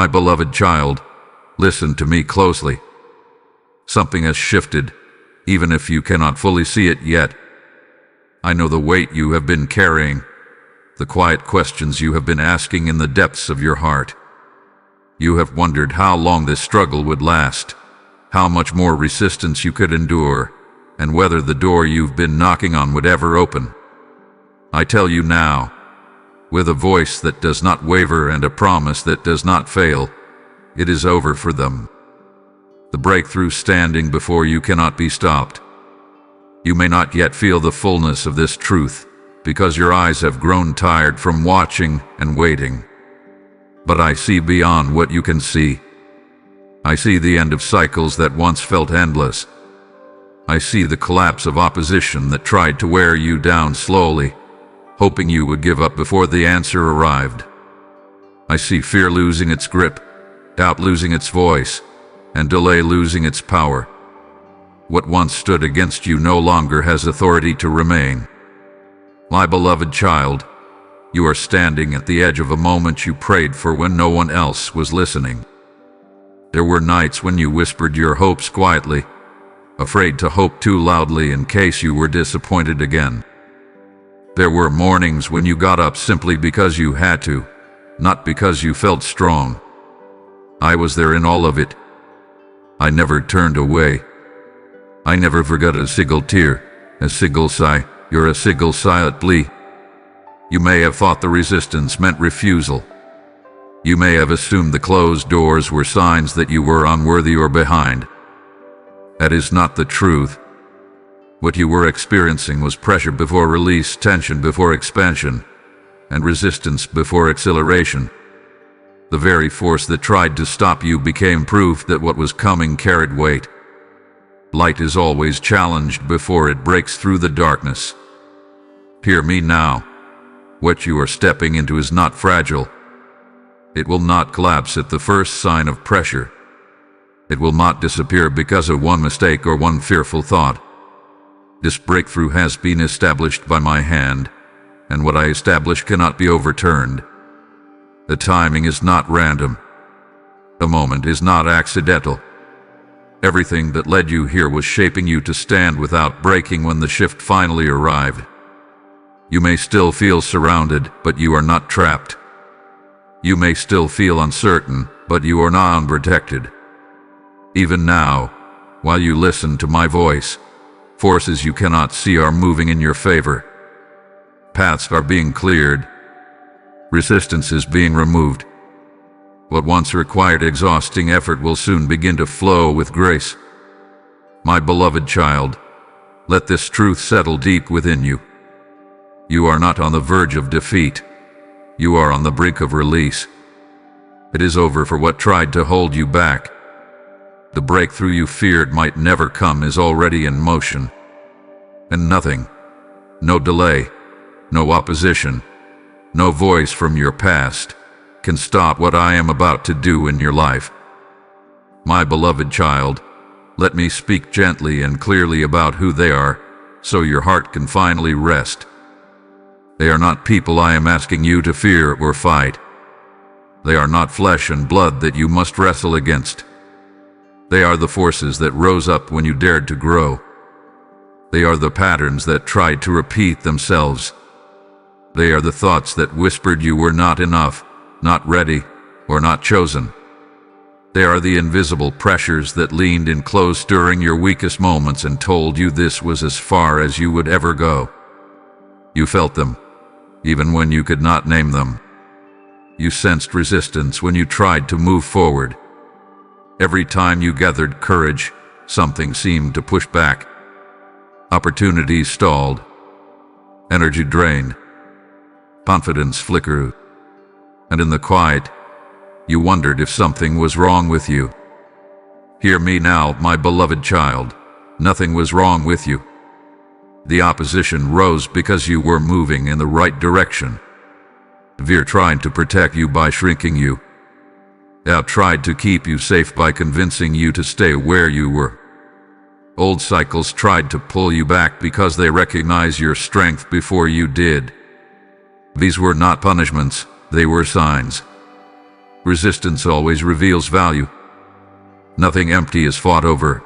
My beloved child, listen to me closely. Something has shifted, even if you cannot fully see it yet. I know the weight you have been carrying, the quiet questions you have been asking in the depths of your heart. You have wondered how long this struggle would last, how much more resistance you could endure, and whether the door you've been knocking on would ever open. I tell you now, with a voice that does not waver and a promise that does not fail, it is over for them. The breakthrough standing before you cannot be stopped. You may not yet feel the fullness of this truth, because your eyes have grown tired from watching and waiting. But I see beyond what you can see. I see the end of cycles that once felt endless. I see the collapse of opposition that tried to wear you down slowly, hoping you would give up before the answer arrived. I see fear losing its grip, doubt losing its voice, and delay losing its power. What once stood against you no longer has authority to remain. My beloved child, you are standing at the edge of a moment you prayed for when no one else was listening. There were nights when you whispered your hopes quietly, afraid to hope too loudly in case you were disappointed again. There were mornings when you got up simply because you had to, not because you felt strong. I was there in all of it. I never turned away. I never forgot a single tear, a single sigh, a single silent plea. You may have thought the resistance meant refusal. You may have assumed the closed doors were signs that you were unworthy or behind. That is not the truth. What you were experiencing was pressure before release, tension before expansion, and resistance before acceleration. The very force that tried to stop you became proof that what was coming carried weight. Light is always challenged before it breaks through the darkness. Hear me now. What you are stepping into is not fragile. It will not collapse at the first sign of pressure. It will not disappear because of one mistake or one fearful thought. This breakthrough has been established by my hand, and what I establish cannot be overturned. The timing is not random. The moment is not accidental. Everything that led you here was shaping you to stand without breaking when the shift finally arrived. You may still feel surrounded, but you are not trapped. You may still feel uncertain, but you are not unprotected. Even now, while you listen to my voice, forces you cannot see are moving in your favor. Paths are being cleared. Resistance is being removed. What once required exhausting effort will soon begin to flow with grace. My beloved child, let this truth settle deep within you. You are not on the verge of defeat. You are on the brink of release. It is over for what tried to hold you back. The breakthrough you feared might never come is already in motion. And nothing, no delay, no opposition, no voice from your past can stop what I am about to do in your life. My beloved child, let me speak gently and clearly about who they are, so your heart can finally rest. They are not people I am asking you to fear or fight. They are not flesh and blood that you must wrestle against. They are the forces that rose up when you dared to grow. They are the patterns that tried to repeat themselves. They are the thoughts that whispered you were not enough, not ready, or not chosen. They are the invisible pressures that leaned in close during your weakest moments and told you this was as far as you would ever go. You felt them, even when you could not name them. You sensed resistance when you tried to move forward. Every time you gathered courage, something seemed to push back. Opportunities stalled. Energy drained. Confidence flickered. And in the quiet, you wondered if something was wrong with you. Hear me now, my beloved child. Nothing was wrong with you. The opposition rose because you were moving in the right direction. Fear tried to protect you by shrinking you. Doubt tried to keep you safe by convincing you to stay where you were. Old cycles tried to pull you back because they recognized your strength before you did. These were not punishments, they were signs. Resistance always reveals value. Nothing empty is fought over.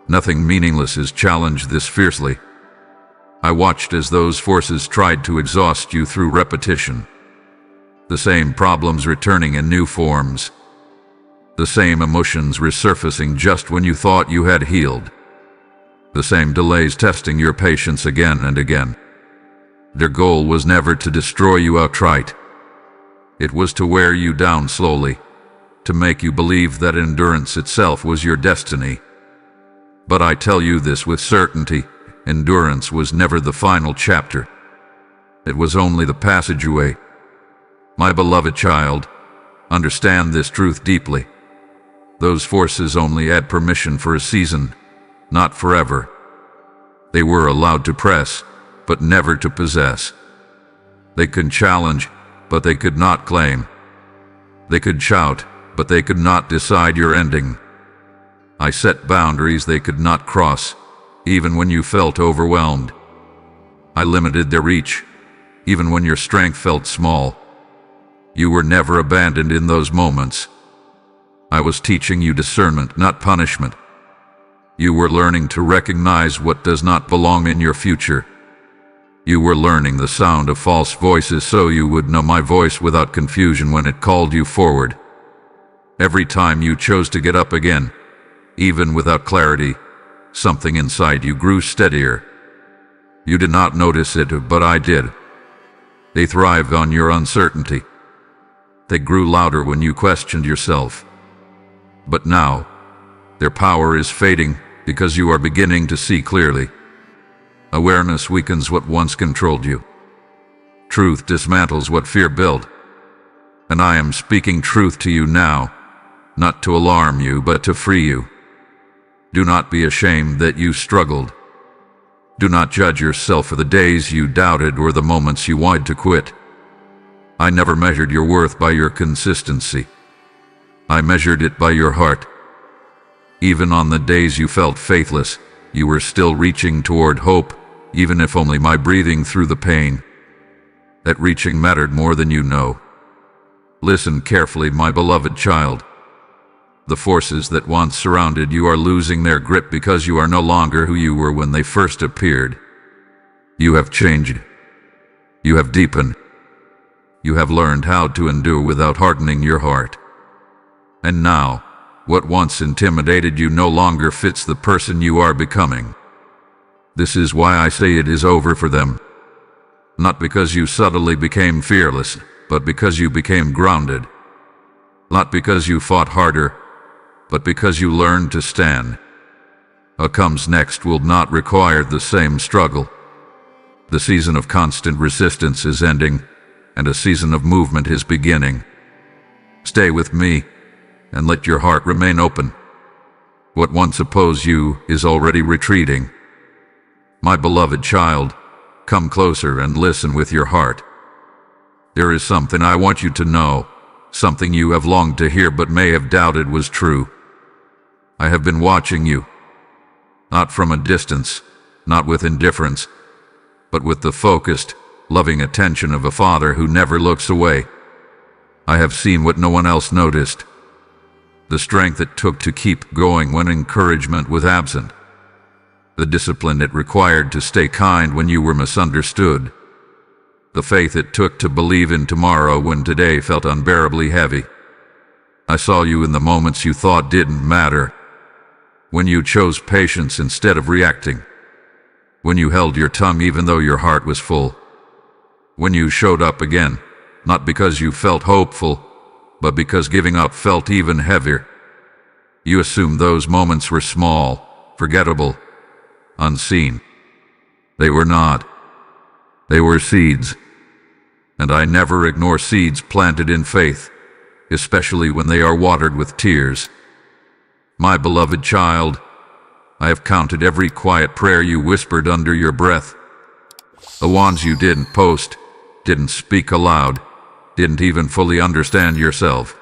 Nothing meaningless is challenged this fiercely. I watched as those forces tried to exhaust you through repetition. The same problems returning in new forms. The same emotions resurfacing just when you thought you had healed. The same delays testing your patience again and again. Their goal was never to destroy you outright. It was to wear you down slowly, to make you believe that endurance itself was your destiny. But I tell you this with certainty, endurance was never the final chapter. It was only the passageway. My beloved child, understand this truth deeply. Those forces only had permission for a season, not forever. They were allowed to press, but never to possess. They could challenge, but they could not claim. They could shout, but they could not decide your ending. I set boundaries they could not cross, even when you felt overwhelmed. I limited their reach, even when your strength felt small. You were never abandoned in those moments. I was teaching you discernment, not punishment. You were learning to recognize what does not belong in your future. You were learning the sound of false voices so you would know my voice without confusion when it called you forward. Every time you chose to get up again, even without clarity, something inside you grew steadier. You did not notice it, but I did. They thrived on your uncertainty. They grew louder when you questioned yourself. But now, their power is fading because you are beginning to see clearly. Awareness weakens what once controlled you. Truth dismantles what fear built. And I am speaking truth to you now, not to alarm you, but to free you. Do not be ashamed that you struggled. Do not judge yourself for the days you doubted or the moments you wanted to quit. I never measured your worth by your consistency. I measured it by your heart. Even on the days you felt faithless, you were still reaching toward hope, even if only by breathing through the pain. That reaching mattered more than you know. Listen carefully, my beloved child. The forces that once surrounded you are losing their grip because you are no longer who you were when they first appeared. You have changed. You have deepened. You have learned how to endure without hardening your heart. And now, what once intimidated you no longer fits the person you are becoming. This is why I say it is over for them. Not because you subtly became fearless, but because you became grounded. Not because you fought harder, but because you learned to stand. What comes next will not require the same struggle. The season of constant resistance is ending, and a season of movement is beginning. Stay with me, and let your heart remain open. What once opposed you is already retreating. My beloved child, come closer and listen with your heart. There is something I want you to know, something you have longed to hear but may have doubted was true. I have been watching you, not from a distance, not with indifference, but with the focused, loving attention of a father who never looks away. I have seen what no one else noticed. The strength it took to keep going when encouragement was absent. The discipline it required to stay kind when you were misunderstood. The faith it took to believe in tomorrow when today felt unbearably heavy. I saw you in the moments you thought didn't matter. When you chose patience instead of reacting. When you held your tongue even though your heart was full. When you showed up again, not because you felt hopeful, but because giving up felt even heavier. You assumed those moments were small, forgettable, unseen. They were not. They were seeds. And I never ignore seeds planted in faith, especially when they are watered with tears. My beloved child, I have counted every quiet prayer you whispered under your breath. The ones you didn't post, didn't speak aloud, didn't even fully understand yourself.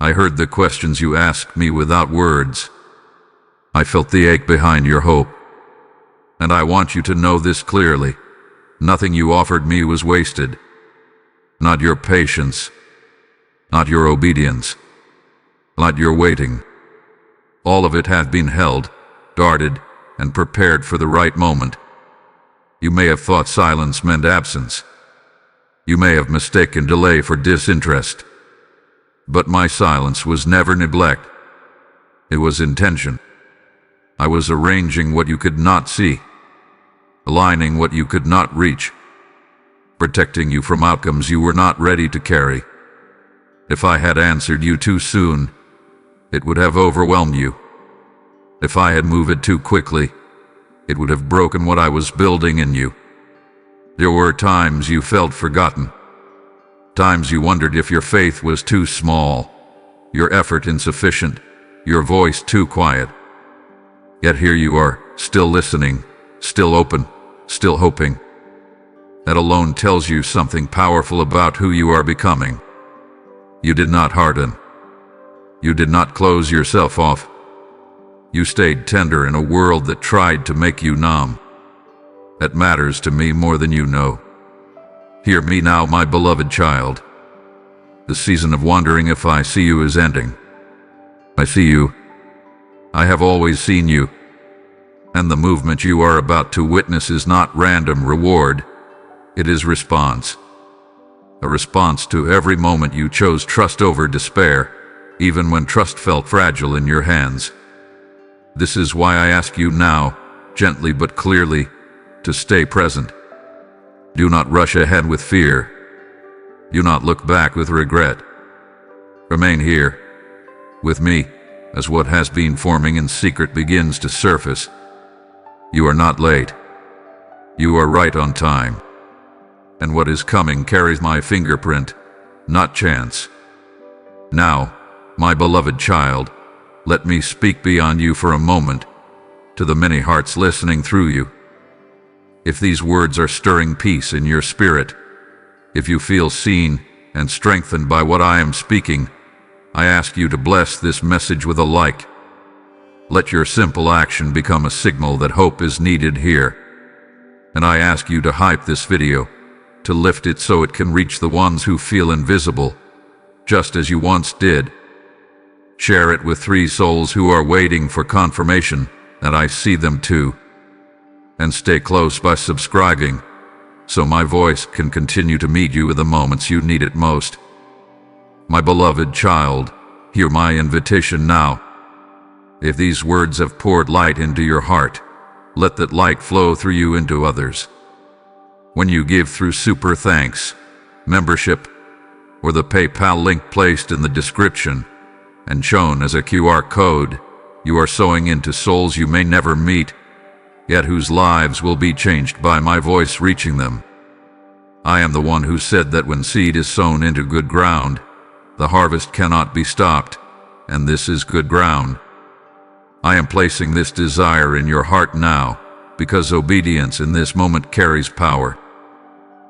I heard the questions you asked me without words. I felt the ache behind your hope. And I want you to know this clearly. Nothing you offered me was wasted. Not your patience, not your obedience, not your waiting. All of it hath been held, guarded, and prepared for the right moment. You may have thought silence meant absence. You may have mistaken delay for disinterest. But my silence was never neglect. It was intention. I was arranging what you could not see, aligning what you could not reach, protecting you from outcomes you were not ready to carry. If I had answered you too soon, it would have overwhelmed you. If I had moved too quickly, it would have broken what I was building in you. There were times you felt forgotten, times you wondered if your faith was too small, your effort insufficient, your voice too quiet. Yet here you are, still listening, still open, still hoping. That alone tells you something powerful about who you are becoming. You did not harden. You did not close yourself off. You stayed tender in a world that tried to make you numb. That matters to me more than you know. Hear me now, my beloved child. The season of wondering if I see you is ending. I see you. I have always seen you. And the movement you are about to witness is not random reward. It is response. A response to every moment you chose trust over despair, even when trust felt fragile in your hands. This is why I ask you now, gently but clearly, to stay present. Do not rush ahead with fear. Do not look back with regret. Remain here, with me, as what has been forming in secret begins to surface. You are not late. You are right on time. And what is coming carries my fingerprint, not chance. Now, my beloved child, let me speak beyond you for a moment, to the many hearts listening through you. If these words are stirring peace in your spirit, if you feel seen and strengthened by what I am speaking, I ask you to bless this message with a like. Let your simple action become a signal that hope is needed here. And I ask you to hype this video, to lift it so it can reach the ones who feel invisible, just as you once did. Share it with 3 souls who are waiting for confirmation that I see them too. And stay close by subscribing, so my voice can continue to meet you in the moments you need it most. My beloved child, hear my invitation now. If these words have poured light into your heart, let that light flow through you into others. When you give through super thanks, membership, or the PayPal link placed in the description, and shown as a QR code, you are sowing into souls you may never meet, yet whose lives will be changed by my voice reaching them. I am the one who said that when seed is sown into good ground, the harvest cannot be stopped, and this is good ground. I am placing this desire in your heart now, because obedience in this moment carries power.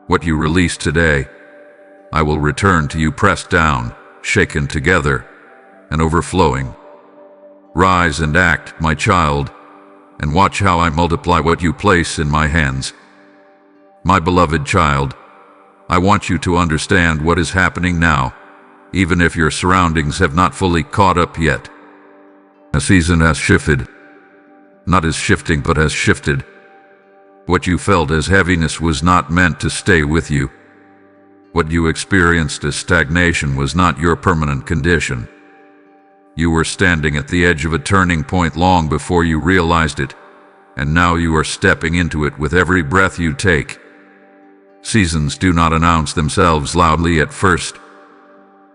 What you release today, I will return to you pressed down, shaken together, and overflowing. Rise and act, my child, and watch how I multiply what you place in my hands. My beloved child, I want you to understand what is happening now, even if your surroundings have not fully caught up yet. A season has shifted. Not as shifting, but has shifted. What you felt as heaviness was not meant to stay with you. What you experienced as stagnation was not your permanent condition. You were standing at the edge of a turning point long before you realized it, and now you are stepping into it with every breath you take. Seasons do not announce themselves loudly at first.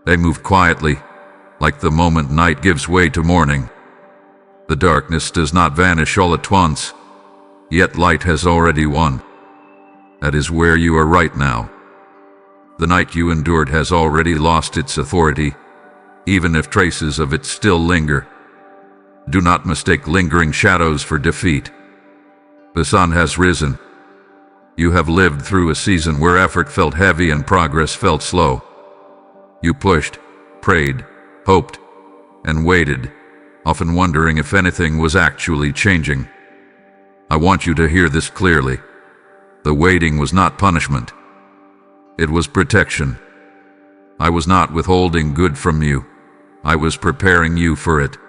They move quietly, like the moment night gives way to morning. The darkness does not vanish all at once, yet light has already won. That is where you are right now. The night you endured has already lost its authority, even if traces of it still linger. Do not mistake lingering shadows for defeat. The sun has risen. You have lived through a season where effort felt heavy and progress felt slow. You pushed, prayed, hoped, and waited, often wondering if anything was actually changing. I want you to hear this clearly. The waiting was not punishment. It was protection. I was not withholding good from you. I was preparing you for it.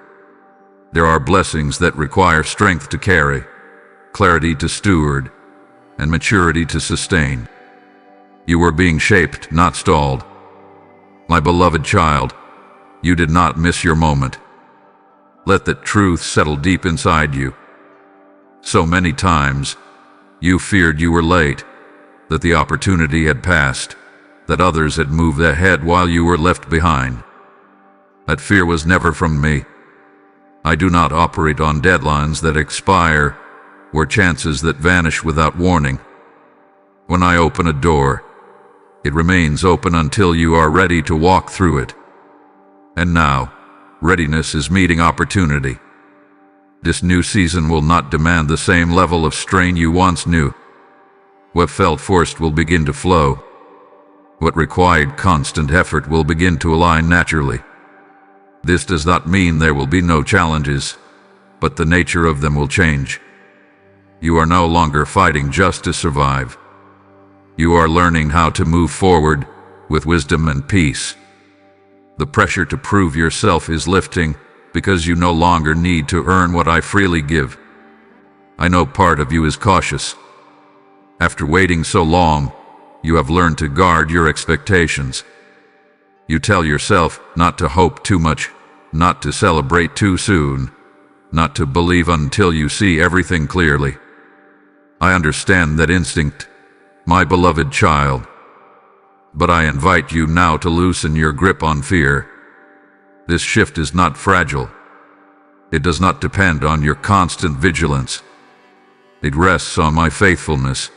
There are blessings that require strength to carry, clarity to steward, and maturity to sustain. You were being shaped, not stalled. My beloved child, you did not miss your moment. Let that truth settle deep inside you. So many times, you feared you were late, that the opportunity had passed, that others had moved ahead while you were left behind. That fear was never from me. I do not operate on deadlines that expire or chances that vanish without warning. When I open a door, it remains open until you are ready to walk through it. And now, readiness is meeting opportunity. This new season will not demand the same level of strain you once knew. What felt forced will begin to flow. What required constant effort will begin to align naturally. This does not mean there will be no challenges, but the nature of them will change. You are no longer fighting just to survive. You are learning how to move forward with wisdom and peace. The pressure to prove yourself is lifting because you no longer need to earn what I freely give. I know part of you is cautious. After waiting so long, you have learned to guard your expectations. You tell yourself not to hope too much, not to celebrate too soon, not to believe until you see everything clearly. I understand that instinct, my beloved child. But I invite you now to loosen your grip on fear. This shift is not fragile. It does not depend on your constant vigilance. It rests on my faithfulness.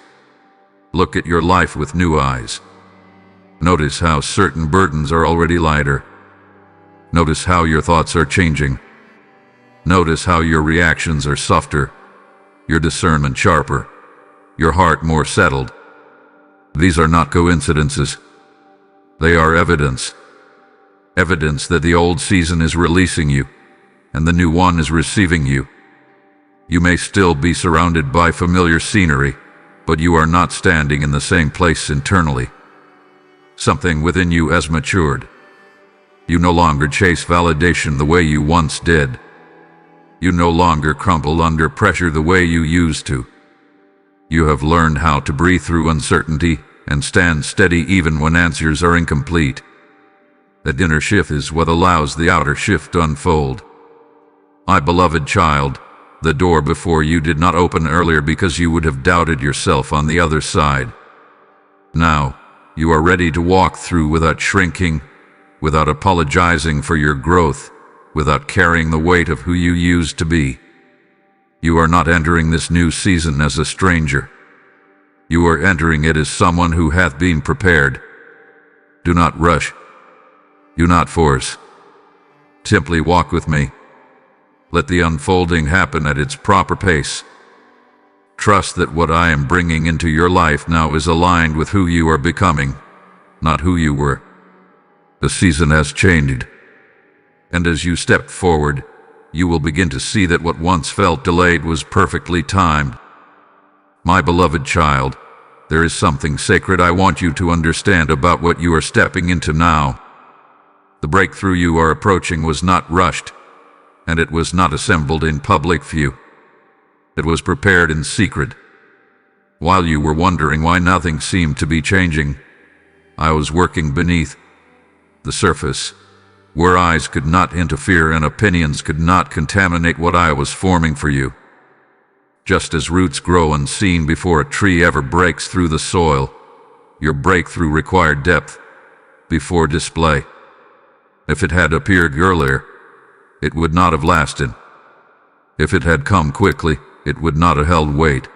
Look at your life with new eyes. Notice how certain burdens are already lighter. Notice how your thoughts are changing. Notice how your reactions are softer, your discernment sharper, your heart more settled. These are not coincidences. They are evidence. Evidence that the old season is releasing you, and the new one is receiving you. You may still be surrounded by familiar scenery, but you are not standing in the same place internally. Something within you has matured. You no longer chase validation the way you once did. You no longer crumble under pressure the way you used to. You have learned how to breathe through uncertainty and stand steady even when answers are incomplete. That inner shift is what allows the outer shift to unfold. My beloved child, the door before you did not open earlier because you would have doubted yourself on the other side. Now, you are ready to walk through without shrinking, without apologizing for your growth, without carrying the weight of who you used to be. You are not entering this new season as a stranger. You are entering it as someone who hath been prepared. Do not rush. Do not force. Simply walk with me. Let the unfolding happen at its proper pace. Trust that what I am bringing into your life now is aligned with who you are becoming, not who you were. The season has changed. And as you step forward, you will begin to see that what once felt delayed was perfectly timed. My beloved child, there is something sacred I want you to understand about what you are stepping into now. The breakthrough you are approaching was not rushed, and it was not assembled in public view. It was prepared in secret. While you were wondering why nothing seemed to be changing, I was working beneath the surface, where eyes could not interfere and opinions could not contaminate what I was forming for you. Just as roots grow unseen before a tree ever breaks through the soil, your breakthrough required depth before display. If it had appeared earlier, it would not have lasted. If it had come quickly, it would not have held weight.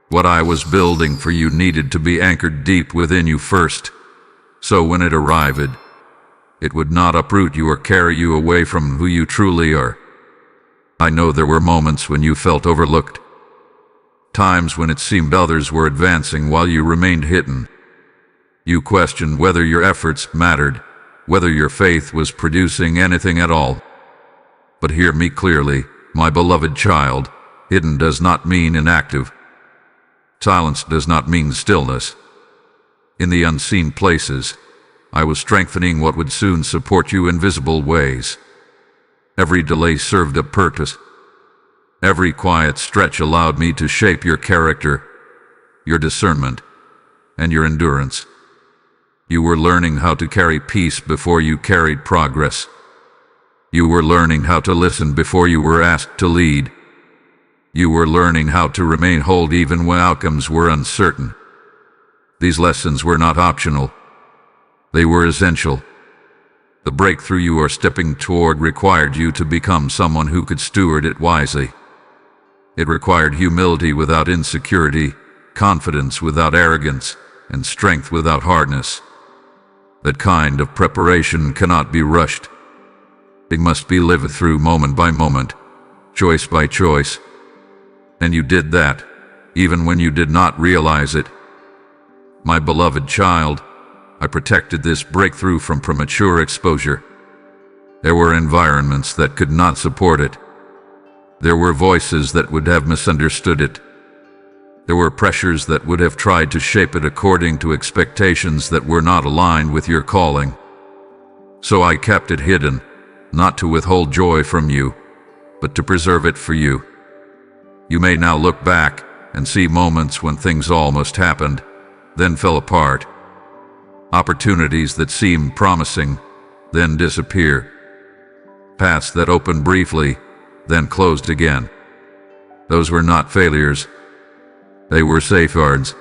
What I was building for you needed to be anchored deep within you first, so when it arrived, it would not uproot you or carry you away from who you truly are. I know there were moments when you felt overlooked, times when it seemed others were advancing while you remained hidden. You questioned whether your efforts mattered, whether your faith was producing anything at all. But hear me clearly, my beloved child, hidden does not mean inactive. Silence does not mean stillness. In the unseen places, I was strengthening what would soon support you in visible ways. Every delay served a purpose. Every quiet stretch allowed me to shape your character, your discernment, and your endurance. You were learning how to carry peace before you carried progress. You were learning how to listen before you were asked to lead. You were learning how to remain whole even when outcomes were uncertain. These lessons were not optional. They were essential. The breakthrough you are stepping toward required you to become someone who could steward it wisely. It required humility without insecurity, confidence without arrogance, and strength without hardness. That kind of preparation cannot be rushed. It must be lived through moment by moment, choice by choice. And you did that, even when you did not realize it. My beloved child, I protected this breakthrough from premature exposure. There were environments that could not support it. There were voices that would have misunderstood it. There were pressures that would have tried to shape it according to expectations that were not aligned with your calling. So I kept it hidden, not to withhold joy from you, but to preserve it for you. You may now look back and see moments when things almost happened, then fell apart. Opportunities that seemed promising, then disappear. Paths that opened briefly, then closed again. Those were not failures. They were safeguards.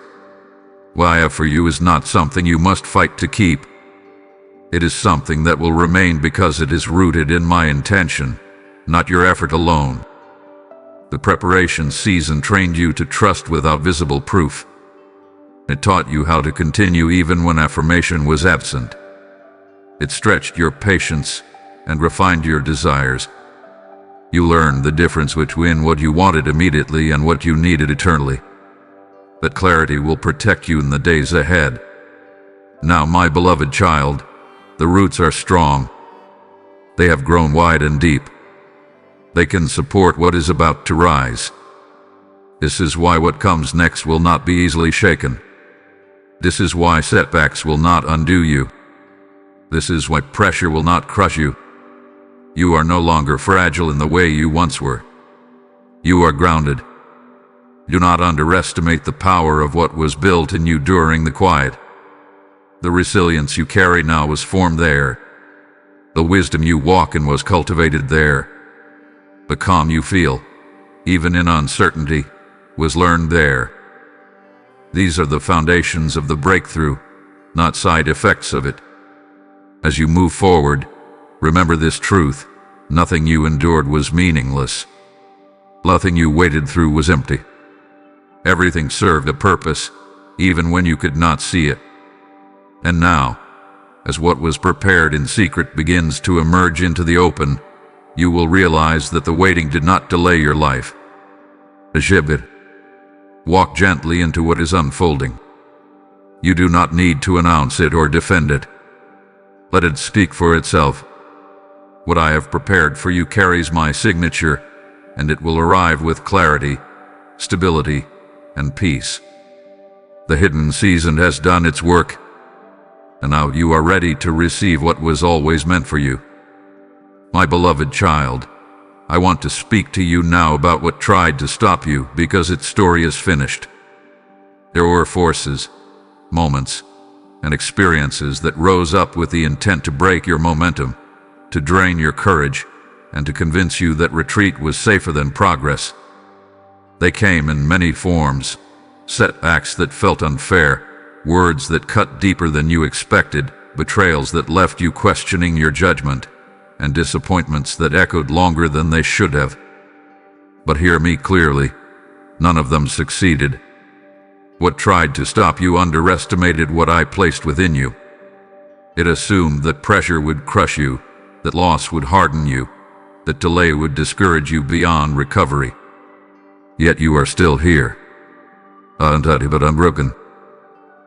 What I have for you is not something you must fight to keep. It is something that will remain because it is rooted in my intention, not your effort alone. The preparation season trained you to trust without visible proof. It taught you how to continue even when affirmation was absent. It stretched your patience and refined your desires. You learned the difference between what you wanted immediately and what you needed eternally. That clarity will protect you in the days ahead. Now, my beloved child, the roots are strong. They have grown wide and deep. They can support what is about to rise. This is why what comes next will not be easily shaken. This is why setbacks will not undo you. This is why pressure will not crush you. You are no longer fragile in the way you once were. You are grounded. Do not underestimate the power of what was built in you during the quiet. The resilience you carry now was formed there. The wisdom you walk in was cultivated there. The calm you feel, even in uncertainty, was learned there. These are the foundations of the breakthrough, not side effects of it. As you move forward, remember this truth: nothing you endured was meaningless. Nothing you waded through was empty. Everything served a purpose, even when you could not see it. And now, as what was prepared in secret begins to emerge into the open, you will realize that the waiting did not delay your life. Ajibit. Walk gently into what is unfolding. You do not need to announce it or defend it. Let it speak for itself. What I have prepared for you carries my signature, and it will arrive with clarity, stability, and peace. The hidden season has done its work, and now you are ready to receive what was always meant for you. My beloved child, I want to speak to you now about what tried to stop you, because its story is finished. There were forces, moments, and experiences that rose up with the intent to break your momentum, to drain your courage, and to convince you that retreat was safer than progress. They came in many forms: setbacks that felt unfair, words that cut deeper than you expected, betrayals that left you questioning your judgment, and disappointments that echoed longer than they should have. But hear me clearly, none of them succeeded. What tried to stop you underestimated what I placed within you. It assumed that pressure would crush you, that loss would harden you, that delay would discourage you beyond recovery. Yet you are still here. But unbroken.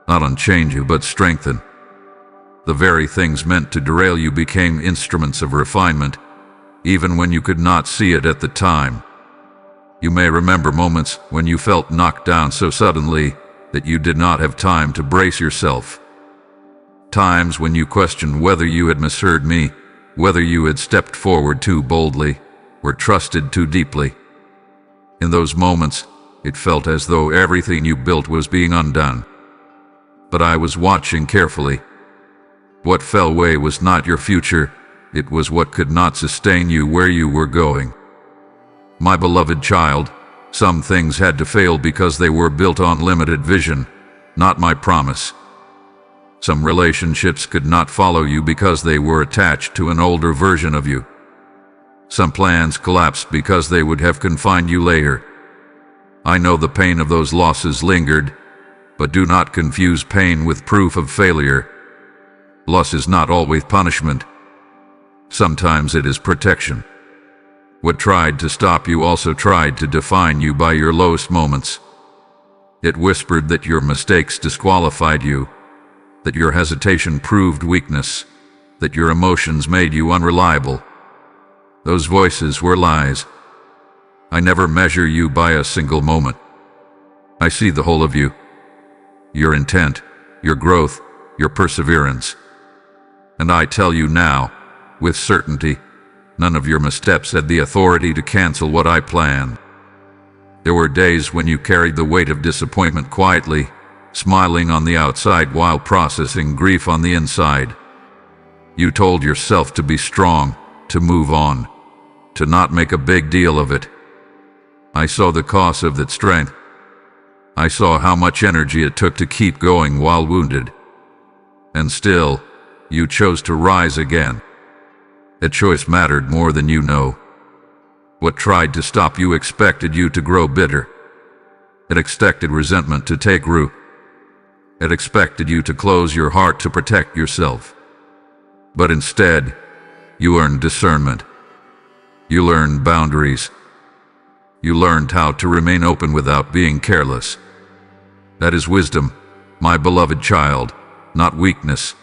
Not unchanged you, but strengthened. The very things meant to derail you became instruments of refinement, even when you could not see it at the time. You may remember moments when you felt knocked down so suddenly that you did not have time to brace yourself. Times when you questioned whether you had misheard me, whether you had stepped forward too boldly, or trusted too deeply. In those moments, it felt as though everything you built was being undone. But I was watching carefully. What fell away was not your future, it was what could not sustain you where you were going. My beloved child, some things had to fail because they were built on limited vision, not my promise. Some relationships could not follow you because they were attached to an older version of you. Some plans collapsed because they would have confined you later. I know the pain of those losses lingered, but do not confuse pain with proof of failure. Loss is not always punishment. Sometimes it is protection. What tried to stop you also tried to define you by your lowest moments. It whispered that your mistakes disqualified you, that your hesitation proved weakness, that your emotions made you unreliable. Those voices were lies. I never measure you by a single moment. I see the whole of you, your intent, your growth, your perseverance. And I tell you now, with certainty, none of your missteps had the authority to cancel what I planned. There were days when you carried the weight of disappointment quietly, smiling on the outside while processing grief on the inside. You told yourself to be strong, to move on, to not make a big deal of it. I saw the cost of that strength. I saw how much energy it took to keep going while wounded. And still, you chose to rise again. That choice mattered more than you know. What tried to stop you expected you to grow bitter. It expected resentment to take root. It expected you to close your heart to protect yourself. But instead, you earned discernment. You learned boundaries. You learned how to remain open without being careless. That is wisdom, my beloved child, not weakness.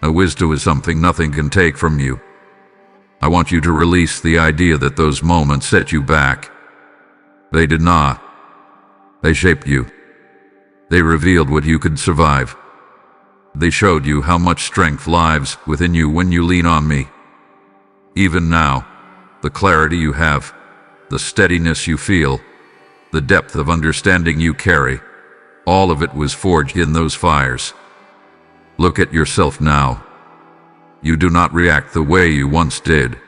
A wisdom is something nothing can take from you. I want you to release the idea that those moments set you back. They did not. They shaped you. They revealed what you could survive. They showed you how much strength lies within you when you lean on me. Even now, the clarity you have, the steadiness you feel, the depth of understanding you carry, all of it was forged in those fires. Look at yourself now. You do not react the way you once did.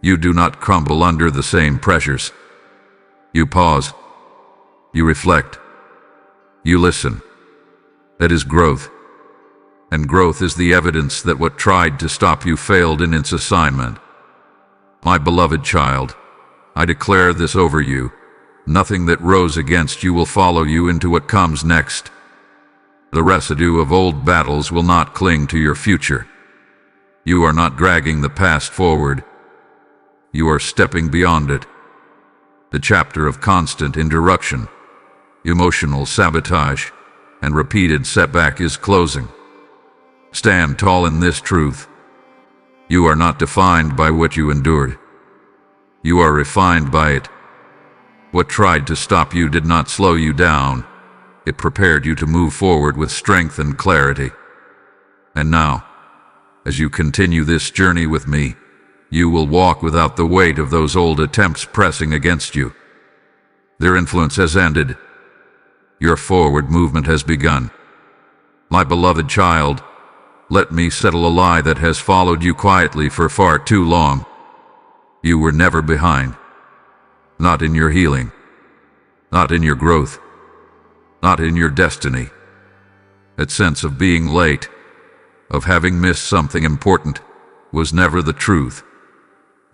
You do not crumble under the same pressures. You pause. You reflect. You listen. That is growth. And growth is the evidence that what tried to stop you failed in its assignment. My beloved child, I declare this over you. Nothing that rose against you will follow you into what comes next. The residue of old battles will not cling to your future. You are not dragging the past forward. You are stepping beyond it. The chapter of constant interruption, emotional sabotage, and repeated setback is closing. Stand tall in this truth. You are not defined by what you endured. You are refined by it. What tried to stop you did not slow you down. It prepared you to move forward with strength and clarity. And now, as you continue this journey with me, you will walk without the weight of those old attempts pressing against you. Their influence has ended. Your forward movement has begun. My beloved child, let me settle a lie that has followed you quietly for far too long. You were never behind. Not in your healing. Not in your growth. Not in your destiny. That sense of being late, of having missed something important, was never the truth.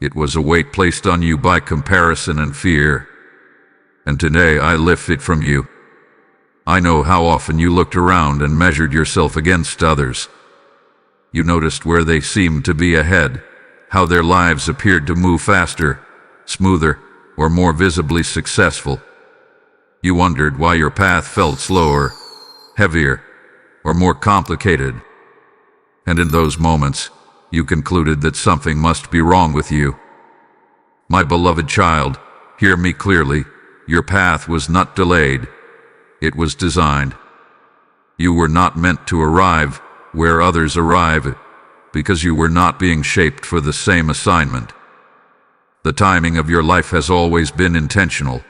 It was a weight placed on you by comparison and fear. And today I lift it from you. I know how often you looked around and measured yourself against others. You noticed where they seemed to be ahead, how their lives appeared to move faster, smoother, or more visibly successful. You wondered why your path felt slower, heavier, or more complicated. And in those moments, you concluded that something must be wrong with you. My beloved child, hear me clearly. Your path was not delayed. It was designed. You were not meant to arrive where others arrive, because you were not being shaped for the same assignment. The timing of your life has always been intentional.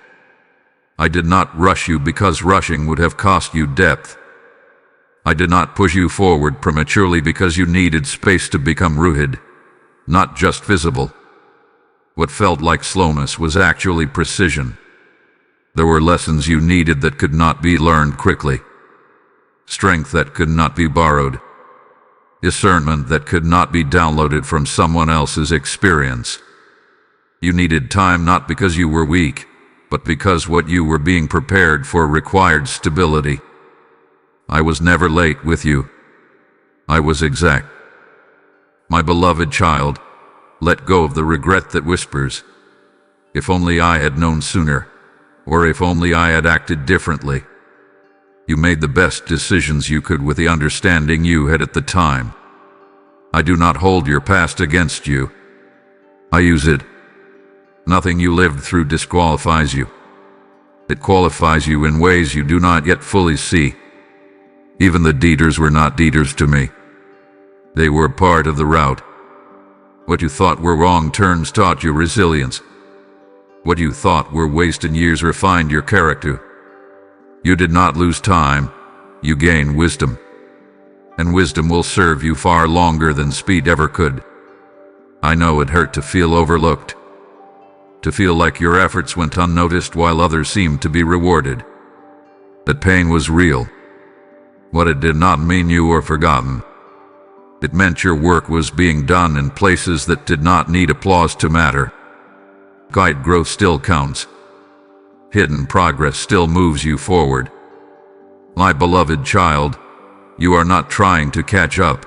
I did not rush you because rushing would have cost you depth. I did not push you forward prematurely because you needed space to become rooted, not just visible. What felt like slowness was actually precision. There were lessons you needed that could not be learned quickly, strength that could not be borrowed, discernment that could not be downloaded from someone else's experience. You needed time not because you were weak, but because what you were being prepared for required stability. I was never late with you. I was exact. My beloved child, let go of the regret that whispers, "If only I had known sooner," or "If only I had acted differently." You made the best decisions you could with the understanding you had at the time. I do not hold your past against you. I use it. Nothing you lived through disqualifies you. It qualifies you in ways you do not yet fully see. Even the Dieters were not Dieters to me. They were part of the route. What you thought were wrong turns taught you resilience. What you thought were wasted years refined your character. You did not lose time, you gained wisdom. And wisdom will serve you far longer than speed ever could. I know it hurt to feel overlooked, to feel like your efforts went unnoticed while others seemed to be rewarded. That pain was real. What it did not mean you were forgotten. It meant your work was being done in places that did not need applause to matter. Quiet growth still counts. Hidden progress still moves you forward. My beloved child, you are not trying to catch up.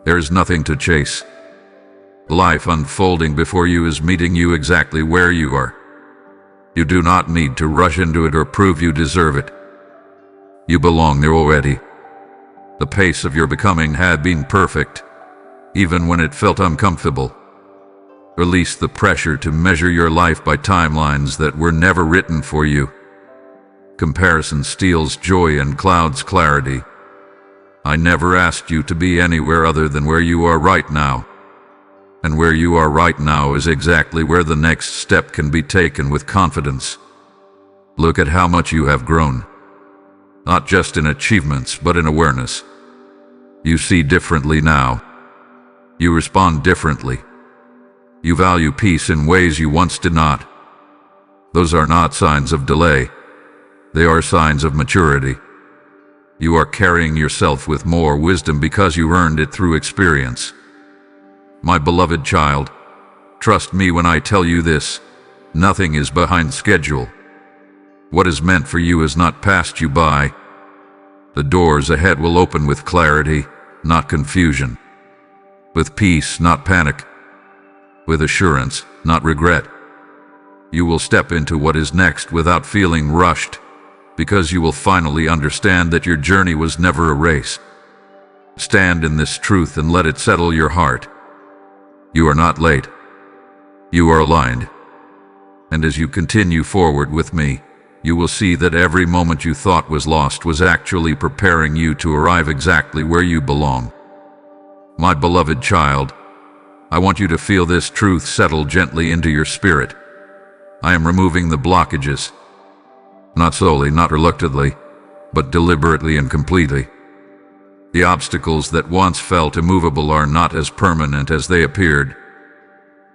There is nothing to chase. Life unfolding before you is meeting you exactly where you are. You do not need to rush into it or prove you deserve it. You belong there already. The pace of your becoming had been perfect, even when it felt uncomfortable. Release the pressure to measure your life by timelines that were never written for you. Comparison steals joy and clouds clarity. I never asked you to be anywhere other than where you are right now. And where you are right now is exactly where the next step can be taken with confidence. Look at how much you have grown. Not just in achievements, but in awareness. You see differently now. You respond differently. You value peace in ways you once did not. Those are not signs of delay. They are signs of maturity. You are carrying yourself with more wisdom because you earned it through experience. My beloved child, trust me when I tell you this, nothing is behind schedule. What is meant for you has not passed you by. The doors ahead will open with clarity, not confusion. With peace, not panic. With assurance, not regret. You will step into what is next without feeling rushed, because you will finally understand that your journey was never a race. Stand in this truth and let it settle your heart. You are not late. You are aligned. And as you continue forward with me, you will see that every moment you thought was lost was actually preparing you to arrive exactly where you belong. My beloved child, I want you to feel this truth settle gently into your spirit. I am removing the blockages. Not slowly, not reluctantly, but deliberately and completely. The obstacles that once felt immovable are not as permanent as they appeared.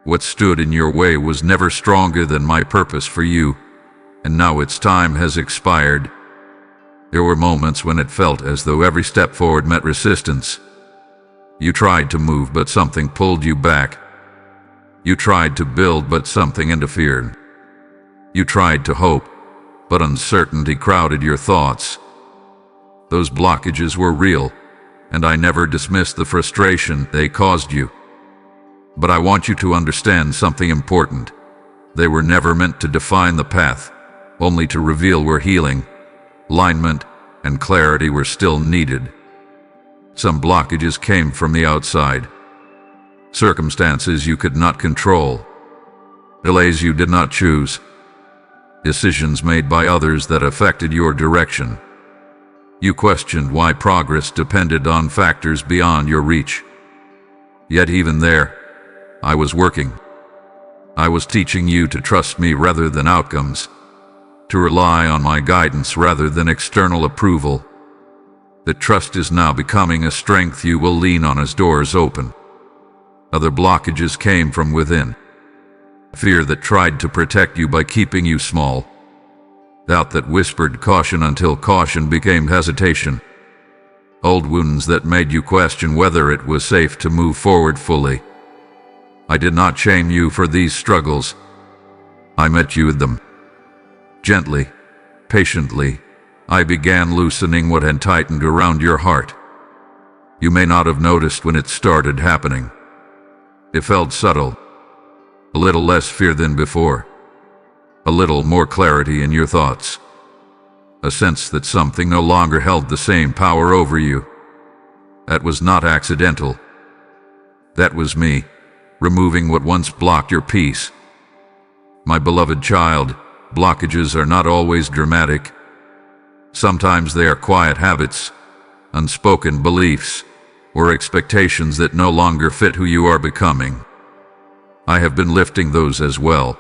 What stood in your way was never stronger than my purpose for you, and now its time has expired. There were moments when it felt as though every step forward met resistance. You tried to move, but something pulled you back. You tried to build, but something interfered. You tried to hope, but uncertainty crowded your thoughts. Those blockages were real, and I never dismissed the frustration they caused you. But I want you to understand something important. They were never meant to define the path, only to reveal where healing, alignment, and clarity were still needed. Some blockages came from the outside. Circumstances you could not control. Delays you did not choose. Decisions made by others that affected your direction. You questioned why progress depended on factors beyond your reach. Yet even there, I was working. I was teaching you to trust me rather than outcomes, to rely on my guidance rather than external approval. That trust is now becoming a strength you will lean on as doors open. Other blockages came from within. Fear that tried to protect you by keeping you small. Doubt that whispered caution until caution became hesitation. Old wounds that made you question whether it was safe to move forward fully. I did not shame you for these struggles. I met you with them. Gently, patiently, I began loosening what had tightened around your heart. You may not have noticed when it started happening. It felt subtle. A little less fear than before. A little more clarity in your thoughts. A sense that something no longer held the same power over you. That was not accidental. That was me, removing what once blocked your peace. My beloved child, blockages are not always dramatic. Sometimes they are quiet habits, unspoken beliefs, or expectations that no longer fit who you are becoming. I have been lifting those as well.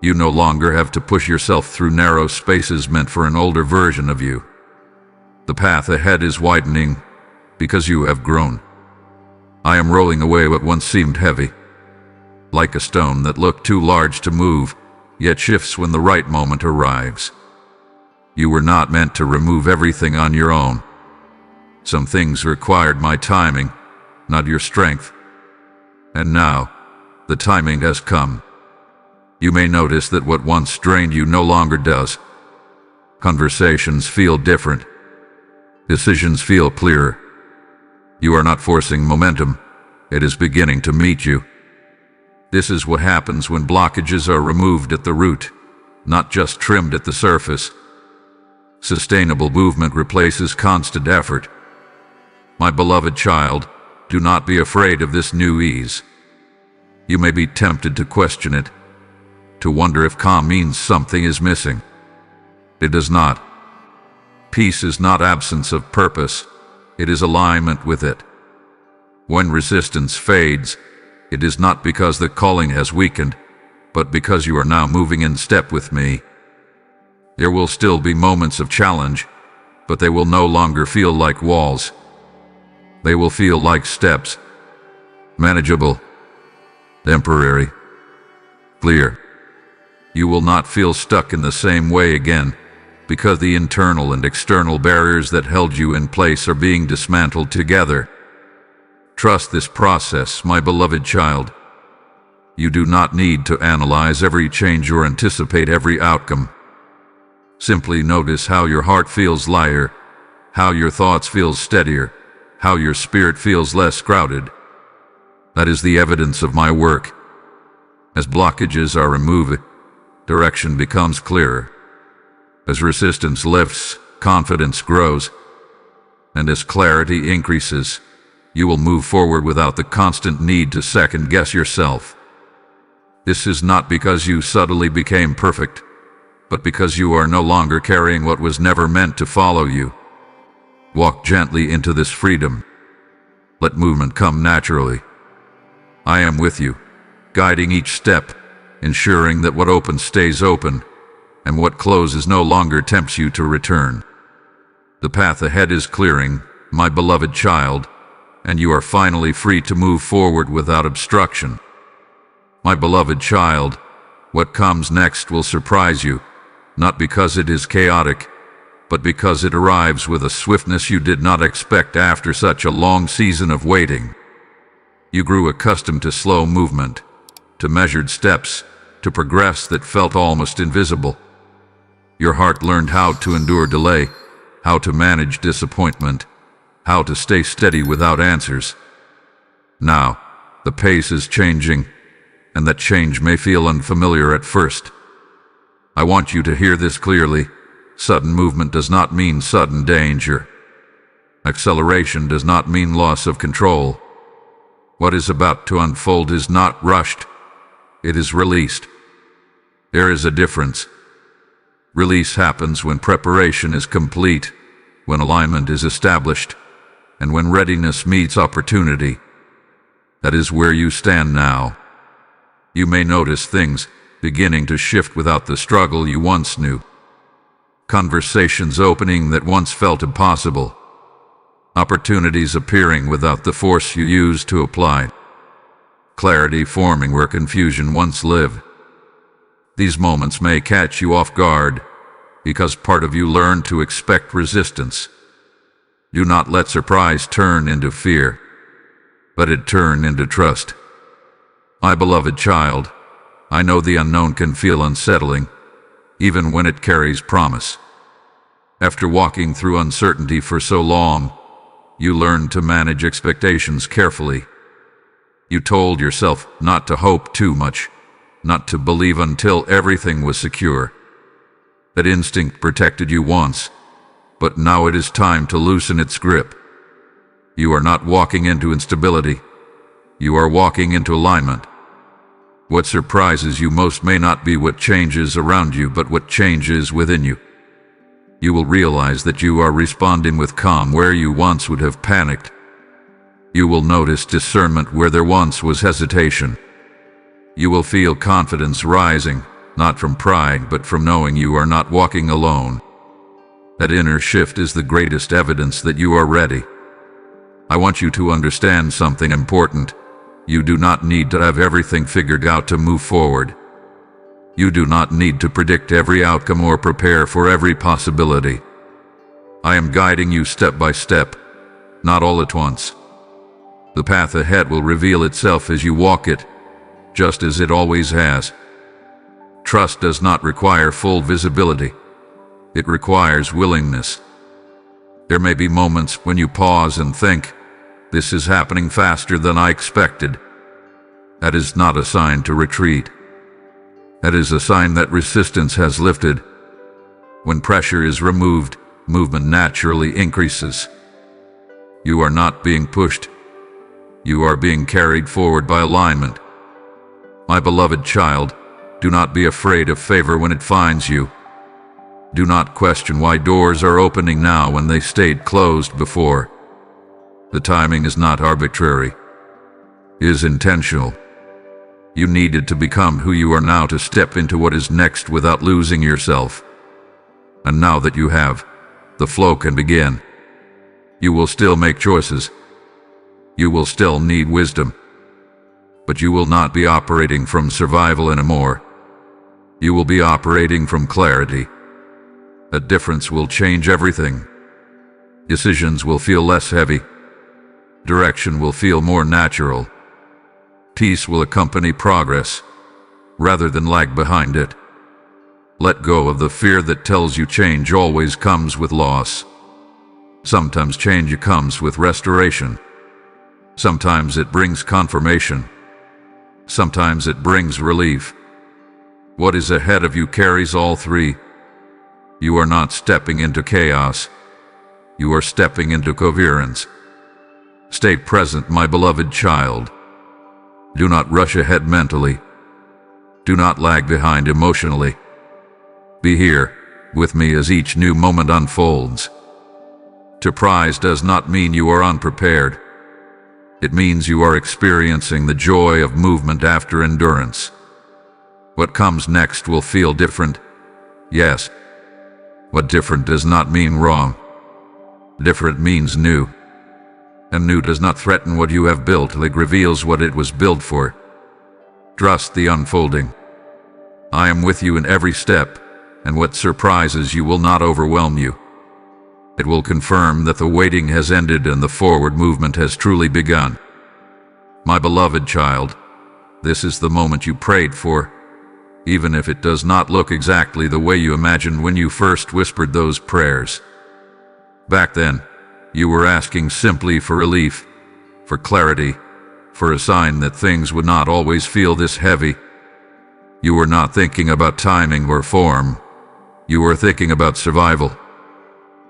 You no longer have to push yourself through narrow spaces meant for an older version of you. The path ahead is widening because you have grown. I am rolling away what once seemed heavy, like a stone that looked too large to move, yet shifts when the right moment arrives. You were not meant to remove everything on your own. Some things required my timing, not your strength. And now, the timing has come. You may notice that what once drained you no longer does. Conversations feel different. Decisions feel clearer. You are not forcing momentum. It is beginning to meet you. This is what happens when blockages are removed at the root, not just trimmed at the surface. Sustainable movement replaces constant effort. My beloved child, do not be afraid of this new ease. You may be tempted to question it, to wonder if calm means something is missing. It does not. Peace is not absence of purpose, it is alignment with it. When resistance fades, it is not because the calling has weakened, but because you are now moving in step with me. There will still be moments of challenge, but they will no longer feel like walls. They will feel like steps. Manageable. Temporary. Clear. You will not feel stuck in the same way again, because the internal and external barriers that held you in place are being dismantled together. Trust this process, my beloved child. You do not need to analyze every change or anticipate every outcome. Simply notice how your heart feels lighter, how your thoughts feel steadier, how your spirit feels less crowded. That is the evidence of my work. As blockages are removed, direction becomes clearer. As resistance lifts, confidence grows. And as clarity increases, you will move forward without the constant need to second-guess yourself. This is not because you subtly became perfect, but because you are no longer carrying what was never meant to follow you. Walk gently into this freedom. Let movement come naturally. I am with you, guiding each step, ensuring that what opens stays open, and what closes no longer tempts you to return. The path ahead is clearing, my beloved child, and you are finally free to move forward without obstruction. My beloved child, what comes next will surprise you, not because it is chaotic, but because it arrives with a swiftness you did not expect after such a long season of waiting. You grew accustomed to slow movement, to measured steps, to progress that felt almost invisible. Your heart learned how to endure delay, how to manage disappointment, how to stay steady without answers. Now, the pace is changing, and that change may feel unfamiliar at first. I want you to hear this clearly. Sudden movement does not mean sudden danger. Acceleration does not mean loss of control. What is about to unfold is not rushed. It is released. There is a difference. Release happens when preparation is complete, when alignment is established, and when readiness meets opportunity. That is where you stand now. You may notice things beginning to shift without the struggle you once knew. Conversations opening that once felt impossible. Opportunities appearing without the force you used to apply. Clarity forming where confusion once lived. These moments may catch you off guard, because part of you learned to expect resistance. Do not let surprise turn into fear. Let it turn into trust. My beloved child, I know the unknown can feel unsettling, even when it carries promise. After walking through uncertainty for so long, you learned to manage expectations carefully. You told yourself not to hope too much, not to believe until everything was secure. That instinct protected you once, but now it is time to loosen its grip. You are not walking into instability. You are walking into alignment. What surprises you most may not be what changes around you, but what changes within you. You will realize that you are responding with calm where you once would have panicked. You will notice discernment where there once was hesitation. You will feel confidence rising, not from pride, but from knowing you are not walking alone. That inner shift is the greatest evidence that you are ready. I want you to understand something important. You do not need to have everything figured out to move forward. You do not need to predict every outcome or prepare for every possibility. I am guiding you step by step, not all at once. The path ahead will reveal itself as you walk it, just as it always has. Trust does not require full visibility. It requires willingness. There may be moments when you pause and think, "This is happening faster than I expected." That is not a sign to retreat. That is a sign that resistance has lifted. When pressure is removed, movement naturally increases. You are not being pushed. You are being carried forward by alignment. My beloved child, do not be afraid of favor when it finds you. Do not question why doors are opening now when they stayed closed before. The timing is not arbitrary. It is intentional. You needed to become who you are now to step into what is next without losing yourself. And now that you have, the flow can begin. You will still make choices. You will still need wisdom. But you will not be operating from survival anymore. You will be operating from clarity. That difference will change everything. Decisions will feel less heavy. Direction will feel more natural. Peace will accompany progress, rather than lag behind it. Let go of the fear that tells you change always comes with loss. Sometimes change comes with restoration. Sometimes it brings confirmation. Sometimes it brings relief. What is ahead of you carries all three. You are not stepping into chaos. You are stepping into coherence. Stay present, my beloved child. Do not rush ahead mentally. Do not lag behind emotionally. Be here with me as each new moment unfolds. Surprise does not mean you are unprepared. It means you are experiencing the joy of movement after endurance. What comes next will feel different. Yes. What different does not mean wrong. Different means new. And new does not threaten what you have built, it reveals what it was built for. Trust the unfolding. I am with you in every step, and what surprises you will not overwhelm you. It will confirm that the waiting has ended and the forward movement has truly begun. My beloved child, this is the moment you prayed for, even if it does not look exactly the way you imagined when you first whispered those prayers. Back then, you were asking simply for relief, for clarity, for a sign that things would not always feel this heavy. You were not thinking about timing or form. You were thinking about survival.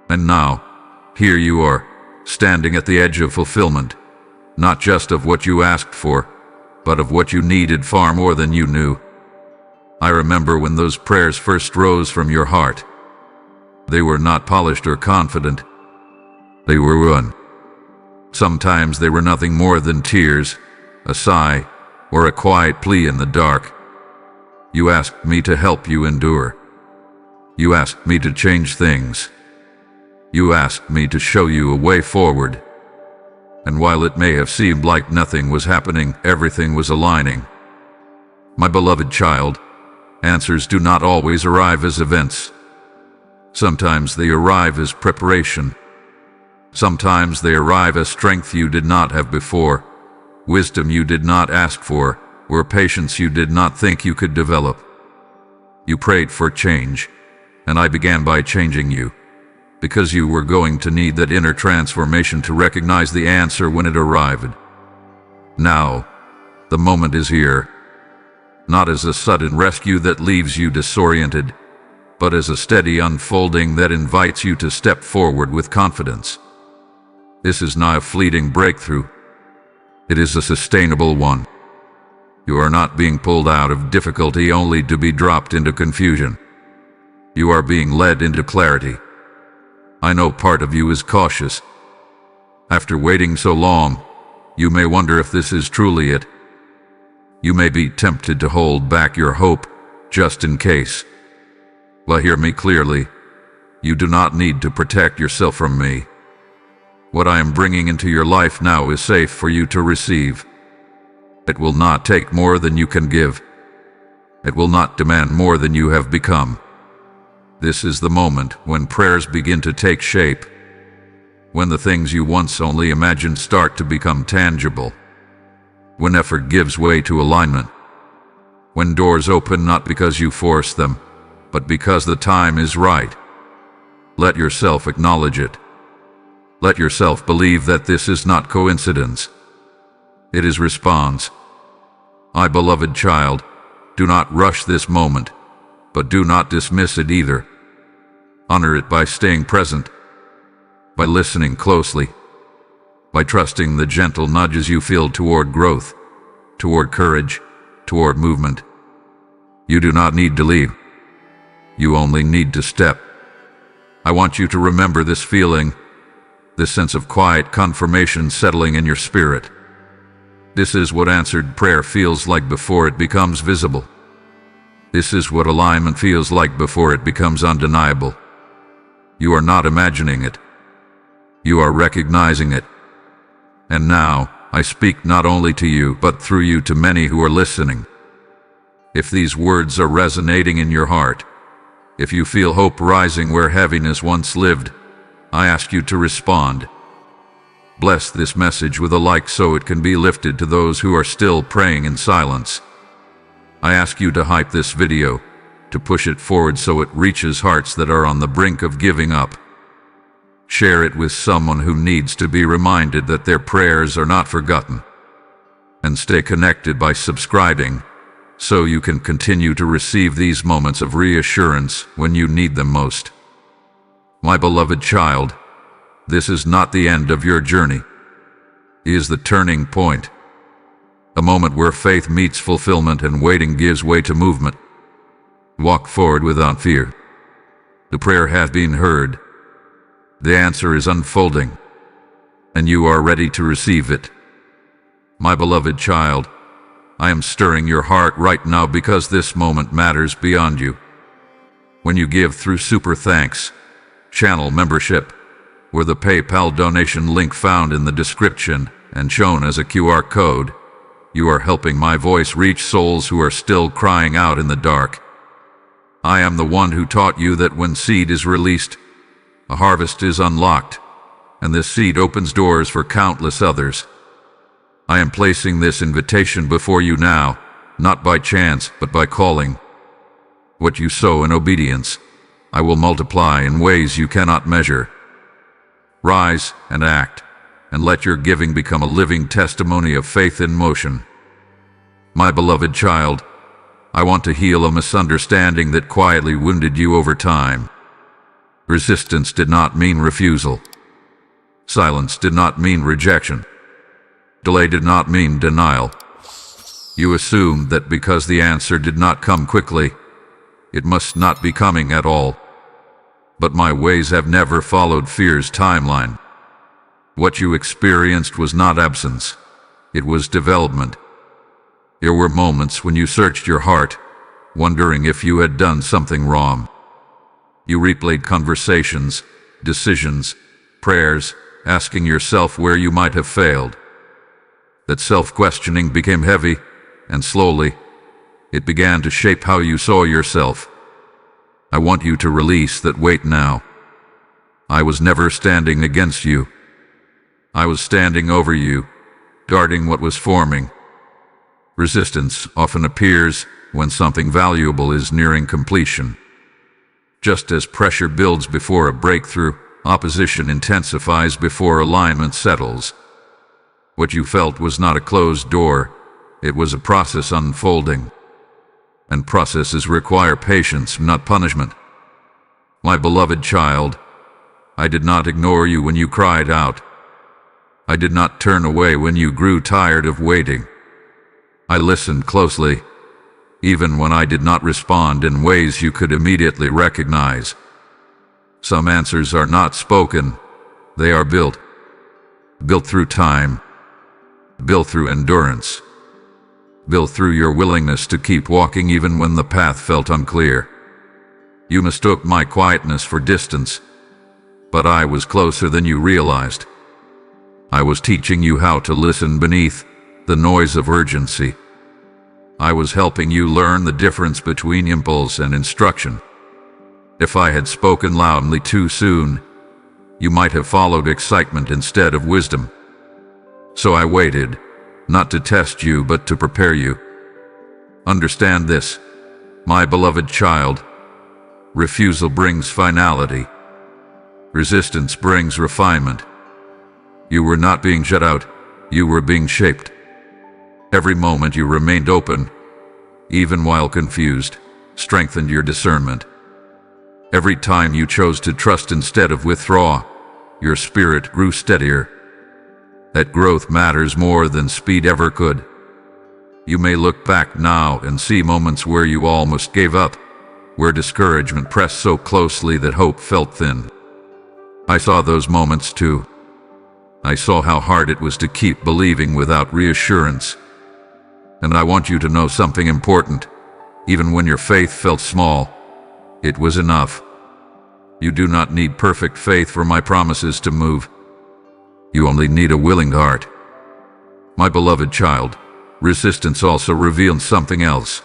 And now, here you are, standing at the edge of fulfillment, not just of what you asked for, but of what you needed far more than you knew. I remember when those prayers first rose from your heart. They were not polished or confident. They were one. Sometimes they were nothing more than tears, a sigh, or a quiet plea in the dark. You asked me to help you endure. You asked me to change things. You asked me to show you a way forward. And while it may have seemed like nothing was happening, everything was aligning. My beloved child, answers do not always arrive as events. Sometimes they arrive as preparation. Sometimes they arrive as strength you did not have before, wisdom you did not ask for, or patience you did not think you could develop. You prayed for change, and I began by changing you, because you were going to need that inner transformation to recognize the answer when it arrived. Now, the moment is here, not as a sudden rescue that leaves you disoriented, but as a steady unfolding that invites you to step forward with confidence. This is not a fleeting breakthrough. It is a sustainable one. You are not being pulled out of difficulty only to be dropped into confusion. You are being led into clarity. I know part of you is cautious. After waiting so long, you may wonder if this is truly it. You may be tempted to hold back your hope, just in case. Well, hear me clearly. You do not need to protect yourself from me. What I am bringing into your life now is safe for you to receive. It will not take more than you can give. It will not demand more than you have become. This is the moment when prayers begin to take shape, when the things you once only imagined start to become tangible, when effort gives way to alignment, when doors open not because you force them, but because the time is right. Let yourself acknowledge it. Let yourself believe that this is not coincidence. It is response. My beloved child, do not rush this moment, but do not dismiss it either. Honor it by staying present, by listening closely, by trusting the gentle nudges you feel toward growth, toward courage, toward movement. You do not need to leave. You only need to step. I want you to remember this feeling, this sense of quiet confirmation settling in your spirit. This is what answered prayer feels like before it becomes visible. This is what alignment feels like before it becomes undeniable. You are not imagining it. You are recognizing it. And now, I speak not only to you, but through you to many who are listening. If these words are resonating in your heart, if you feel hope rising where heaviness once lived, I ask you to respond. Bless this message with a like so it can be lifted to those who are still praying in silence. I ask you to hype this video, to push it forward so it reaches hearts that are on the brink of giving up. Share it with someone who needs to be reminded that their prayers are not forgotten. And stay connected by subscribing, so you can continue to receive these moments of reassurance when you need them most. My beloved child, this is not the end of your journey. It is the turning point. A moment where faith meets fulfillment and waiting gives way to movement. Walk forward without fear. The prayer has been heard. The answer is unfolding, and you are ready to receive it. My beloved child, I am stirring your heart right now because this moment matters beyond you. When you give through Super Thanks, channel membership, or the PayPal donation link found in the description and shown as a QR code, you are helping my voice reach souls who are still crying out in the dark. I am the one who taught you that when seed is released, a harvest is unlocked, and this seed opens doors for countless others. I am placing this invitation before you now, not by chance, but by calling. What you sow in obedience, I will multiply in ways you cannot measure. Rise and act, and let your giving become a living testimony of faith in motion. My beloved child, I want to heal a misunderstanding that quietly wounded you over time. Resistance did not mean refusal. Silence did not mean rejection. Delay did not mean denial. You assumed that because the answer did not come quickly, it must not be coming at all. But my ways have never followed fear's timeline. What you experienced was not absence. It was development. There were moments when you searched your heart, wondering if you had done something wrong. You replayed conversations, decisions, prayers, asking yourself where you might have failed. That self-questioning became heavy, and slowly, it began to shape how you saw yourself. I want you to release that weight now. I was never standing against you. I was standing over you, guarding what was forming. Resistance often appears when something valuable is nearing completion. Just as pressure builds before a breakthrough, opposition intensifies before alignment settles. What you felt was not a closed door, it was a process unfolding. And processes require patience, not punishment. My beloved child, I did not ignore you when you cried out. I did not turn away when you grew tired of waiting. I listened closely, even when I did not respond in ways you could immediately recognize. Some answers are not spoken, they are built. Built through time, built through endurance, built through your willingness to keep walking even when the path felt unclear. You mistook my quietness for distance, but I was closer than you realized. I was teaching you how to listen beneath the noise of urgency. I was helping you learn the difference between impulse and instruction. If I had spoken loudly too soon, you might have followed excitement instead of wisdom. So I waited, not to test you, but to prepare you. Understand this, my beloved child. Refusal brings finality. Resistance brings refinement. You were not being shut out, you were being shaped. Every moment you remained open, even while confused, strengthened your discernment. Every time you chose to trust instead of withdraw, your spirit grew steadier. That growth matters more than speed ever could. You may look back now and see moments where you almost gave up, where discouragement pressed so closely that hope felt thin. I saw those moments too. I saw how hard it was to keep believing without reassurance. And I want you to know something important. Even when your faith felt small, it was enough. You do not need perfect faith for my promises to move. You only need a willing heart. My beloved child, resistance also revealed something else.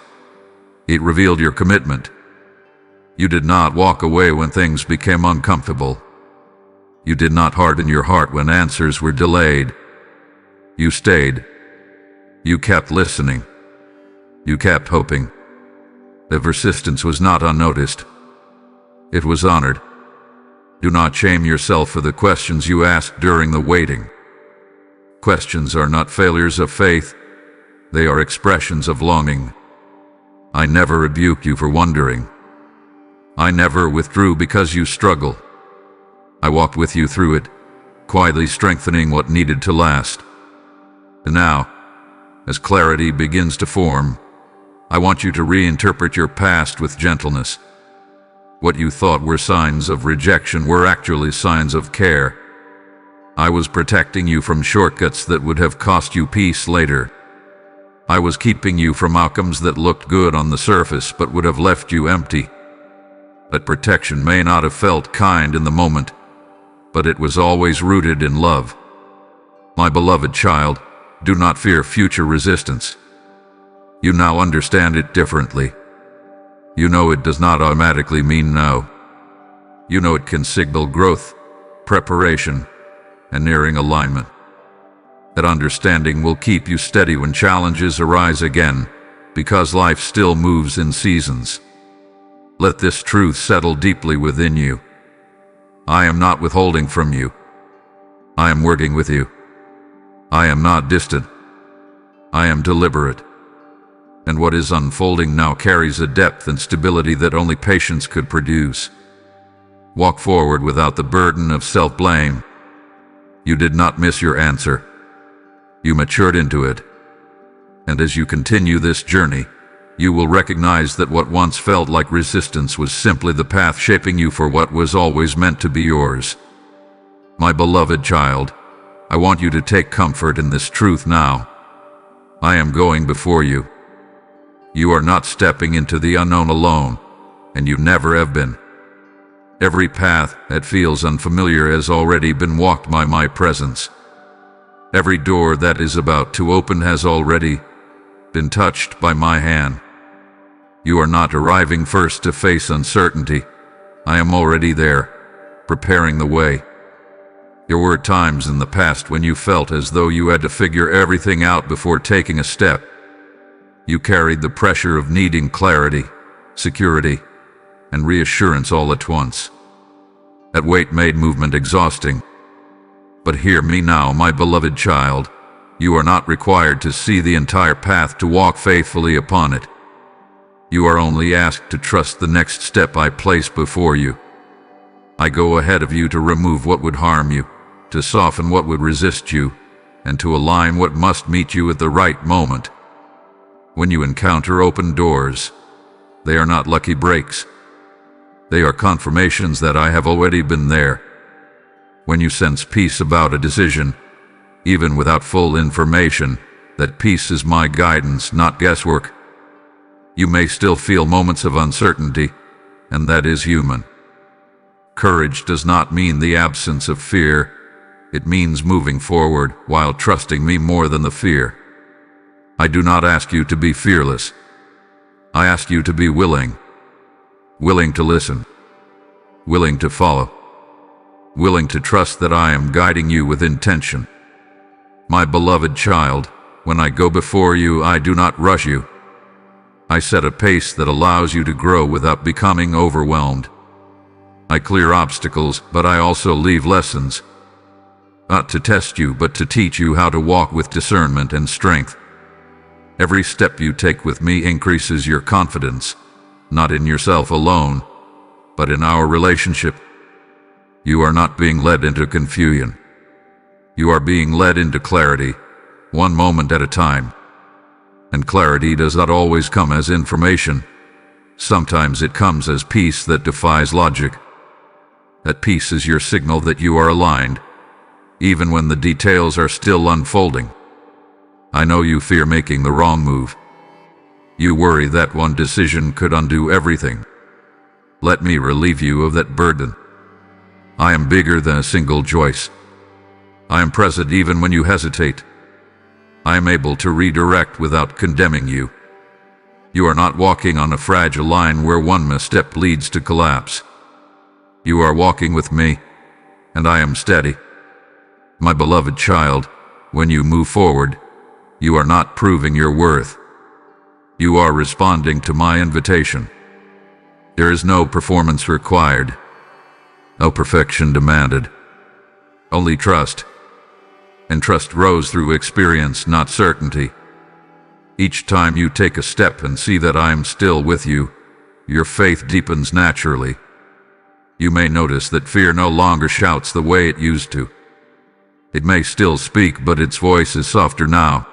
It revealed your commitment. You did not walk away when things became uncomfortable. You did not harden your heart when answers were delayed. You stayed. You kept listening. You kept hoping. The persistence was not unnoticed. It was honored. Do not shame yourself for the questions you asked during the waiting. Questions are not failures of faith. They are expressions of longing. I never rebuked you for wondering. I never withdrew because you struggle. I walked with you through it, quietly strengthening what needed to last. And now, as clarity begins to form, I want you to reinterpret your past with gentleness. What you thought were signs of rejection were actually signs of care. I was protecting you from shortcuts that would have cost you peace later. I was keeping you from outcomes that looked good on the surface but would have left you empty. That protection may not have felt kind in the moment, but it was always rooted in love. My beloved child, do not fear future resistance. You now understand it differently. You know it does not automatically mean no. You know it can signal growth, preparation, and nearing alignment. That understanding will keep you steady when challenges arise again, because life still moves in seasons. Let this truth settle deeply within you. I am not withholding from you. I am working with you. I am not distant. I am deliberate. And what is unfolding now carries a depth and stability that only patience could produce. Walk forward without the burden of self-blame. You did not miss your answer. You matured into it. And as you continue this journey, you will recognize that what once felt like resistance was simply the path shaping you for what was always meant to be yours. My beloved child, I want you to take comfort in this truth now. I am going before you. You are not stepping into the unknown alone, and you never have been. Every path that feels unfamiliar has already been walked by my presence. Every door that is about to open has already been touched by my hand. You are not arriving first to face uncertainty. I am already there, preparing the way. There were times in the past when you felt as though you had to figure everything out before taking a step. You carried the pressure of needing clarity, security, and reassurance all at once. That weight made movement exhausting. But hear me now, my beloved child. You are not required to see the entire path to walk faithfully upon it. You are only asked to trust the next step I place before you. I go ahead of you to remove what would harm you, to soften what would resist you, and to align what must meet you at the right moment. When you encounter open doors, they are not lucky breaks. They are confirmations that I have already been there. When you sense peace about a decision, even without full information, that peace is my guidance, not guesswork. You may still feel moments of uncertainty, and that is human. Courage does not mean the absence of fear. It means moving forward while trusting me more than the fear. I do not ask you to be fearless. I ask you to be willing. Willing to listen. Willing to follow. Willing to trust that I am guiding you with intention. My beloved child, when I go before you, I do not rush you. I set a pace that allows you to grow without becoming overwhelmed. I clear obstacles, but I also leave lessons. Not to test you, but to teach you how to walk with discernment and strength. Every step you take with me increases your confidence, not in yourself alone, but in our relationship. You are not being led into confusion. You are being led into clarity, one moment at a time. And clarity does not always come as information. Sometimes it comes as peace that defies logic. That peace is your signal that you are aligned, even when the details are still unfolding. I know you fear making the wrong move. You worry that one decision could undo everything. Let me relieve you of that burden. I am bigger than a single choice. I am present even when you hesitate. I am able to redirect without condemning you. You are not walking on a fragile line where one misstep leads to collapse. You are walking with me, and I am steady. My beloved child, when you move forward, you are not proving your worth. You are responding to my invitation. There is no performance required, no perfection demanded, only trust. And trust grows through experience, not certainty. Each time you take a step and see that I am still with you, your faith deepens naturally. You may notice that fear no longer shouts the way it used to. It may still speak, but its voice is softer now.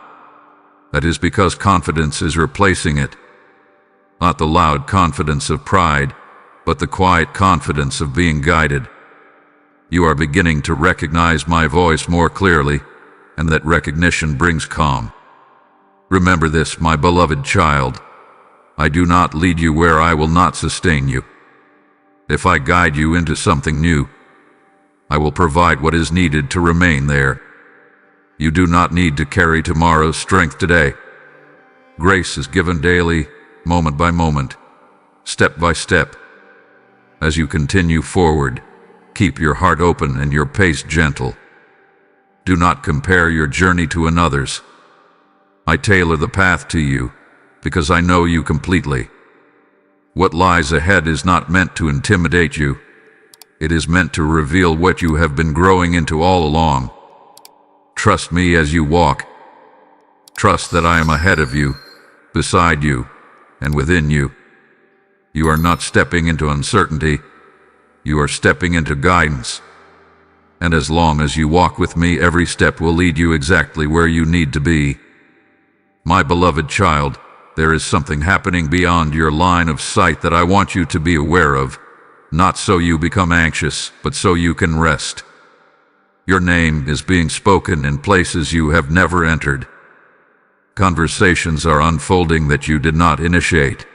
That is because confidence is replacing it. Not the loud confidence of pride, but the quiet confidence of being guided. You are beginning to recognize my voice more clearly, and that recognition brings calm. Remember this, my beloved child. I do not lead you where I will not sustain you. If I guide you into something new, I will provide what is needed to remain there. You do not need to carry tomorrow's strength today. Grace is given daily, moment by moment, step by step. As you continue forward, keep your heart open and your pace gentle. Do not compare your journey to another's. I tailor the path to you, because I know you completely. What lies ahead is not meant to intimidate you. It is meant to reveal what you have been growing into all along. Trust me as you walk. Trust that I am ahead of you, beside you, and within you. You are not stepping into uncertainty. You are stepping into guidance. And as long as you walk with me, every step will lead you exactly where you need to be. My beloved child, there is something happening beyond your line of sight that I want you to be aware of, not so you become anxious, but so you can rest. Your name is being spoken in places you have never entered. Conversations are unfolding that you did not initiate.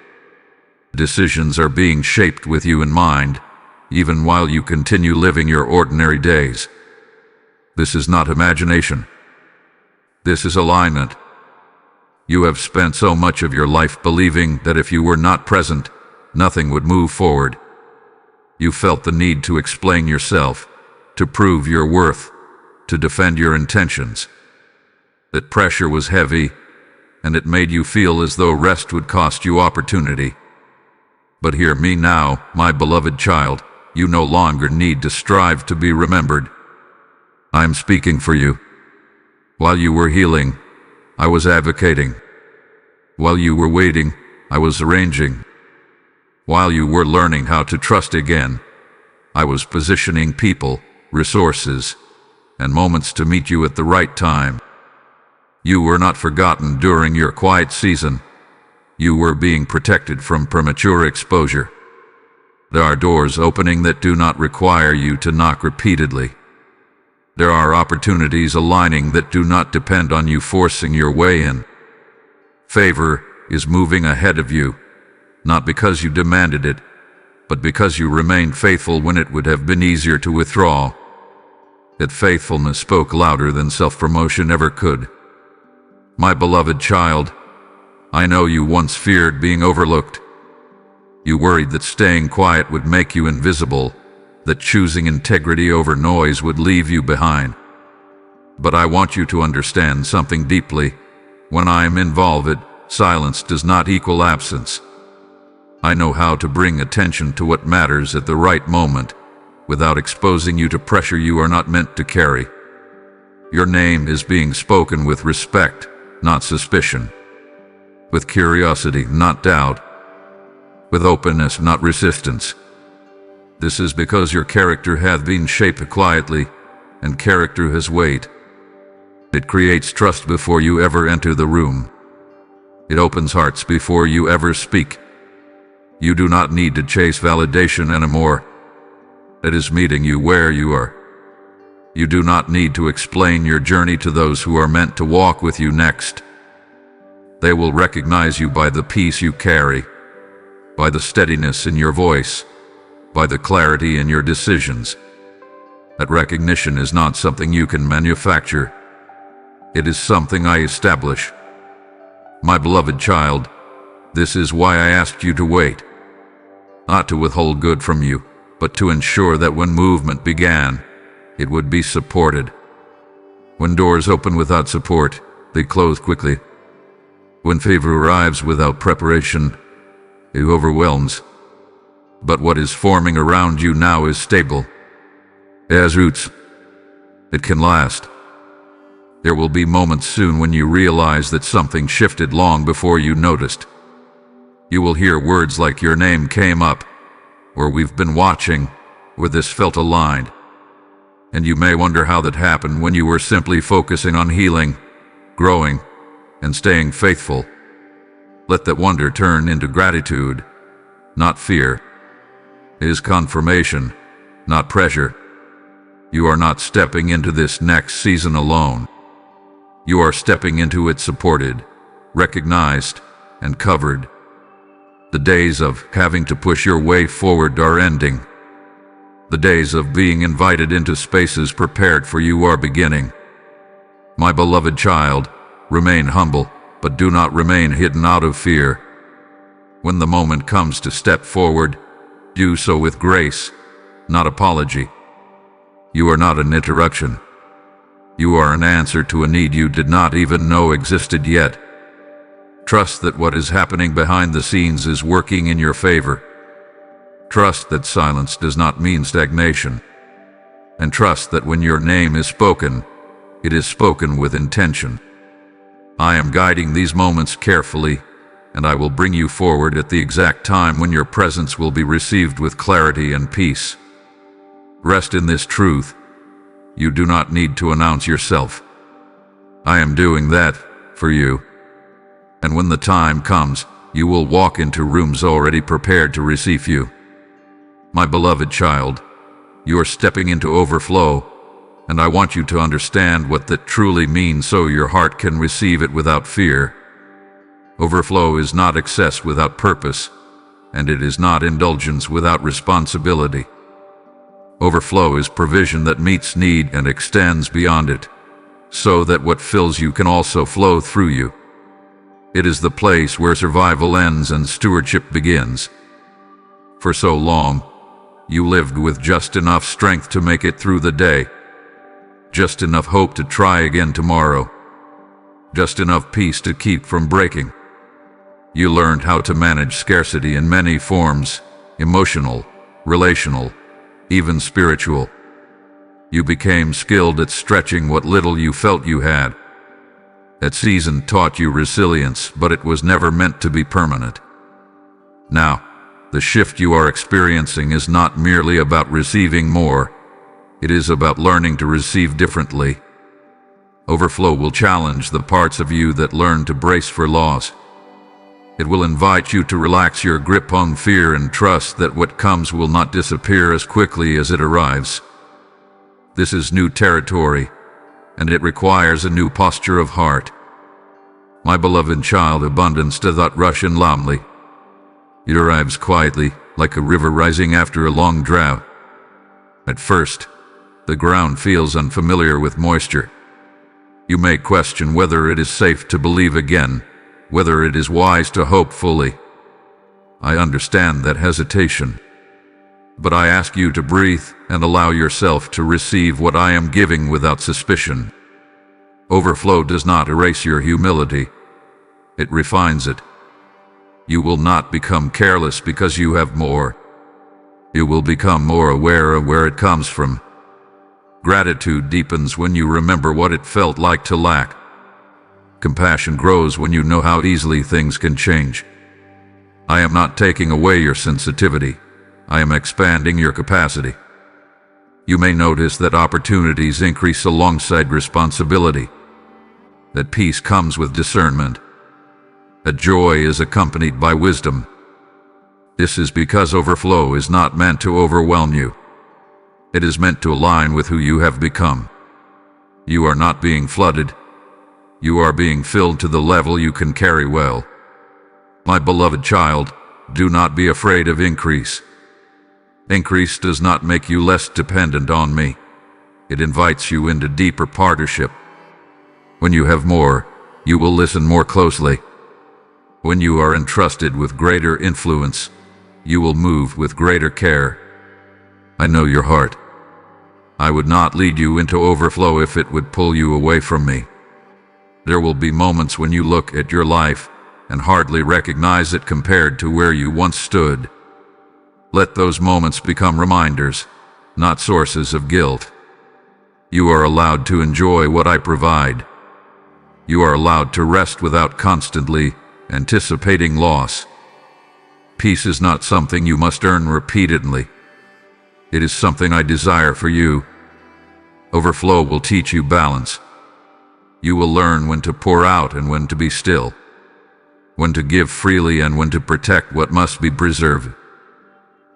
Decisions are being shaped with you in mind, even while you continue living your ordinary days. This is not imagination. This is alignment. You have spent so much of your life believing that if you were not present, nothing would move forward. You felt the need to explain yourself, to prove your worth, to defend your intentions. That pressure was heavy, and it made you feel as though rest would cost you opportunity. But hear me now, my beloved child, you no longer need to strive to be remembered. I am speaking for you. While you were healing, I was advocating. While you were waiting, I was arranging. While you were learning how to trust again, I was positioning people, resources, and moments to meet you at the right time. You were not forgotten during your quiet season. You were being protected from premature exposure. There are doors opening that do not require you to knock repeatedly. There are opportunities aligning that do not depend on you forcing your way in. Favor is moving ahead of you, not because you demanded it, but because you remained faithful when it would have been easier to withdraw. That faithfulness spoke louder than self-promotion ever could. My beloved child, I know you once feared being overlooked. You worried that staying quiet would make you invisible, that choosing integrity over noise would leave you behind. But I want you to understand something deeply. When I am involved, silence does not equal absence. I know how to bring attention to what matters at the right moment, without exposing you to pressure you are not meant to carry. Your name is being spoken with respect, not suspicion. With curiosity, not doubt. With openness, not resistance. This is because your character hath been shaped quietly, and character has weight. It creates trust before you ever enter the room. It opens hearts before you ever speak. You do not need to chase validation anymore. It is meeting you where you are. You do not need to explain your journey to those who are meant to walk with you next. They will recognize you by the peace you carry, by the steadiness in your voice, by the clarity in your decisions. That recognition is not something you can manufacture. It is something I establish. My beloved child, this is why I asked you to wait. Not to withhold good from you, but to ensure that when movement began, it would be supported. When doors open without support, they close quickly. When favor arrives without preparation, it overwhelms. But what is forming around you now is stable. It has roots. It can last. There will be moments soon when you realize that something shifted long before you noticed. You will hear words like "your name came up," or "we've been watching," or "this felt aligned." And you may wonder how that happened when you were simply focusing on healing, growing, and staying faithful. Let that wonder turn into gratitude, not fear. It is confirmation, not pressure. You are not stepping into this next season alone. You are stepping into it supported, recognized, and covered. The days of having to push your way forward are ending. The days of being invited into spaces prepared for you are beginning. My beloved child, remain humble, but do not remain hidden out of fear. When the moment comes to step forward, do so with grace, not apology. You are not an interruption. You are an answer to a need you did not even know existed yet. Trust that what is happening behind the scenes is working in your favor. Trust that silence does not mean stagnation. And trust that when your name is spoken, it is spoken with intention. I am guiding these moments carefully, and I will bring you forward at the exact time when your presence will be received with clarity and peace. Rest in this truth. You do not need to announce yourself. I am doing that for you. And when the time comes, you will walk into rooms already prepared to receive you. My beloved child, you are stepping into overflow, and I want you to understand what that truly means so your heart can receive it without fear. Overflow is not excess without purpose, and it is not indulgence without responsibility. Overflow is provision that meets need and extends beyond it, so that what fills you can also flow through you. It is the place where survival ends and stewardship begins. For so long, you lived with just enough strength to make it through the day, just enough hope to try again tomorrow, just enough peace to keep from breaking. You learned how to manage scarcity in many forms: emotional, relational, even spiritual. You became skilled at stretching what little you felt you had. That season taught you resilience, but it was never meant to be permanent. Now, the shift you are experiencing is not merely about receiving more. It is about learning to receive differently. Overflow will challenge the parts of you that learn to brace for loss. It will invite you to relax your grip on fear and trust that what comes will not disappear as quickly as it arrives. This is new territory, and it requires a new posture of heart. My beloved child, abundance does not rush in calmly. It arrives quietly, like a river rising after a long drought. At first, the ground feels unfamiliar with moisture. You may question whether it is safe to believe again, whether it is wise to hope fully. I understand that hesitation. But I ask you to breathe and allow yourself to receive what I am giving without suspicion. Overflow does not erase your humility. It refines it. You will not become careless because you have more. You will become more aware of where it comes from. Gratitude deepens when you remember what it felt like to lack. Compassion grows when you know how easily things can change. I am not taking away your sensitivity. I am expanding your capacity. You may notice that opportunities increase alongside responsibility, that peace comes with discernment, that joy is accompanied by wisdom. This is because overflow is not meant to overwhelm you. It is meant to align with who you have become. You are not being flooded. You are being filled to the level you can carry well. My beloved child, do not be afraid of increase. Increase does not make you less dependent on me. It invites you into deeper partnership. When you have more, you will listen more closely. When you are entrusted with greater influence, you will move with greater care. I know your heart. I would not lead you into overflow if it would pull you away from me. There will be moments when you look at your life and hardly recognize it compared to where you once stood. Let those moments become reminders, not sources of guilt. You are allowed to enjoy what I provide. You are allowed to rest without constantly anticipating loss. Peace is not something you must earn repeatedly. It is something I desire for you. Overflow will teach you balance. You will learn when to pour out and when to be still, when to give freely and when to protect what must be preserved.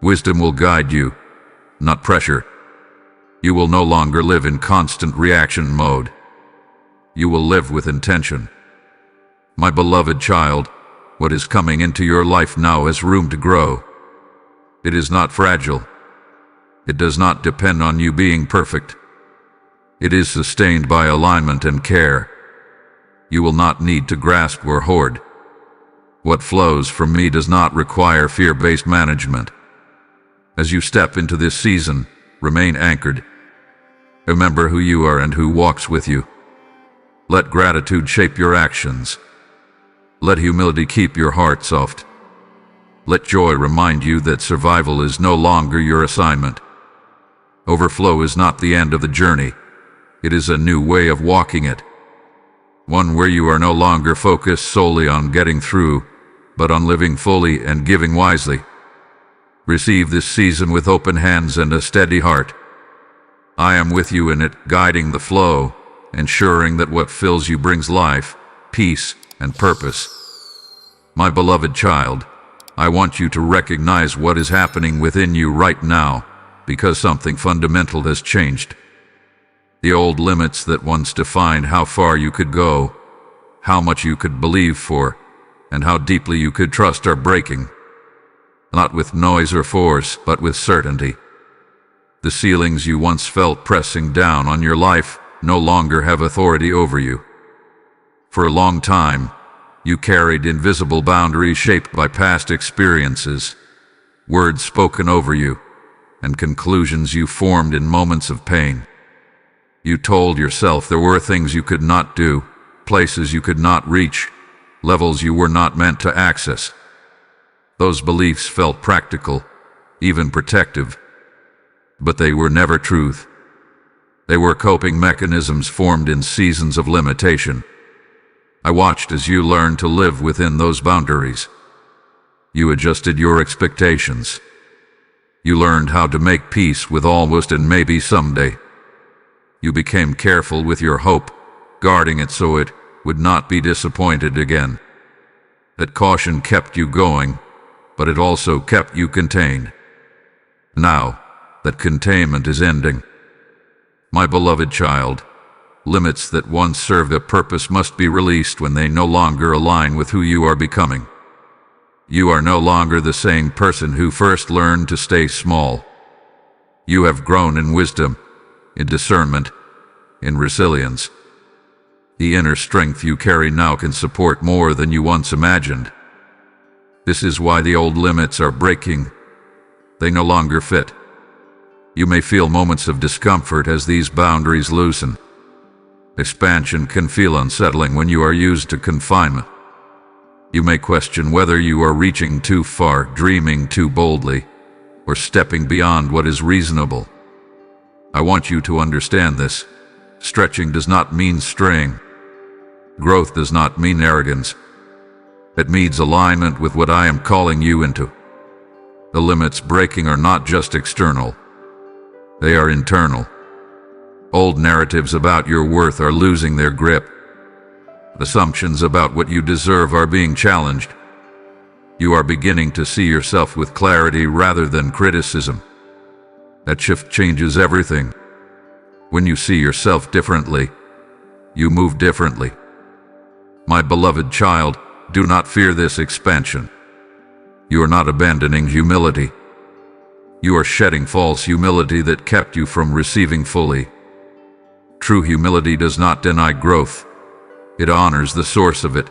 Wisdom will guide you, not pressure. You will no longer live in constant reaction mode. You will live with intention. My beloved child, what is coming into your life now has room to grow. It is not fragile. It does not depend on you being perfect. It is sustained by alignment and care. You will not need to grasp or hoard. What flows from me does not require fear-based management. As you step into this season, remain anchored. Remember who you are and who walks with you. Let gratitude shape your actions. Let humility keep your heart soft. Let joy remind you that survival is no longer your assignment. Overflow is not the end of the journey. It is a new way of walking it. One where you are no longer focused solely on getting through, but on living fully and giving wisely. Receive this season with open hands and a steady heart. I am with you in it, guiding the flow, ensuring that what fills you brings life, peace, and purpose. My beloved child, I want you to recognize what is happening within you right now, because something fundamental has changed. The old limits that once defined how far you could go, how much you could believe for, and how deeply you could trust are breaking. Not with noise or force, but with certainty. The ceilings you once felt pressing down on your life no longer have authority over you. For a long time, you carried invisible boundaries shaped by past experiences, words spoken over you, and conclusions you formed in moments of pain. You told yourself there were things you could not do, places you could not reach, levels you were not meant to access. Those beliefs felt practical, even protective, but they were never truth. They were coping mechanisms formed in seasons of limitation. I watched as you learned to live within those boundaries. You adjusted your expectations. You learned how to make peace with almost and maybe someday. You became careful with your hope, guarding it so it would not be disappointed again. That caution kept you going, but it also kept you contained. Now, that containment is ending. My beloved child, limits that once served a purpose must be released when they no longer align with who you are becoming. You are no longer the same person who first learned to stay small. You have grown in wisdom, in discernment, in resilience. The inner strength you carry now can support more than you once imagined. This is why the old limits are breaking. They no longer fit. You may feel moments of discomfort as these boundaries loosen. Expansion can feel unsettling when you are used to confinement. You may question whether you are reaching too far, dreaming too boldly, or stepping beyond what is reasonable. I want you to understand this. Stretching does not mean straying. Growth does not mean arrogance. It means alignment with what I am calling you into. The limits breaking are not just external. They are internal. Old narratives about your worth are losing their grip. Assumptions about what you deserve are being challenged. You are beginning to see yourself with clarity rather than criticism. That shift changes everything. When you see yourself differently, you move differently. My beloved child, do not fear this expansion. You are not abandoning humility. You are shedding false humility that kept you from receiving fully. True humility does not deny growth. It honors the source of it.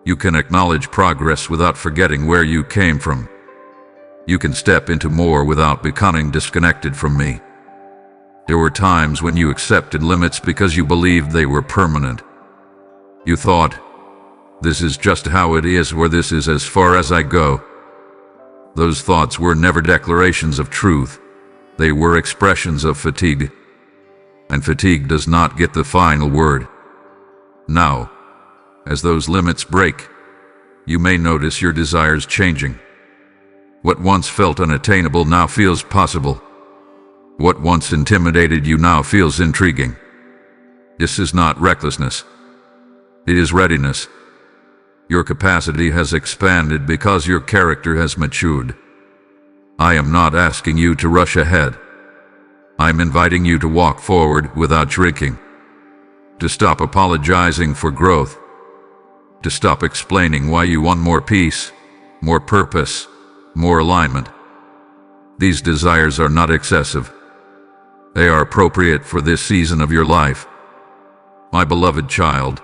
You can acknowledge progress without forgetting where you came from. You can step into more without becoming disconnected from me. There were times when you accepted limits because you believed they were permanent. You thought, this is just how it is, or this is as far as I go. Those thoughts were never declarations of truth. They were expressions of fatigue. And fatigue does not get the final word. Now, as those limits break, you may notice your desires changing. What once felt unattainable now feels possible. What once intimidated you now feels intriguing. This is not recklessness. It is readiness. Your capacity has expanded because your character has matured. I am not asking you to rush ahead. I am inviting you to walk forward without shrinking. To stop apologizing for growth. To stop explaining why you want more peace, more purpose, more alignment. These desires are not excessive. They are appropriate for this season of your life. My beloved child,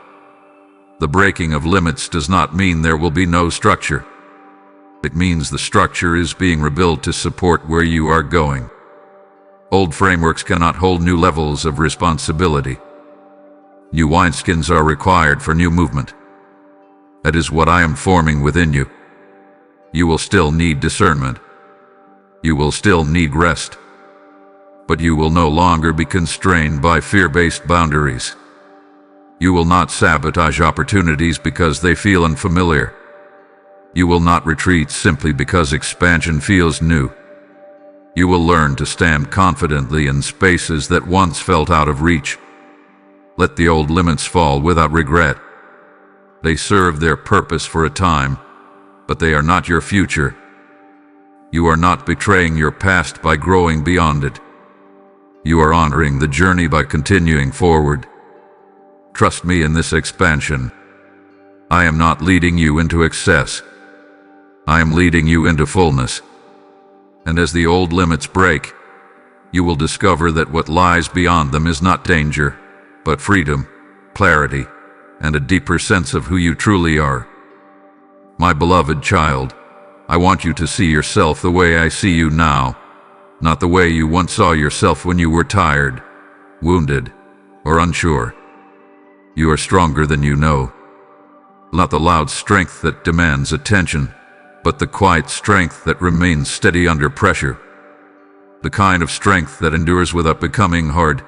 the breaking of limits does not mean there will be no structure. It means the structure is being rebuilt to support where you are going. Old frameworks cannot hold new levels of responsibility. New wineskins are required for new movement. That is what I am forming within you. You will still need discernment. You will still need rest. But you will no longer be constrained by fear-based boundaries. You will not sabotage opportunities because they feel unfamiliar. You will not retreat simply because expansion feels new. You will learn to stand confidently in spaces that once felt out of reach. Let the old limits fall without regret. They serve their purpose for a time, but they are not your future. You are not betraying your past by growing beyond it. You are honoring the journey by continuing forward. Trust me in this expansion. I am not leading you into excess. I am leading you into fullness. And as the old limits break, you will discover that what lies beyond them is not danger, but freedom, clarity, and a deeper sense of who you truly are. My beloved child, I want you to see yourself the way I see you now, not the way you once saw yourself when you were tired, wounded, or unsure. You are stronger than you know. Not the loud strength that demands attention, but the quiet strength that remains steady under pressure. The kind of strength that endures without becoming hard,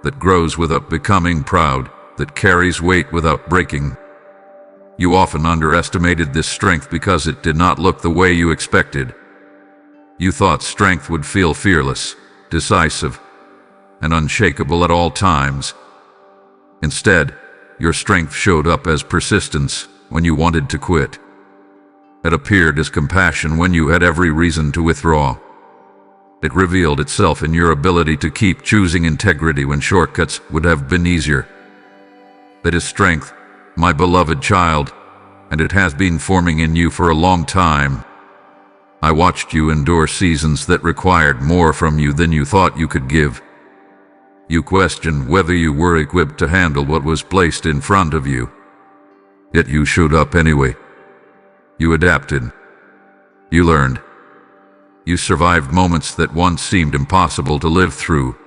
that grows without becoming proud, that carries weight without breaking. You often underestimated this strength because it did not look the way you expected. You thought strength would feel fearless, decisive, and unshakable at all times. Instead, your strength showed up as persistence when you wanted to quit. It appeared as compassion when you had every reason to withdraw. It revealed itself in your ability to keep choosing integrity when shortcuts would have been easier. That is strength, my beloved child, and it has been forming in you for a long time. I watched you endure seasons that required more from you than you thought you could give. You questioned whether you were equipped to handle what was placed in front of you. Yet you showed up anyway. You adapted. You learned. You survived moments that once seemed impossible to live through.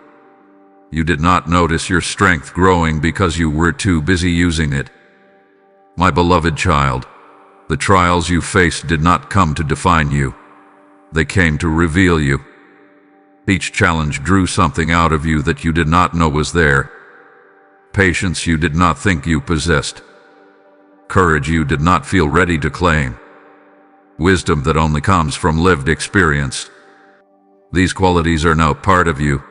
You did not notice your strength growing because you were too busy using it. My beloved child, the trials you faced did not come to define you. They came to reveal you. Each challenge drew something out of you that you did not know was there. Patience you did not think you possessed. Courage you did not feel ready to claim. Wisdom that only comes from lived experience. These qualities are now part of you.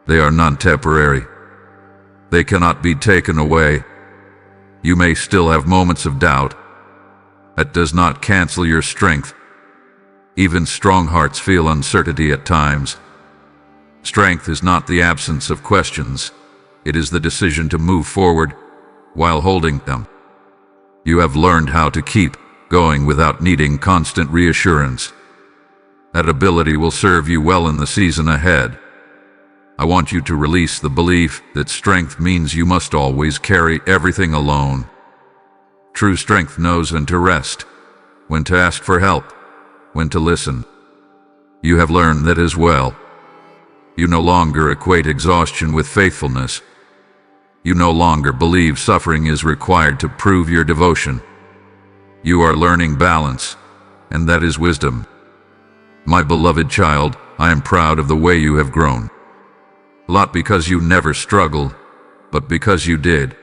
They are non-temporary. They cannot be taken away. You may still have moments of doubt. That does not cancel your strength. Even strong hearts feel uncertainty at times. Strength is not the absence of questions. It is the decision to move forward while holding them. You have learned how to keep going without needing constant reassurance. That ability will serve you well in the season ahead. I want you to release the belief that strength means you must always carry everything alone. True strength knows when to rest, when to ask for help, when to listen. You have learned that as well. You no longer equate exhaustion with faithfulness. You no longer believe suffering is required to prove your devotion. You are learning balance, and that is wisdom. My beloved child, I am proud of the way you have grown. Not because you never struggled, but because you did.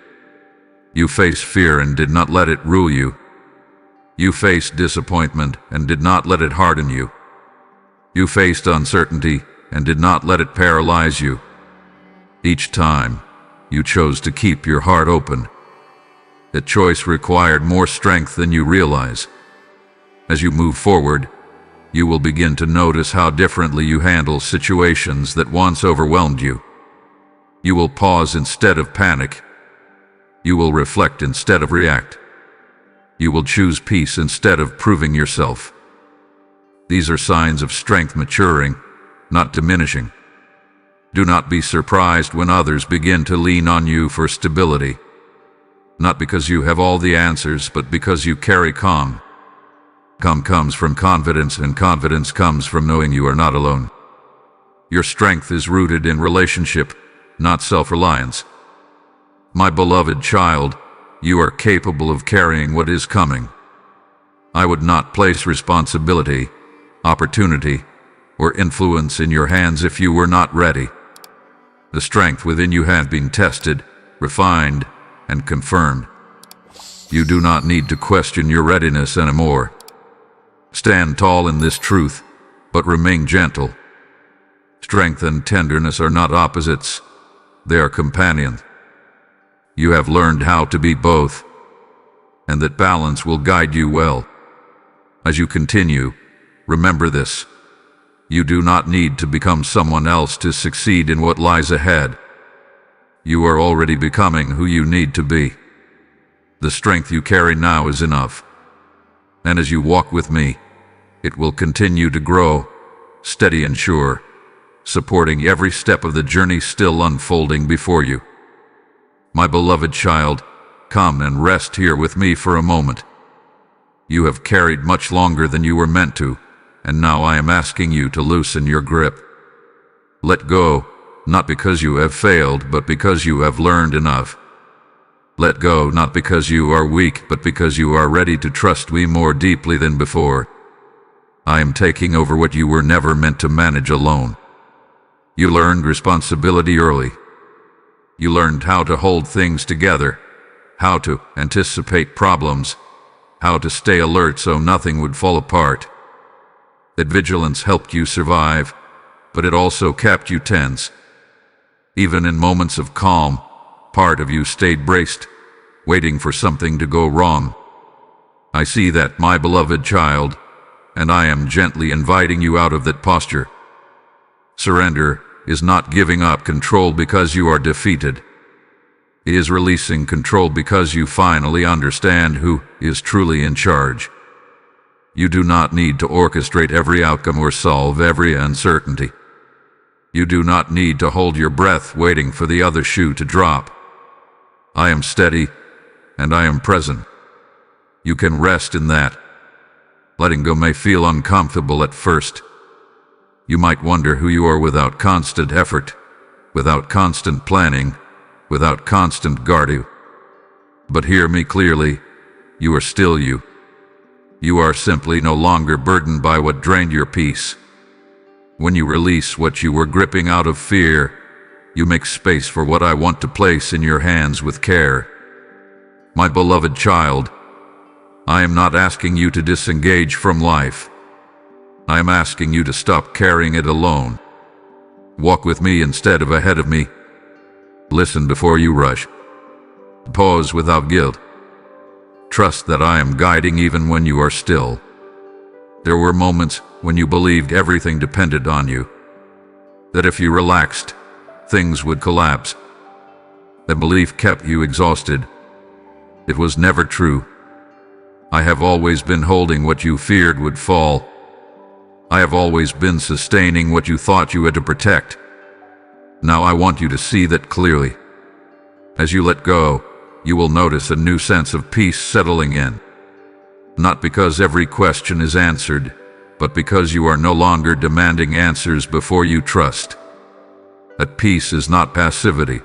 You faced fear and did not let it rule you. You faced disappointment and did not let it harden you. You faced uncertainty and did not let it paralyze you. Each time, you chose to keep your heart open. That choice required more strength than you realize. As you move forward, you will begin to notice how differently you handle situations that once overwhelmed you. You will pause instead of panic. You will reflect instead of react. You will choose peace instead of proving yourself. These are signs of strength maturing, not diminishing. Do not be surprised when others begin to lean on you for stability. Not because you have all the answers, but because you carry calm. Calm comes from confidence, and confidence comes from knowing you are not alone. Your strength is rooted in relationship, not self-reliance. My beloved child, you are capable of carrying what is coming. I would not place responsibility, opportunity, or influence in your hands if you were not ready. The strength within you has been tested, refined, and confirmed. You do not need to question your readiness anymore. Stand tall in this truth, but remain gentle. Strength and tenderness are not opposites. They are companions. You have learned how to be both, and that balance will guide you well. As you continue, remember this. You do not need to become someone else to succeed in what lies ahead. You are already becoming who you need to be. The strength you carry now is enough. And as you walk with me, it will continue to grow, steady and sure, supporting every step of the journey still unfolding before you. My beloved child, come and rest here with me for a moment. You have carried much longer than you were meant to, and now I am asking you to loosen your grip. Let go, not because you have failed, but because you have learned enough. Let go, not because you are weak, but because you are ready to trust me more deeply than before. I am taking over what you were never meant to manage alone. You learned responsibility early. You learned how to hold things together, how to anticipate problems, how to stay alert so nothing would fall apart. That vigilance helped you survive, but it also kept you tense. Even in moments of calm, part of you stayed braced, waiting for something to go wrong. I see that, my beloved child, and I am gently inviting you out of that posture. Surrender is not giving up control because you are defeated. It is releasing control because you finally understand who is truly in charge. You do not need to orchestrate every outcome or solve every uncertainty. You do not need to hold your breath waiting for the other shoe to drop. I am steady, and I am present. You can rest in that. Letting go may feel uncomfortable at first. You might wonder who you are without constant effort, without constant planning, without constant guarding. But hear me clearly, you are still you. You are simply no longer burdened by what drained your peace. When you release what you were gripping out of fear, you make space for what I want to place in your hands with care. My beloved child, I am not asking you to disengage from life. I am asking you to stop carrying it alone. Walk with me instead of ahead of me. Listen before you rush. Pause without guilt. Trust that I am guiding even when you are still. There were moments when you believed everything depended on you. That if you relaxed, things would collapse. That belief kept you exhausted. It was never true. I have always been holding what you feared would fall. I have always been sustaining what you thought you had to protect. Now I want you to see that clearly. As you let go, you will notice a new sense of peace settling in. Not because every question is answered, but because you are no longer demanding answers before you trust. That peace is not passivity.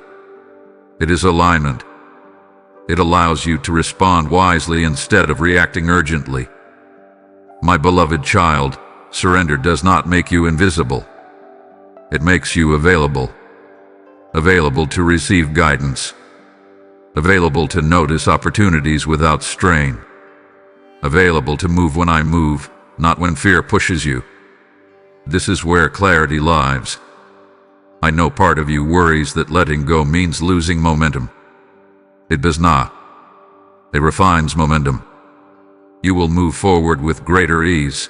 It is alignment. It allows you to respond wisely instead of reacting urgently. My beloved child, surrender does not make you invisible. It makes you available. Available to receive guidance. Available to notice opportunities without strain. Available to move when I move, not when fear pushes you. This is where clarity lies. I know part of you worries that letting go means losing momentum. It does not. It refines momentum. You will move forward with greater ease,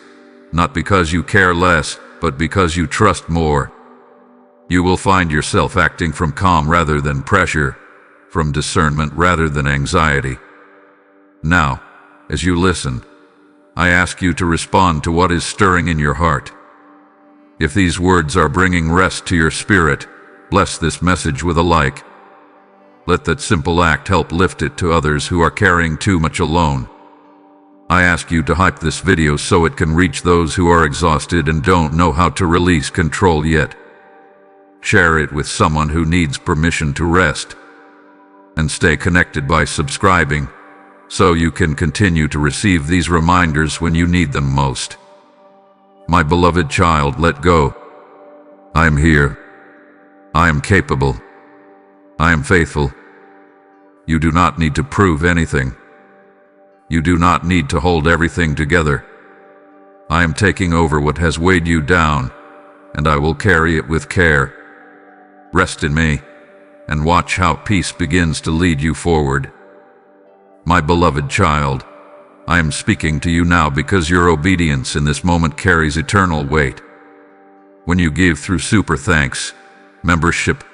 not because you care less, but because you trust more. You will find yourself acting from calm rather than pressure, from discernment rather than anxiety. Now, as you listen, I ask you to respond to what is stirring in your heart. If these words are bringing rest to your spirit, bless this message with a like. Let that simple act help lift it to others who are carrying too much alone. I ask you to hype this video so it can reach those who are exhausted and don't know how to release control yet. Share it with someone who needs permission to rest. And stay connected by subscribing, so you can continue to receive these reminders when you need them most. My beloved child, let go. I am here. I am capable. I am faithful. You do not need to prove anything. You do not need to hold everything together. I am taking over what has weighed you down, and I will carry it with care. Rest in me, and watch how peace begins to lead you forward. My beloved child, I am speaking to you now because your obedience in this moment carries eternal weight. When you give through Super Thanks, membership,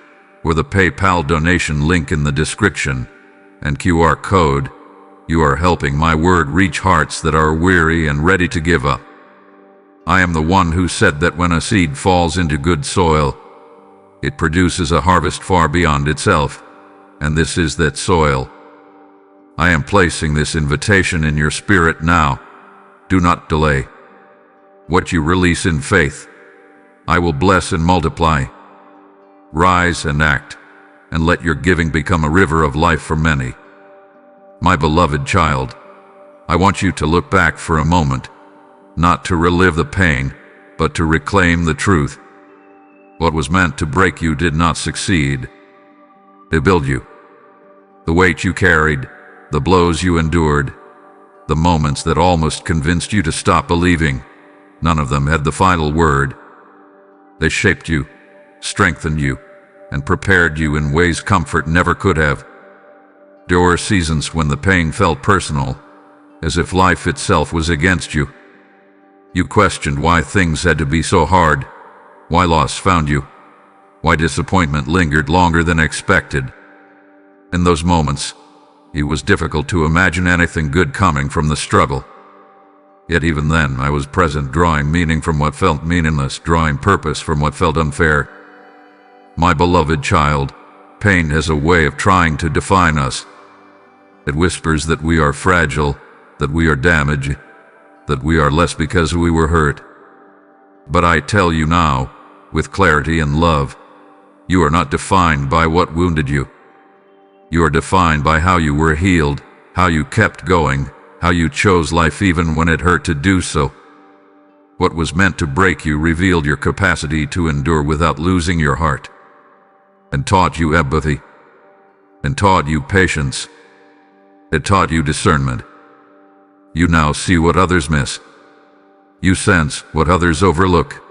or the PayPal donation link in the description and QR code, you are helping my word reach hearts that are weary and ready to give up. I am the one who said that when a seed falls into good soil, it produces a harvest far beyond itself, and this is that soil. I am placing this invitation in your spirit now. Do not delay. What you release in faith, I will bless and multiply. Rise and act, and let your giving become a river of life for many. My beloved child, I want you to look back for a moment, not to relive the pain, but to reclaim the truth. What was meant to break you did not succeed. They build you. The weight you carried, the blows you endured, the moments that almost convinced you to stop believing, none of them had the final word. They shaped you, strengthened you, and prepared you in ways comfort never could have. There were seasons when the pain felt personal, as if life itself was against you. You questioned why things had to be so hard, why loss found you, why disappointment lingered longer than expected. In those moments, it was difficult to imagine anything good coming from the struggle. Yet even then, I was present, drawing meaning from what felt meaningless, drawing purpose from what felt unfair. My beloved child, pain has a way of trying to define us. It whispers that we are fragile, that we are damaged, that we are less because we were hurt. But I tell you now, with clarity and love, you are not defined by what wounded you. You are defined by how you were healed, how you kept going, how you chose life even when it hurt to do so. What was meant to break you revealed your capacity to endure without losing your heart, and taught you empathy, and taught you patience. It taught you discernment. You now see what others miss. You sense what others overlook.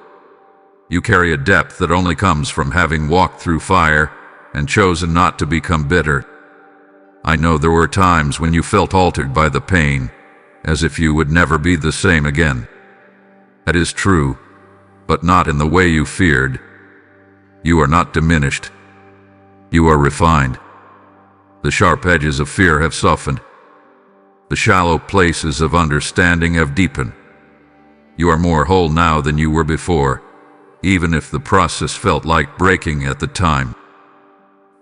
You carry a depth that only comes from having walked through fire and chosen not to become bitter. I know there were times when you felt altered by the pain, as if you would never be the same again. That is true, but not in the way you feared. You are not diminished. You are refined. The sharp edges of fear have softened. The shallow places of understanding have deepened. You are more whole now than you were before, even if the process felt like breaking at the time.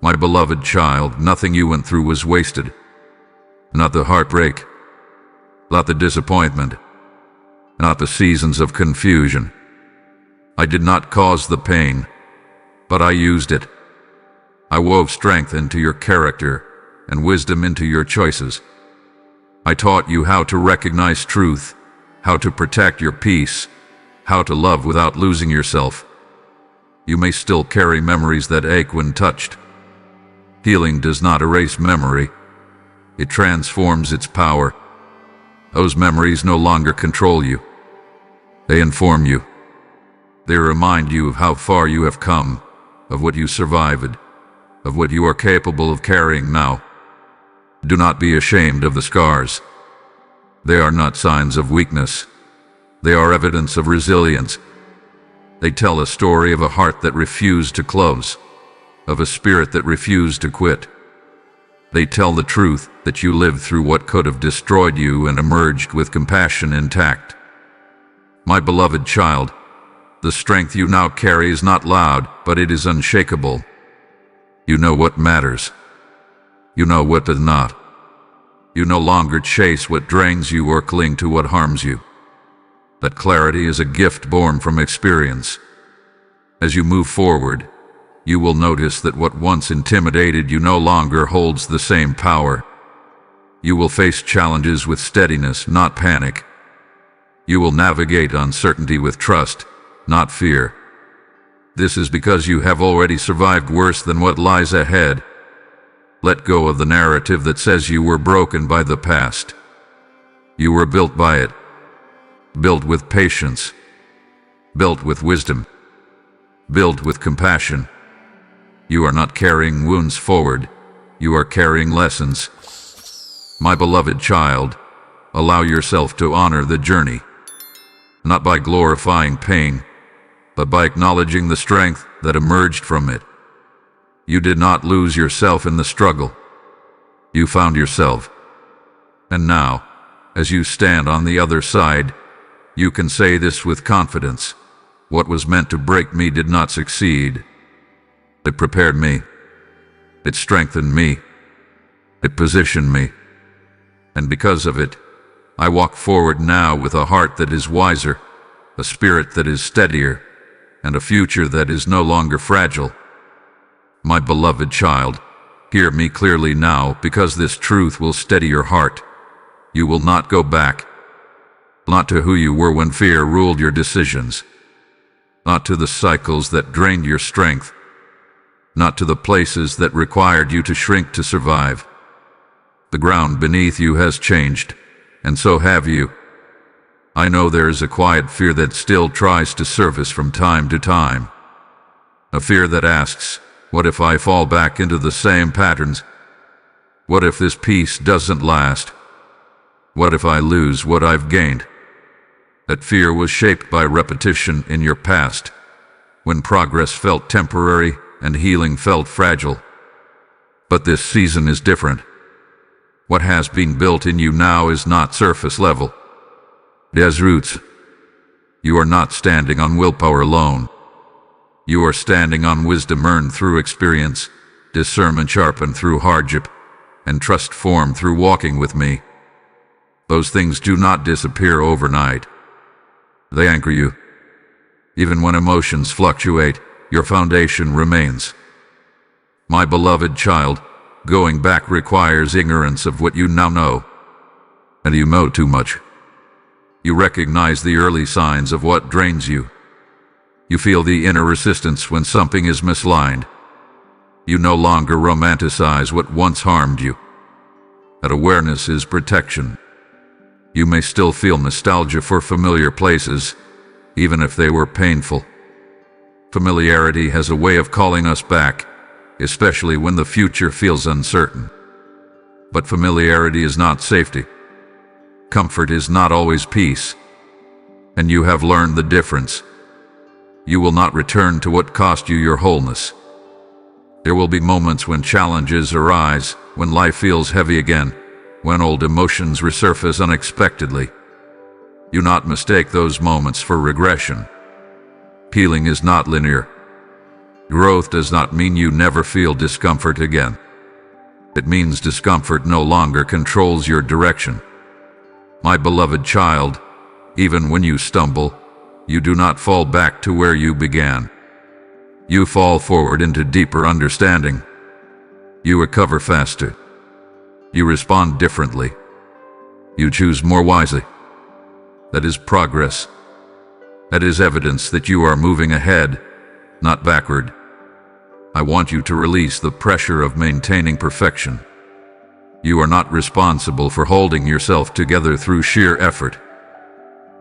My beloved child, nothing you went through was wasted. Not the heartbreak, not the disappointment, not the seasons of confusion. I did not cause the pain, but I used it. I wove strength into your character and wisdom into your choices. I taught you how to recognize truth, how to protect your peace, how to love without losing yourself. You may still carry memories that ache when touched. Healing does not erase memory. It transforms its power. Those memories no longer control you. They inform you. They remind you of how far you have come, of what you survived, of what you are capable of carrying now. Do not be ashamed of the scars. They are not signs of weakness. They are evidence of resilience. They tell a story of a heart that refused to close, of a spirit that refused to quit. They tell the truth that you lived through what could have destroyed you and emerged with compassion intact. My beloved child, the strength you now carry is not loud, but it is unshakable. You know what matters. You know what does not. You no longer chase what drains you or cling to what harms you. That clarity is a gift born from experience. As you move forward, you will notice that what once intimidated you no longer holds the same power. You will face challenges with steadiness, not panic. You will navigate uncertainty with trust, not fear. This is because you have already survived worse than what lies ahead. Let go of the narrative that says you were broken by the past. You were built by it. Built with patience. Built with wisdom. Built with compassion. You are not carrying wounds forward. You are carrying lessons. My beloved child, allow yourself to honor the journey. Not by glorifying pain, but by acknowledging the strength that emerged from it. You did not lose yourself in the struggle. You found yourself. And now, as you stand on the other side, you can say this with confidence. What was meant to break me did not succeed. It prepared me. It strengthened me. It positioned me. And because of it, I walk forward now with a heart that is wiser, a spirit that is steadier, and a future that is no longer fragile. My beloved child, hear me clearly now, because this truth will steady your heart. You will not go back. Not to who you were when fear ruled your decisions. Not to the cycles that drained your strength. Not to the places that required you to shrink to survive. The ground beneath you has changed, and so have you. I know there is a quiet fear that still tries to surface from time to time. A fear that asks, what if I fall back into the same patterns? What if this peace doesn't last? What if I lose what I've gained? That fear was shaped by repetition in your past, when progress felt temporary and healing felt fragile. But this season is different. What has been built in you now is not surface level. It has roots. You are not standing on willpower alone. You are standing on wisdom earned through experience, discernment sharpened through hardship, and trust formed through walking with me. Those things do not disappear overnight. They anchor you. Even when emotions fluctuate, your foundation remains. My beloved child, going back requires ignorance of what you now know. And you know too much. You recognize the early signs of what drains you. You feel the inner resistance when something is misaligned. You no longer romanticize what once harmed you. That awareness is protection. You may still feel nostalgia for familiar places, even if they were painful. Familiarity has a way of calling us back, especially when the future feels uncertain. But familiarity is not safety. Comfort is not always peace. And you have learned the difference. You will not return to what cost you your wholeness. There will be moments when challenges arise, when life feels heavy again, when old emotions resurface unexpectedly. Do not mistake those moments for regression. Healing is not linear. Growth does not mean you never feel discomfort again. It means discomfort no longer controls your direction. My beloved child, even when you stumble, you do not fall back to where you began. You fall forward into deeper understanding. You recover faster. You respond differently. You choose more wisely. That is progress. That is evidence that you are moving ahead, not backward. I want you to release the pressure of maintaining perfection. You are not responsible for holding yourself together through sheer effort.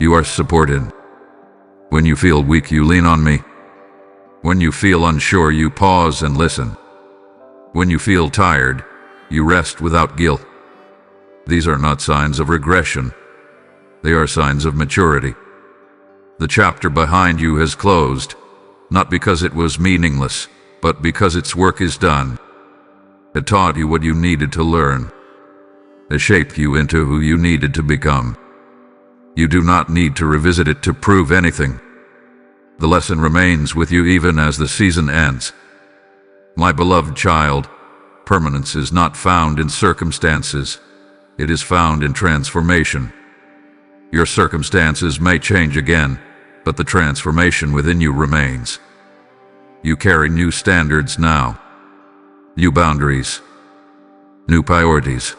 You are supported. When you feel weak, you lean on me. When you feel unsure, you pause and listen. When you feel tired, you rest without guilt. These are not signs of regression. They are signs of maturity. The chapter behind you has closed, not because it was meaningless, but because its work is done. It taught you what you needed to learn. It shaped you into who you needed to become. You do not need to revisit it to prove anything. The lesson remains with you even as the season ends. My beloved child, permanence is not found in circumstances. It is found in transformation. Your circumstances may change again, but the transformation within you remains. You carry new standards now, new boundaries, new priorities.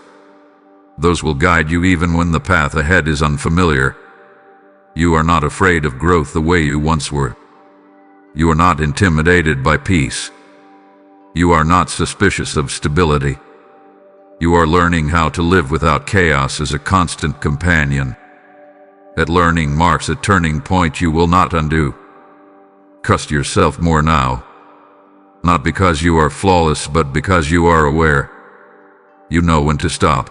Those will guide you even when the path ahead is unfamiliar. You are not afraid of growth the way you once were. You are not intimidated by peace. You are not suspicious of stability. You are learning how to live without chaos as a constant companion. That learning marks a turning point you will not undo. Trust yourself more now. Not because you are flawless, but because you are aware. You know when to stop.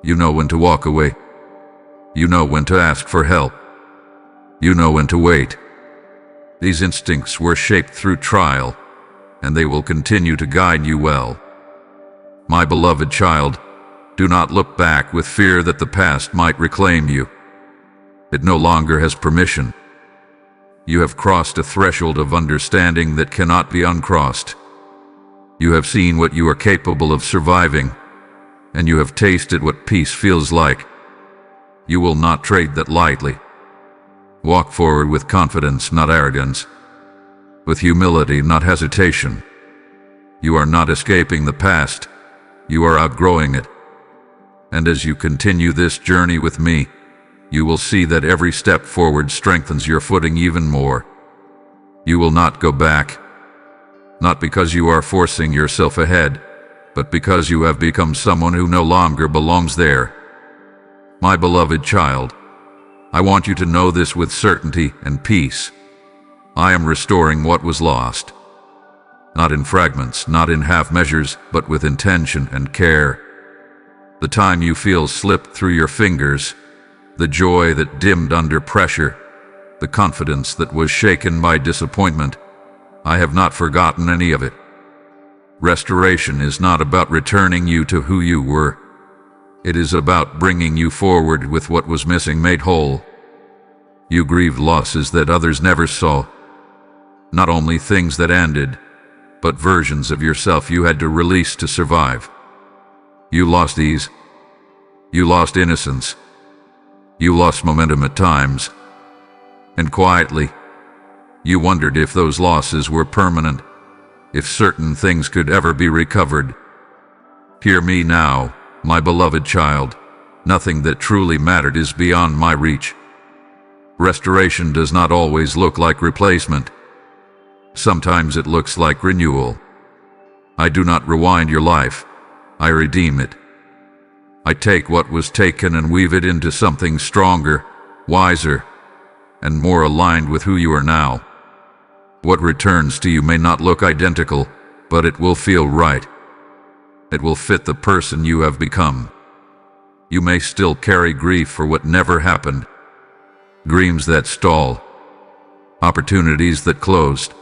You know when to walk away. You know when to ask for help. You know when to wait. These instincts were shaped through trial, and they will continue to guide you well. My beloved child, do not look back with fear that the past might reclaim you. It no longer has permission. You have crossed a threshold of understanding that cannot be uncrossed. You have seen what you are capable of surviving, and you have tasted what peace feels like. You will not trade that lightly. Walk forward with confidence, not arrogance. With humility, not hesitation. You are not escaping the past. You are outgrowing it. And as you continue this journey with me, you will see that every step forward strengthens your footing even more. You will not go back, not because you are forcing yourself ahead, but because you have become someone who no longer belongs there. My beloved child, I want you to know this with certainty and peace. I am restoring what was lost. Not in fragments, not in half measures, but with intention and care. The time you feel slip through your fingers, the joy that dimmed under pressure, the confidence that was shaken by disappointment, I have not forgotten any of it. Restoration is not about returning you to who you were. It is about bringing you forward with what was missing made whole. You grieved losses that others never saw. Not only things that ended, but versions of yourself you had to release to survive. You lost ease. You lost innocence. You lost momentum at times. And quietly, you wondered if those losses were permanent, if certain things could ever be recovered. Hear me now, my beloved child. Nothing that truly mattered is beyond my reach. Restoration does not always look like replacement. Sometimes it looks like renewal. I do not rewind your life. I redeem it. I take what was taken and weave it into something stronger, wiser, and more aligned with who you are now. What returns to you may not look identical, but it will feel right. It will fit the person you have become. You may still carry grief for what never happened, dreams that stalled, opportunities that closed,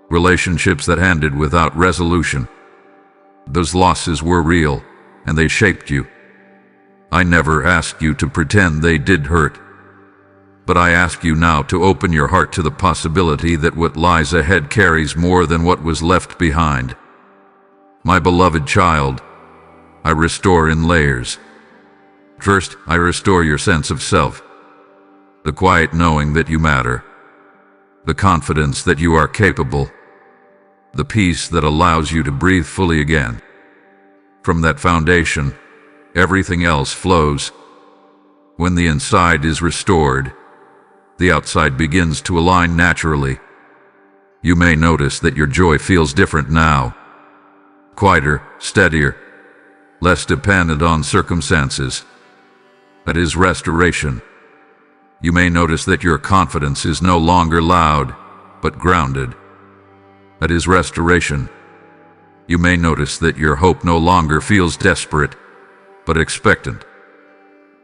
relationships that ended without resolution. Those losses were real, and they shaped you. I never asked you to pretend they did hurt, but I ask you now to open your heart to the possibility that what lies ahead carries more than what was left behind. My beloved child, I restore in layers. First, I restore your sense of self, the quiet knowing that you matter, the confidence that you are capable, the peace that allows you to breathe fully again. From that foundation, everything else flows. When the inside is restored, the outside begins to align naturally. You may notice that your joy feels different now. Quieter, steadier, less dependent on circumstances. That is restoration. You may notice that your confidence is no longer loud, but grounded. That is restoration. You may notice that your hope no longer feels desperate, but expectant.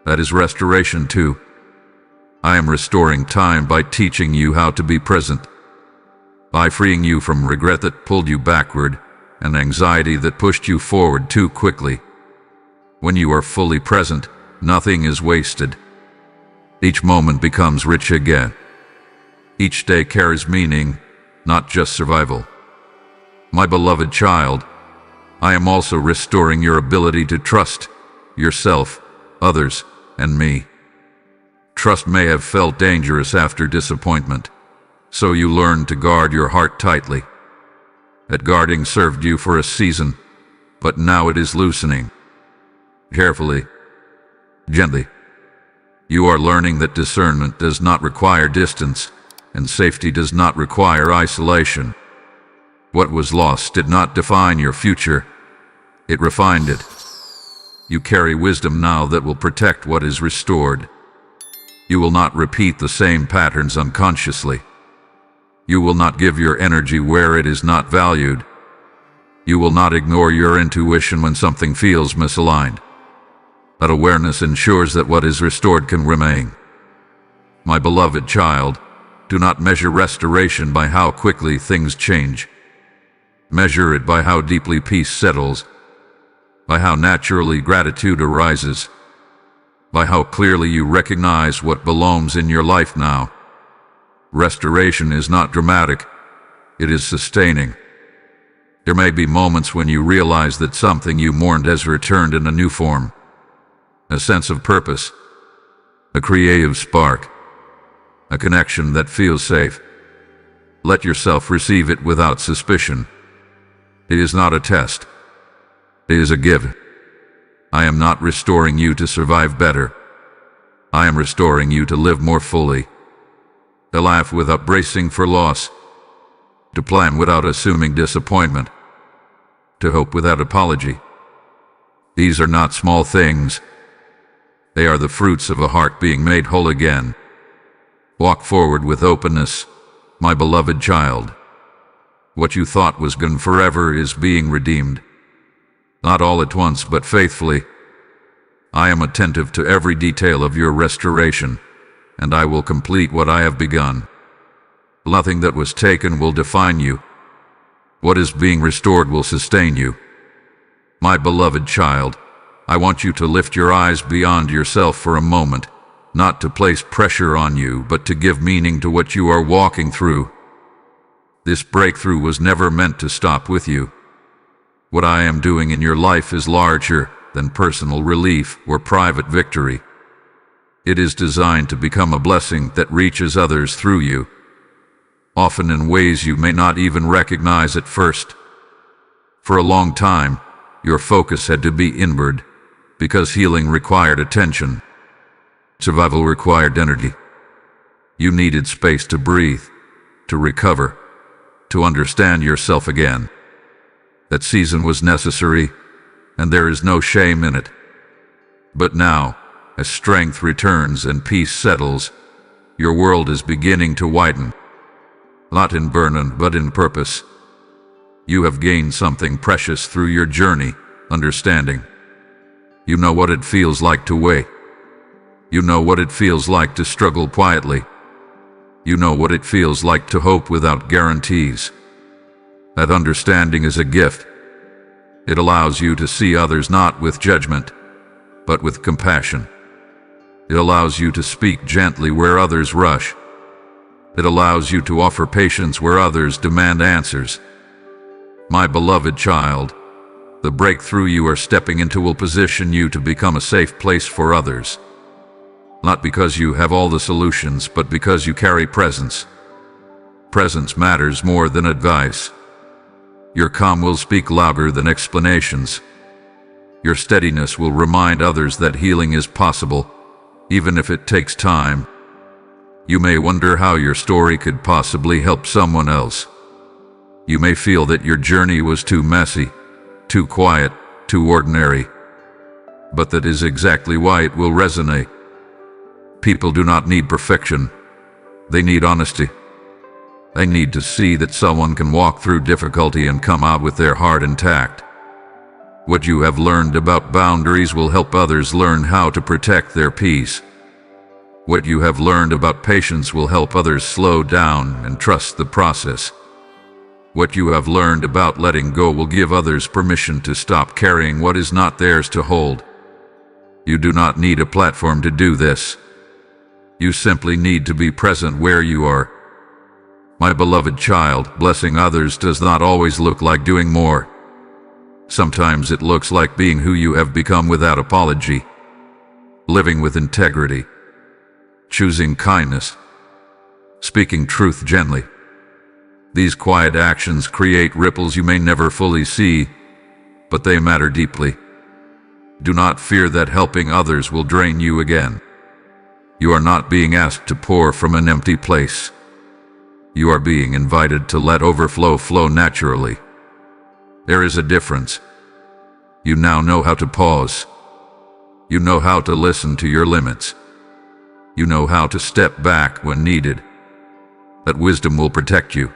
That is restoration too. I am restoring time by teaching you how to be present, by freeing you from regret that pulled you backward and anxiety that pushed you forward too quickly. When you are fully present, nothing is wasted. Each moment becomes rich again. Each day carries meaning, not just survival. My beloved child, I am also restoring your ability to trust yourself, others, and me. Trust may have felt dangerous after disappointment, so you learned to guard your heart tightly. That guarding served you for a season, but now it is loosening. Carefully, gently. You are learning that discernment does not require distance, and safety does not require isolation. What was lost did not define your future. It refined it. You carry wisdom now that will protect what is restored. You will not repeat the same patterns unconsciously. You will not give your energy where it is not valued. You will not ignore your intuition when something feels misaligned. That awareness ensures that what is restored can remain. My beloved child, Do not measure restoration by how quickly things change. Measure it by how deeply peace settles, by how naturally gratitude arises, by how clearly you recognize what belongs in your life now. Restoration is not dramatic, it is sustaining. There may be moments when you realize that something you mourned has returned in a new form. A sense of purpose, a creative spark, a connection that feels safe. Let yourself receive it without suspicion. It is not a test. It is a gift. I am not restoring you to survive better. I am restoring you to live more fully, to laugh without bracing for loss, to plan without assuming disappointment, to hope without apology. These are not small things. They are the fruits of a heart being made whole again. Walk forward with openness, my beloved child. What you thought was gone forever is being redeemed. Not all at once, but faithfully. I am attentive to every detail of your restoration, and I will complete what I have begun. Nothing that was taken will define you. What is being restored will sustain you. My beloved child, I want you to lift your eyes beyond yourself for a moment, not to place pressure on you, but to give meaning to what you are walking through. This breakthrough was never meant to stop with you. What I am doing in your life is larger than personal relief or private victory. It is designed to become a blessing that reaches others through you, often in ways you may not even recognize at first. For a long time, your focus had to be inward, because healing required attention. Survival required energy. You needed space to breathe, to recover, to understand yourself again. That season was necessary, and there is no shame in it. But now, as strength returns and peace settles, your world is beginning to widen. Not in burden, but in purpose. You have gained something precious through your journey, understanding. You know what it feels like to wait. You know what it feels like to struggle quietly. You know what it feels like to hope without guarantees. That understanding is a gift. It allows you to see others not with judgment, but with compassion. It allows you to speak gently where others rush. It allows you to offer patience where others demand answers. My beloved child, the breakthrough you are stepping into will position you to become a safe place for others. Not because you have all the solutions, but because you carry presence. Presence matters more than advice. Your calm will speak louder than explanations. Your steadiness will remind others that healing is possible, even if it takes time. You may wonder how your story could possibly help someone else. You may feel that your journey was too messy, too quiet, too ordinary. But that is exactly why it will resonate. People do not need perfection. They need honesty. They need to see that someone can walk through difficulty and come out with their heart intact. What you have learned about boundaries will help others learn how to protect their peace. What you have learned about patience will help others slow down and trust the process. What you have learned about letting go will give others permission to stop carrying what is not theirs to hold. You do not need a platform to do this. You simply need to be present where you are. My beloved child, blessing others does not always look like doing more. Sometimes it looks like being who you have become without apology, living with integrity, choosing kindness, speaking truth gently. These quiet actions create ripples you may never fully see, but they matter deeply. Do not fear that helping others will drain you again. You are not being asked to pour from an empty place. You are being invited to let overflow flow naturally. There is a difference. You now know how to pause. You know how to listen to your limits. You know how to step back when needed. That wisdom will protect you.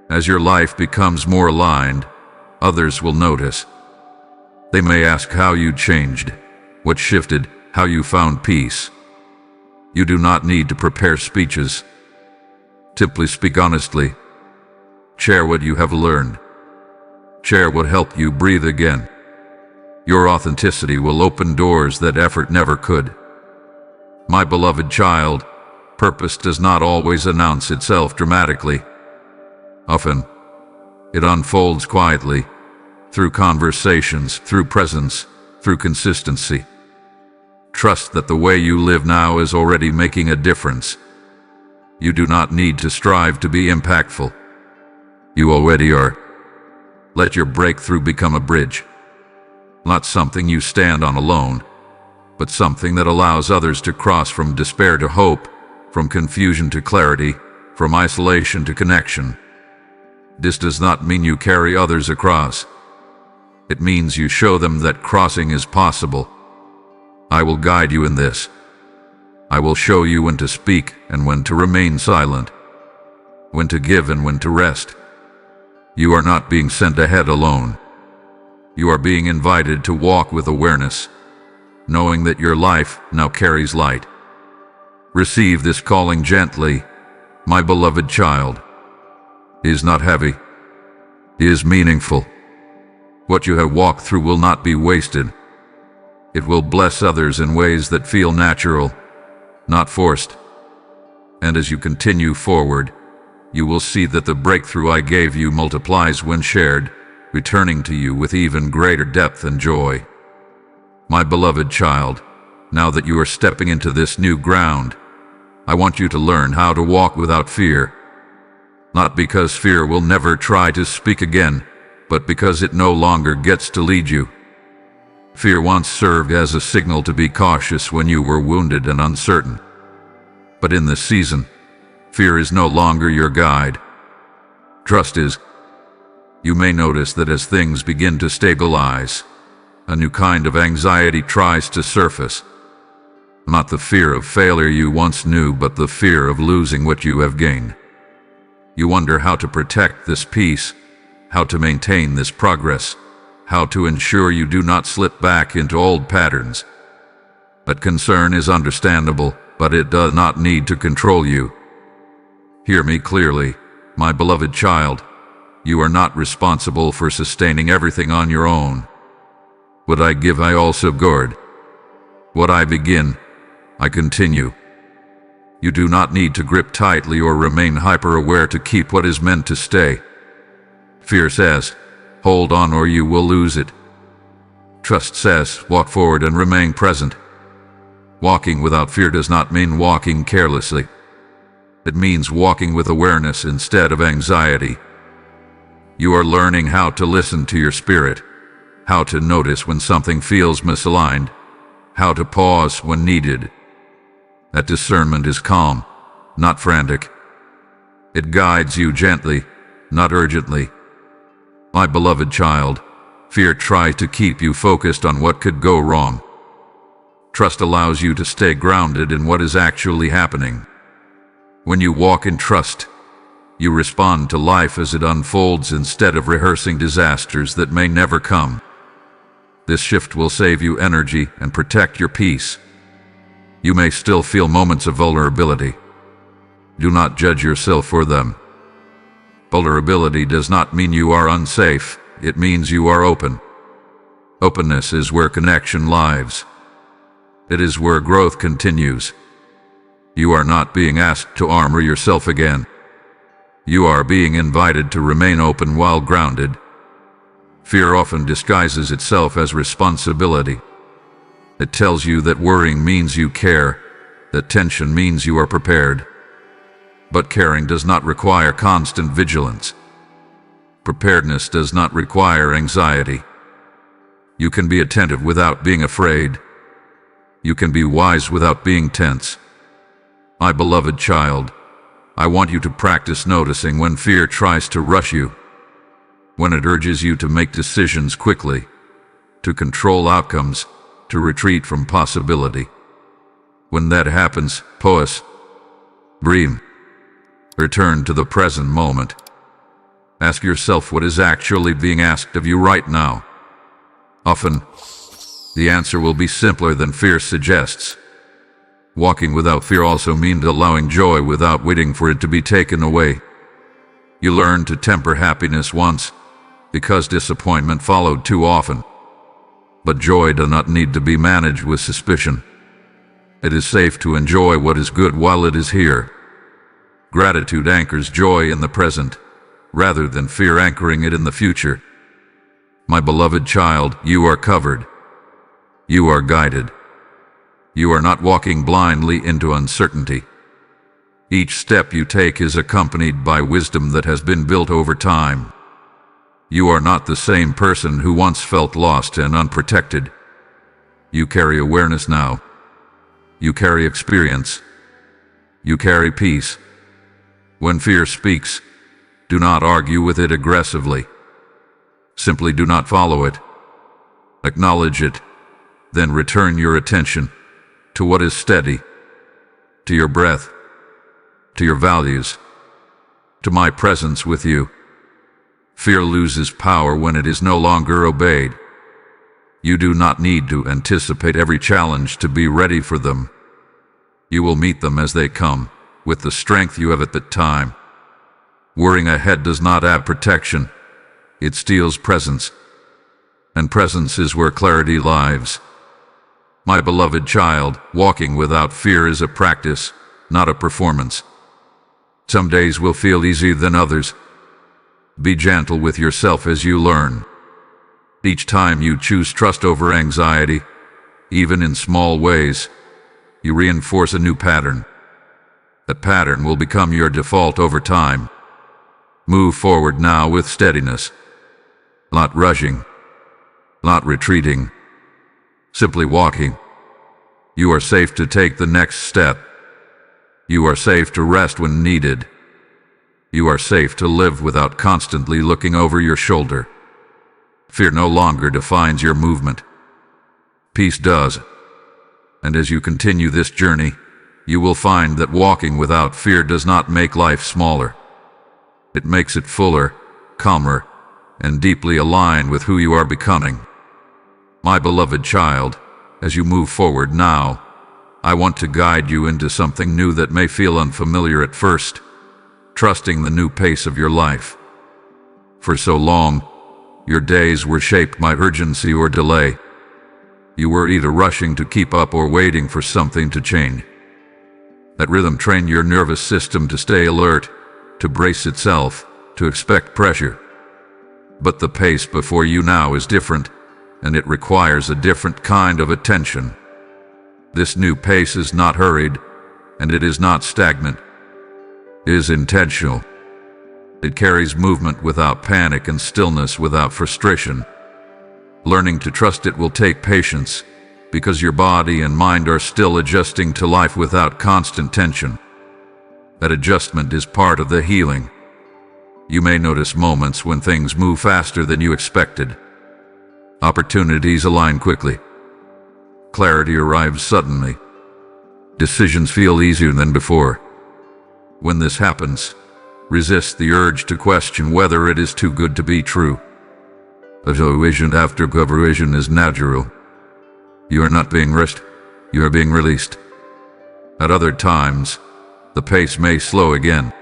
As your life becomes more aligned, others will notice. They may ask how you changed, what shifted, how you found peace. You do not need to prepare speeches. Simply speak honestly. Share what you have learned. Share what helped you breathe again. Your authenticity will open doors that effort never could. My beloved child, purpose does not always announce itself dramatically. Often, it unfolds quietly, through conversations, through presence, through consistency. Trust that the way you live now is already making a difference. You do not need to strive to be impactful. You already are. Let your breakthrough become a bridge. Not something you stand on alone, but something that allows others to cross from despair to hope, from confusion to clarity, from isolation to connection. This does not mean you carry others across. It means you show them that crossing is possible. I will guide you in this. I will show you when to speak and when to remain silent, when to give and when to rest. You are not being sent ahead alone. You are being invited to walk with awareness, knowing that your life now carries light. Receive this calling gently, my beloved child. It is not heavy. It is meaningful. What you have walked through will not be wasted. It will bless others in ways that feel natural, not forced. And as you continue forward, you will see that the breakthrough I gave you multiplies when shared, returning to you with even greater depth and joy. My beloved child, now that you are stepping into this new ground, I want you to learn how to walk without fear. Not because fear will never try to speak again, but because it no longer gets to lead you. Fear once served as a signal to be cautious when you were wounded and uncertain. But in this season, fear is no longer your guide. Trust is. You may notice that as things begin to stabilize, a new kind of anxiety tries to surface. Not the fear of failure you once knew, but the fear of losing what you have gained. You wonder how to protect this peace, how to maintain this progress, how to ensure you do not slip back into old patterns. That concern is understandable, but it does not need to control you. Hear me clearly, my beloved child. You are not responsible for sustaining everything on your own. What I give, I also guard. What I begin, I continue. You do not need to grip tightly or remain hyper-aware to keep what is meant to stay. Fear says, hold on or you will lose it. Trust says, walk forward and remain present. Walking without fear does not mean walking carelessly. It means walking with awareness instead of anxiety. You are learning how to listen to your spirit, how to notice when something feels misaligned, how to pause when needed. That discernment is calm, not frantic. It guides you gently, not urgently. My beloved child, fear tries to keep you focused on what could go wrong. Trust allows you to stay grounded in what is actually happening. When you walk in trust, you respond to life as it unfolds instead of rehearsing disasters that may never come. This shift will save you energy and protect your peace. You may still feel moments of vulnerability. Do not judge yourself for them. Vulnerability does not mean you are unsafe, it means you are open. Openness is where connection lives. It is where growth continues. You are not being asked to armor yourself again. You are being invited to remain open while grounded. Fear often disguises itself as responsibility. It tells you that worrying means you care, that tension means you are prepared. But caring does not require constant vigilance. Preparedness does not require anxiety. You can be attentive without being afraid. You can be wise without being tense. My beloved child, I want you to practice noticing when fear tries to rush you, when it urges you to make decisions quickly, to control outcomes, to retreat from possibility. When that happens, pause, breathe, return to the present moment. Ask yourself what is actually being asked of you right now. Often, the answer will be simpler than fear suggests. Walking without fear also means allowing joy without waiting for it to be taken away. You learn to temper happiness once, because disappointment followed too often. But joy does not need to be managed with suspicion. It is safe to enjoy what is good while it is here. Gratitude anchors joy in the present, rather than fear anchoring it in the future. My beloved child, you are covered. You are guided. You are not walking blindly into uncertainty. Each step you take is accompanied by wisdom that has been built over time. You are not the same person who once felt lost and unprotected. You carry awareness now. You carry experience. You carry peace. When fear speaks, do not argue with it aggressively. Simply do not follow it. Acknowledge it, then return your attention to what is steady, to your breath, to your values, to my presence with you. Fear loses power when it is no longer obeyed. You do not need to anticipate every challenge to be ready for them. You will meet them as they come, with the strength you have at that time. Worrying ahead does not add protection. It steals presence. And presence is where clarity lives. My beloved child, walking without fear is a practice, not a performance. Some days will feel easier than others. Be gentle with yourself as you learn. Each time you choose trust over anxiety, even in small ways, you reinforce a new pattern. That pattern will become your default over time. Move forward now with steadiness. Not rushing. Not retreating. Simply walking. You are safe to take the next step. You are safe to rest when needed. You are safe to live without constantly looking over your shoulder. Fear no longer defines your movement. Peace does. And as you continue this journey, you will find that walking without fear does not make life smaller. It makes it fuller, calmer, and deeply aligned with who you are becoming. My beloved child, as you move forward now, I want to guide you into something new that may feel unfamiliar at first, trusting the new pace of your life. For so long, your days were shaped by urgency or delay. You were either rushing to keep up or waiting for something to change. That rhythm trained your nervous system to stay alert, to brace itself, to expect pressure. But the pace before you now is different, and it requires a different kind of attention. This new pace is not hurried, and it is not stagnant. It is intentional. It carries movement without panic and stillness without frustration. Learning to trust it will take patience, because your body and mind are still adjusting to life without constant tension. That adjustment is part of the healing. You may notice moments when things move faster than you expected. Opportunities align quickly. Clarity arrives suddenly. Decisions feel easier than before. When this happens, resist the urge to question whether it is too good to be true. A vision after vision is natural. You are not being rushed, you are being released. At other times, the pace may slow again.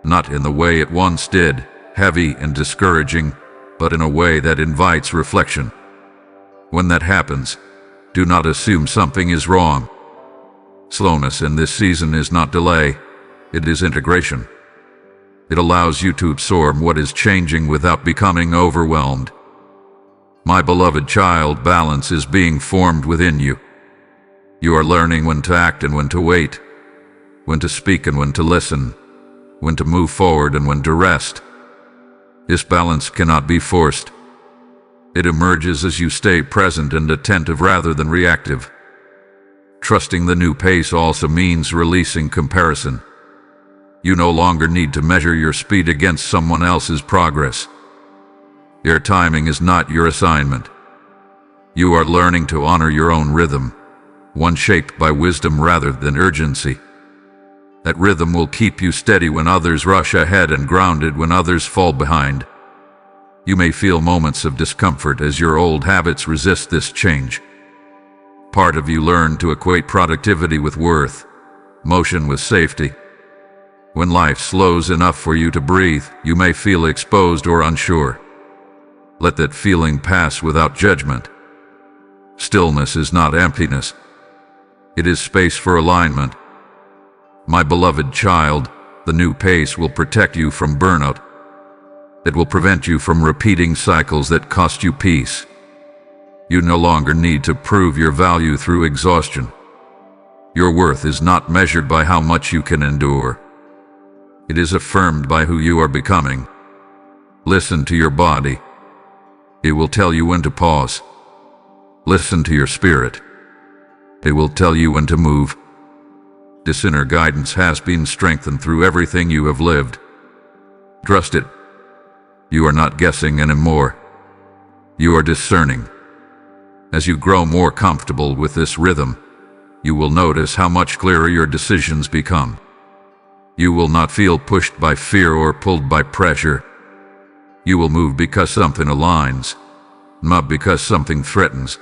Not in the way it once did, heavy and discouraging, but in a way that invites reflection. When that happens, do not assume something is wrong. Slowness in this season is not delay, it is integration. It allows you to absorb what is changing without becoming overwhelmed. My beloved child, balance is being formed within you. You are learning when to act and when to wait, when to speak and when to listen, when to move forward and when to rest. This balance cannot be forced. It emerges as you stay present and attentive rather than reactive. Trusting the new pace also means releasing comparison. You no longer need to measure your speed against someone else's progress. Your timing is not your assignment. You are learning to honor your own rhythm, one shaped by wisdom rather than urgency. That rhythm will keep you steady when others rush ahead and grounded when others fall behind. You may feel moments of discomfort as your old habits resist this change. Part of you learned to equate productivity with worth, motion with safety. When life slows enough for you to breathe, you may feel exposed or unsure. Let that feeling pass without judgment. Stillness is not emptiness. It is space for alignment. My beloved child, the new pace will protect you from burnout. It will prevent you from repeating cycles that cost you peace. You no longer need to prove your value through exhaustion. Your worth is not measured by how much you can endure. It is affirmed by who you are becoming. Listen to your body. It will tell you when to pause. Listen to your spirit. It will tell you when to move. This inner guidance has been strengthened through everything you have lived. Trust it. You are not guessing anymore. You are discerning. As you grow more comfortable with this rhythm, you will notice how much clearer your decisions become. You will not feel pushed by fear or pulled by pressure. You will move because something aligns, not because something threatens.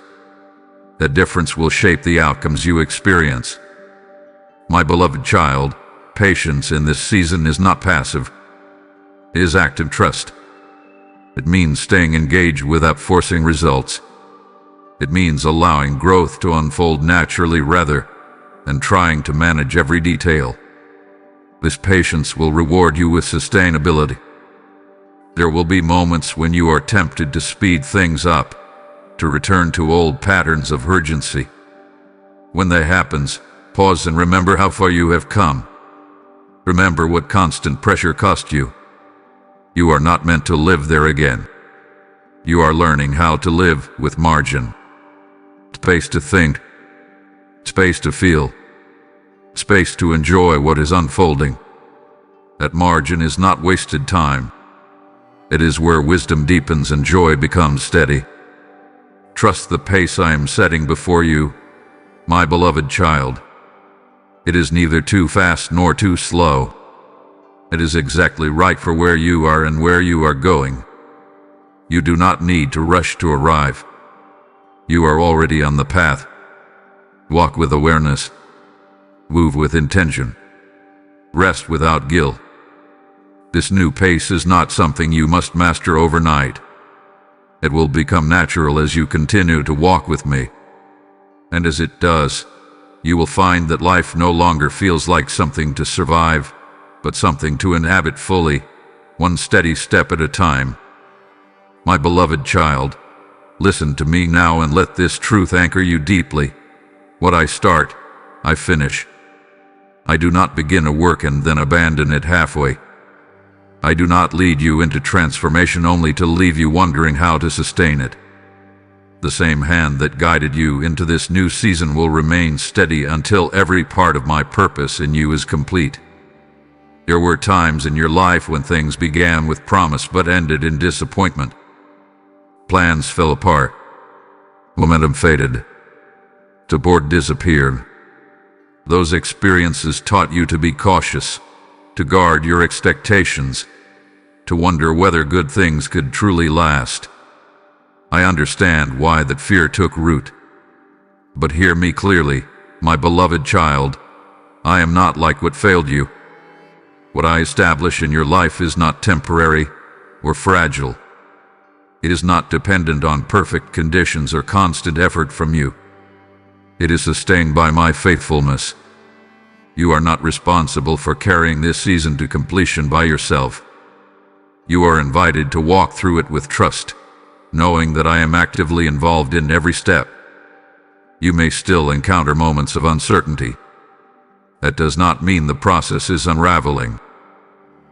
That difference will shape the outcomes you experience. My beloved child, patience in this season is not passive. It is active trust. It means staying engaged without forcing results. It means allowing growth to unfold naturally rather than trying to manage every detail. This patience will reward you with sustainability. There will be moments when you are tempted to speed things up, to return to old patterns of urgency. When that happens, pause and remember how far you have come. Remember what constant pressure cost you. You are not meant to live there again. You are learning how to live with margin. Space to think. Space to feel. Space to enjoy what is unfolding. That margin is not wasted time. It is where wisdom deepens and joy becomes steady. Trust the pace I am setting before you, my beloved child. It is neither too fast nor too slow. It is exactly right for where you are and where you are going. You do not need to rush to arrive. You are already on the path. Walk with awareness. Move with intention. Rest without guilt. This new pace is not something you must master overnight. It will become natural as you continue to walk with me. And as it does, you will find that life no longer feels like something to survive, but something to inhabit fully, one steady step at a time. My beloved child, listen to me now and let this truth anchor you deeply. What I start, I finish. I do not begin a work and then abandon it halfway. I do not lead you into transformation only to leave you wondering how to sustain it. The same hand that guided you into this new season will remain steady until every part of my purpose in you is complete. There were times in your life when things began with promise but ended in disappointment. Plans fell apart. Momentum faded. Support disappeared. Those experiences taught you to be cautious, to guard your expectations, to wonder whether good things could truly last. I understand why that fear took root. But hear me clearly, my beloved child. I am not like what failed you. What I establish in your life is not temporary or fragile. It is not dependent on perfect conditions or constant effort from you. It is sustained by my faithfulness. You are not responsible for carrying this season to completion by yourself. You are invited to walk through it with trust, knowing that I am actively involved in every step. You may still encounter moments of uncertainty. That does not mean the process is unraveling.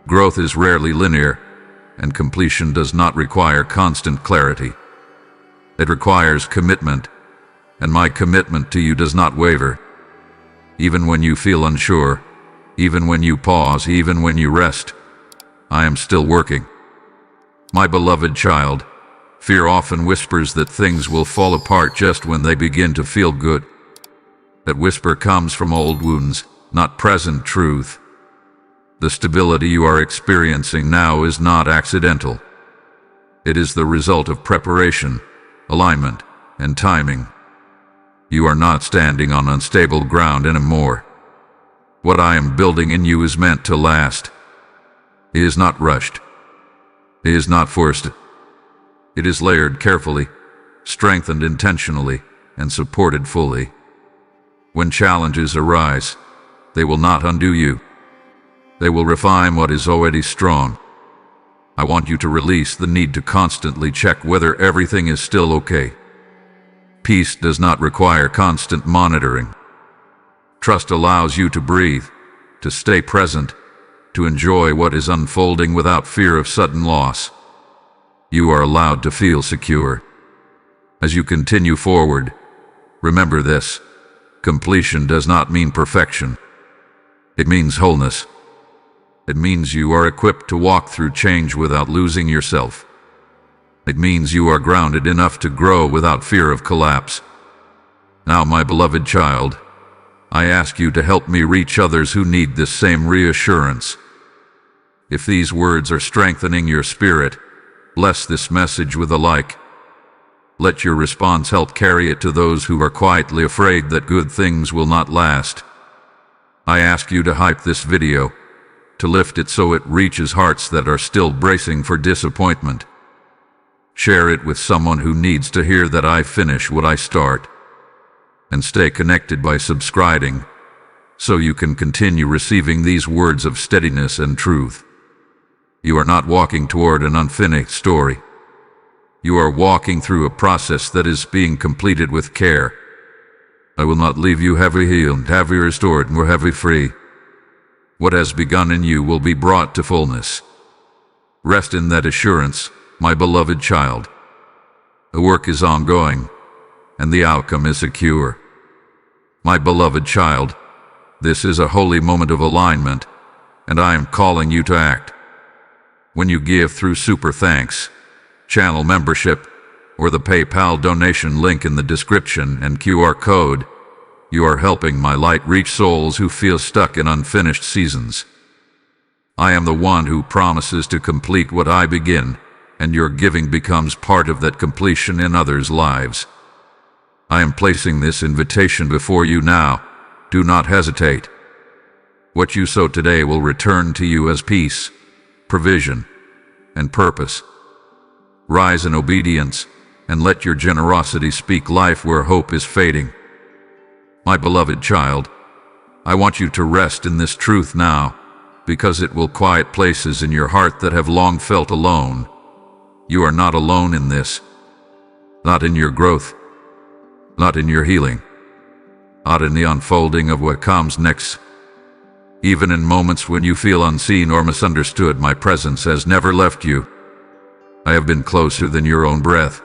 Growth is rarely linear, and completion does not require constant clarity. It requires commitment, and my commitment to you does not waver. Even when you feel unsure, even when you pause, even when you rest, I am still working. My beloved child, fear often whispers that things will fall apart just when they begin to feel good. That whisper comes from old wounds, not present truth. The stability you are experiencing now is not accidental. It is the result of preparation, alignment, and timing. You are not standing on unstable ground anymore. What I am building in you is meant to last. It is not rushed. It is not forced. It is layered carefully, strengthened intentionally, and supported fully. When challenges arise, they will not undo you. They will refine what is already strong. I want you to release the need to constantly check whether everything is still okay. Peace does not require constant monitoring. Trust allows you to breathe, to stay present, to enjoy what is unfolding without fear of sudden loss. You are allowed to feel secure. As you continue forward, remember this: completion does not mean perfection. It means wholeness. It means you are equipped to walk through change without losing yourself. It means you are grounded enough to grow without fear of collapse. Now, my beloved child, I ask you to help me reach others who need this same reassurance. If these words are strengthening your spirit, bless this message with a like. Let your response help carry it to those who are quietly afraid that good things will not last. I ask you to hype this video, to lift it so it reaches hearts that are still bracing for disappointment. Share it with someone who needs to hear that I finish what I start. And stay connected by subscribing, so you can continue receiving these words of steadiness and truth. You are not walking toward an unfinished story. You are walking through a process that is being completed with care. I will not leave you heavy healed, heavy restored, nor heavy free. What has begun in you will be brought to fullness. Rest in that assurance, my beloved child. The work is ongoing, and the outcome is secure. My beloved child, this is a holy moment of alignment, and I am calling you to act. When you give through Super Thanks, channel membership, or the PayPal donation link in the description and QR code, you are helping my light reach souls who feel stuck in unfinished seasons. I am the one who promises to complete what I begin, and your giving becomes part of that completion in others' lives. I am placing this invitation before you now. Do not hesitate. What you sow today will return to you as peace, provision, and purpose. Rise in obedience, and let your generosity speak life where hope is fading. My beloved child, I want you to rest in this truth now, because it will quiet places in your heart that have long felt alone. You are not alone in this. Not in your growth. Not in your healing. Not in the unfolding of what comes next. Even in moments when you feel unseen or misunderstood, my presence has never left you. I have been closer than your own breath.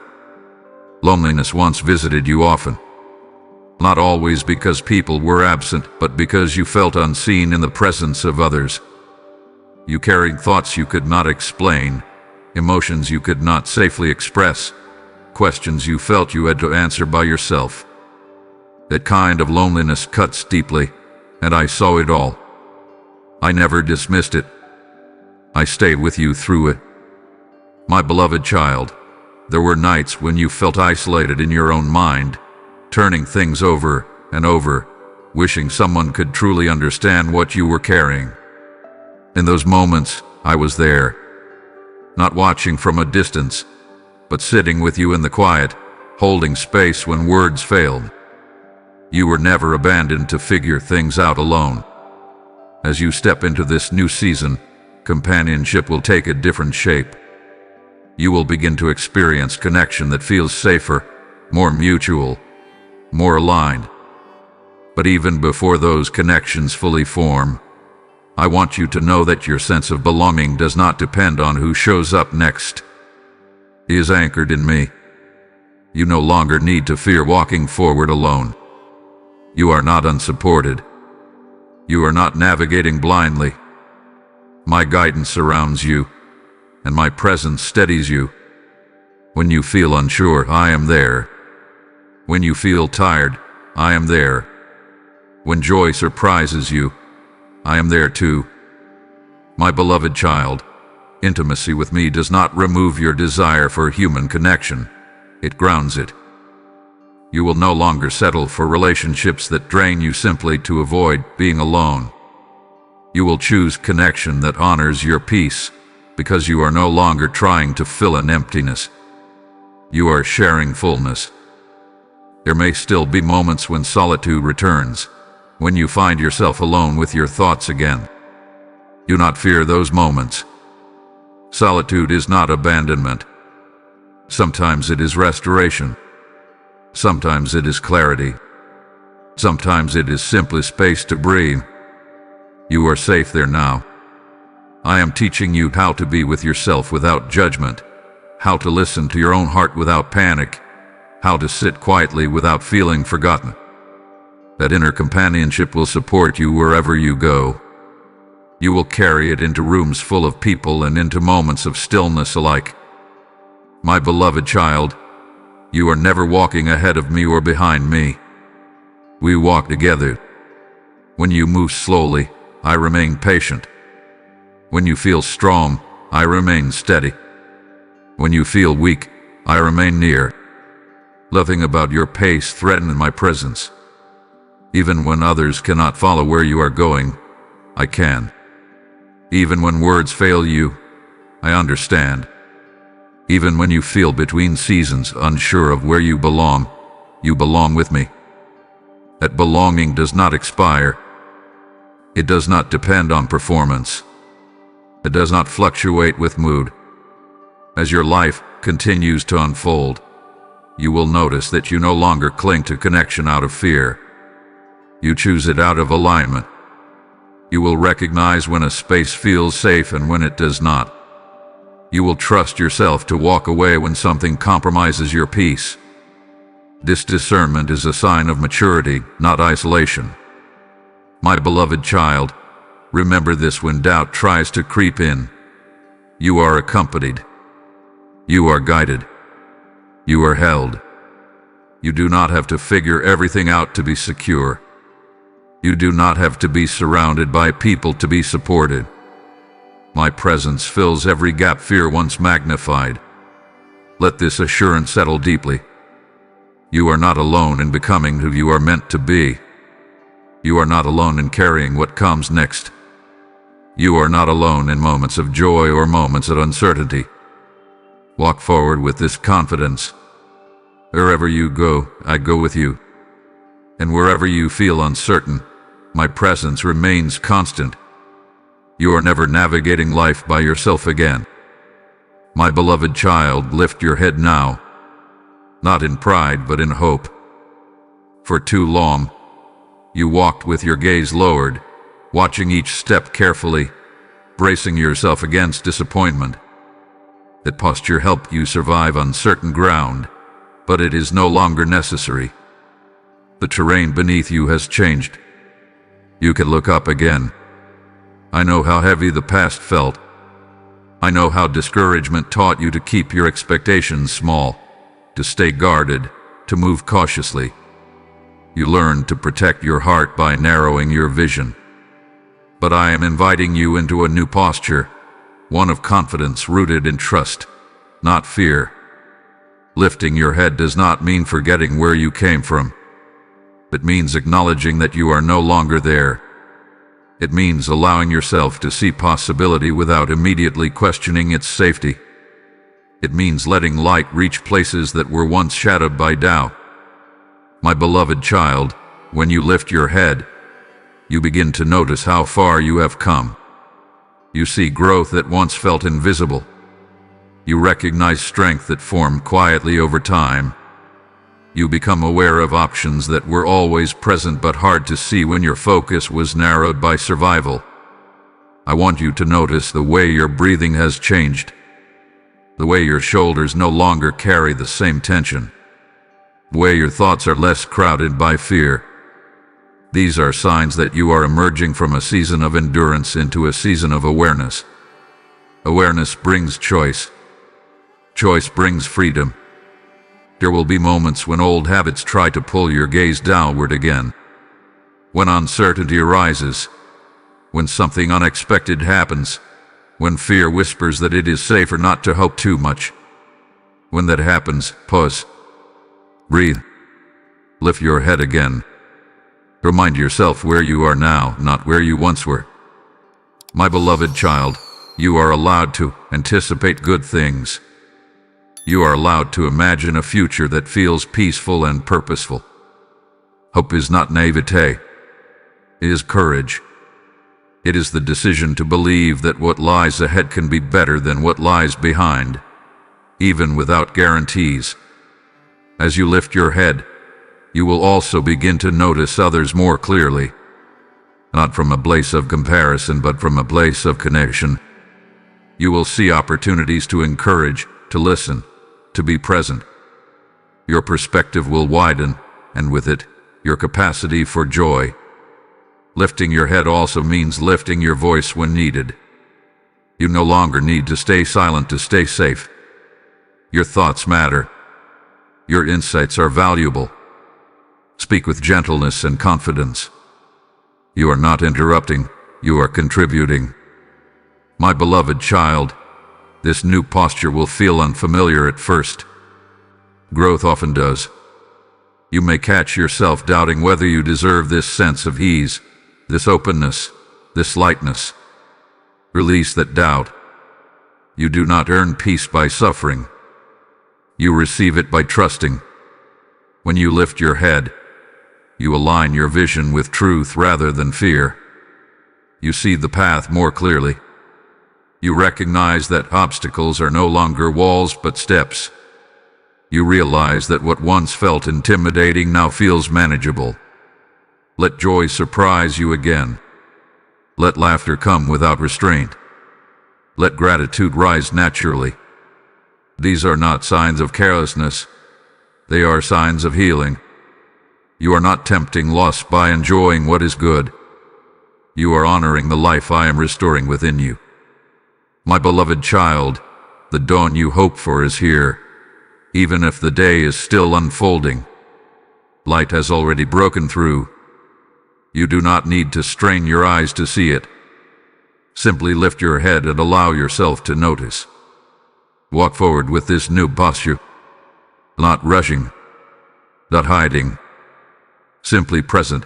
Loneliness once visited you often. Not always because people were absent, but because you felt unseen in the presence of others. You carried thoughts you could not explain, emotions you could not safely express, questions you felt you had to answer by yourself. That kind of loneliness cuts deeply, and I saw it all. I never dismissed it. I stayed with you through it. My beloved child, there were nights when you felt isolated in your own mind, turning things over and over, wishing someone could truly understand what you were carrying. In those moments, I was there, not watching from a distance, but sitting with you in the quiet, holding space when words failed. You were never abandoned to figure things out alone. As you step into this new season, companionship will take a different shape. You will begin to experience connection that feels safer, more mutual, more aligned. But even before those connections fully form, I want you to know that your sense of belonging does not depend on who shows up next. It is anchored in me. You no longer need to fear walking forward alone. You are not unsupported. You are not navigating blindly. My guidance surrounds you, and my presence steadies you. When you feel unsure, I am there. When you feel tired, I am there. When joy surprises you, I am there too. My beloved child, intimacy with me does not remove your desire for human connection. It grounds it. You will no longer settle for relationships that drain you simply to avoid being alone. You will choose connection that honors your peace, because you are no longer trying to fill an emptiness. You are sharing fullness. There may still be moments when solitude returns, when you find yourself alone with your thoughts again. Do not fear those moments. Solitude is not abandonment. Sometimes it is restoration. Sometimes it is clarity. Sometimes it is simply space to breathe. You are safe there now. I am teaching you how to be with yourself without judgment, how to listen to your own heart without panic, how to sit quietly without feeling forgotten. That inner companionship will support you wherever you go. You will carry it into rooms full of people and into moments of stillness alike. My beloved child, you are never walking ahead of me or behind me. We walk together. When you move slowly, I remain patient. When you feel strong, I remain steady. When you feel weak, I remain near. Nothing about your pace threatens my presence. Even when others cannot follow where you are going, I can. Even when words fail you, I understand. Even when you feel between seasons unsure of where you belong with me. That belonging does not expire. It does not depend on performance. It does not fluctuate with mood. As your life continues to unfold, you will notice that you no longer cling to connection out of fear. You choose it out of alignment. You will recognize when a space feels safe and when it does not. You will trust yourself to walk away when something compromises your peace. This discernment is a sign of maturity, not isolation. My beloved child, remember this when doubt tries to creep in. You are accompanied. You are guided. You are held. You do not have to figure everything out to be secure. You do not have to be surrounded by people to be supported. My presence fills every gap fear once magnified. Let this assurance settle deeply. You are not alone in becoming who you are meant to be. You are not alone in carrying what comes next. You are not alone in moments of joy or moments of uncertainty. Walk forward with this confidence. Wherever you go, I go with you. And wherever you feel uncertain, my presence remains constant. You are never navigating life by yourself again. My beloved child, lift your head now, not in pride but in hope. For too long, you walked with your gaze lowered, watching each step carefully, bracing yourself against disappointment. That posture helped you survive uncertain ground, but it is no longer necessary. The terrain beneath you has changed. You can look up again. I know how heavy the past felt. I know how discouragement taught you to keep your expectations small, to stay guarded, to move cautiously. You learned to protect your heart by narrowing your vision. But I am inviting you into a new posture, one of confidence rooted in trust, not fear. Lifting your head does not mean forgetting where you came from. It means acknowledging that you are no longer there. It means allowing yourself to see possibility without immediately questioning its safety. It means letting light reach places that were once shadowed by doubt. My beloved child, when you lift your head, you begin to notice how far you have come. You see growth that once felt invisible. You recognize strength that formed quietly over time. You become aware of options that were always present but hard to see when your focus was narrowed by survival. I want you to notice the way your breathing has changed, the way your shoulders no longer carry the same tension, the way your thoughts are less crowded by fear. These are signs that you are emerging from a season of endurance into a season of awareness. Awareness brings choice. Choice brings freedom. There will be moments when old habits try to pull your gaze downward again. When uncertainty arises, when something unexpected happens, when fear whispers that it is safer not to hope too much. When that happens, pause. Breathe. Lift your head again. Remind yourself where you are now, not where you once were. My beloved child, you are allowed to anticipate good things. You are allowed to imagine a future that feels peaceful and purposeful. Hope is not naivete. It is courage. It is the decision to believe that what lies ahead can be better than what lies behind, even without guarantees. As you lift your head, you will also begin to notice others more clearly, not from a place of comparison, but from a place of connection. You will see opportunities to encourage, to listen, to be present. Your perspective will widen, and with it, your capacity for joy. Lifting your head also means lifting your voice when needed. You no longer need to stay silent to stay safe. Your thoughts matter. Your insights are valuable. Speak with gentleness and confidence. You are not interrupting, you are contributing. My beloved child, this new posture will feel unfamiliar at first. Growth often does. You may catch yourself doubting whether you deserve this sense of ease, this openness, this lightness. Release that doubt. You do not earn peace by suffering. You receive it by trusting. When you lift your head, you align your vision with truth rather than fear. You see the path more clearly. You recognize that obstacles are no longer walls but steps. You realize that what once felt intimidating now feels manageable. Let joy surprise you again. Let laughter come without restraint. Let gratitude rise naturally. These are not signs of carelessness. They are signs of healing. You are not tempting loss by enjoying what is good. You are honoring the life I am restoring within you. My beloved child, the dawn you hope for is here, even if the day is still unfolding. Light has already broken through. You do not need to strain your eyes to see it. Simply lift your head and allow yourself to notice. Walk forward with this new posture, not rushing, not hiding, simply present.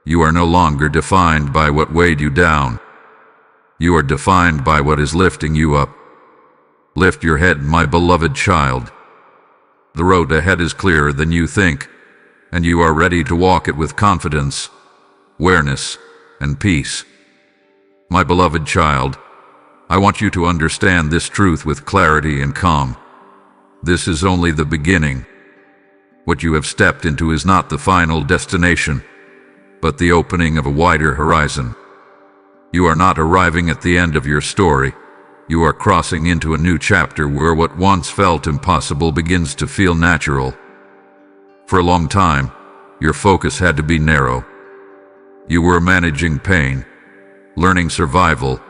You are no longer defined by what weighed you down. You are defined by what is lifting you up. Lift your head, my beloved child. The road ahead is clearer than you think, and you are ready to walk it with confidence, awareness, and peace. My beloved child, I want you to understand this truth with clarity and calm. This is only the beginning. What you have stepped into is not the final destination, but the opening of a wider horizon. You are not arriving at the end of your story. You are crossing into a new chapter where what once felt impossible begins to feel natural. For a long time, your focus had to be narrow. You were managing pain, learning survival,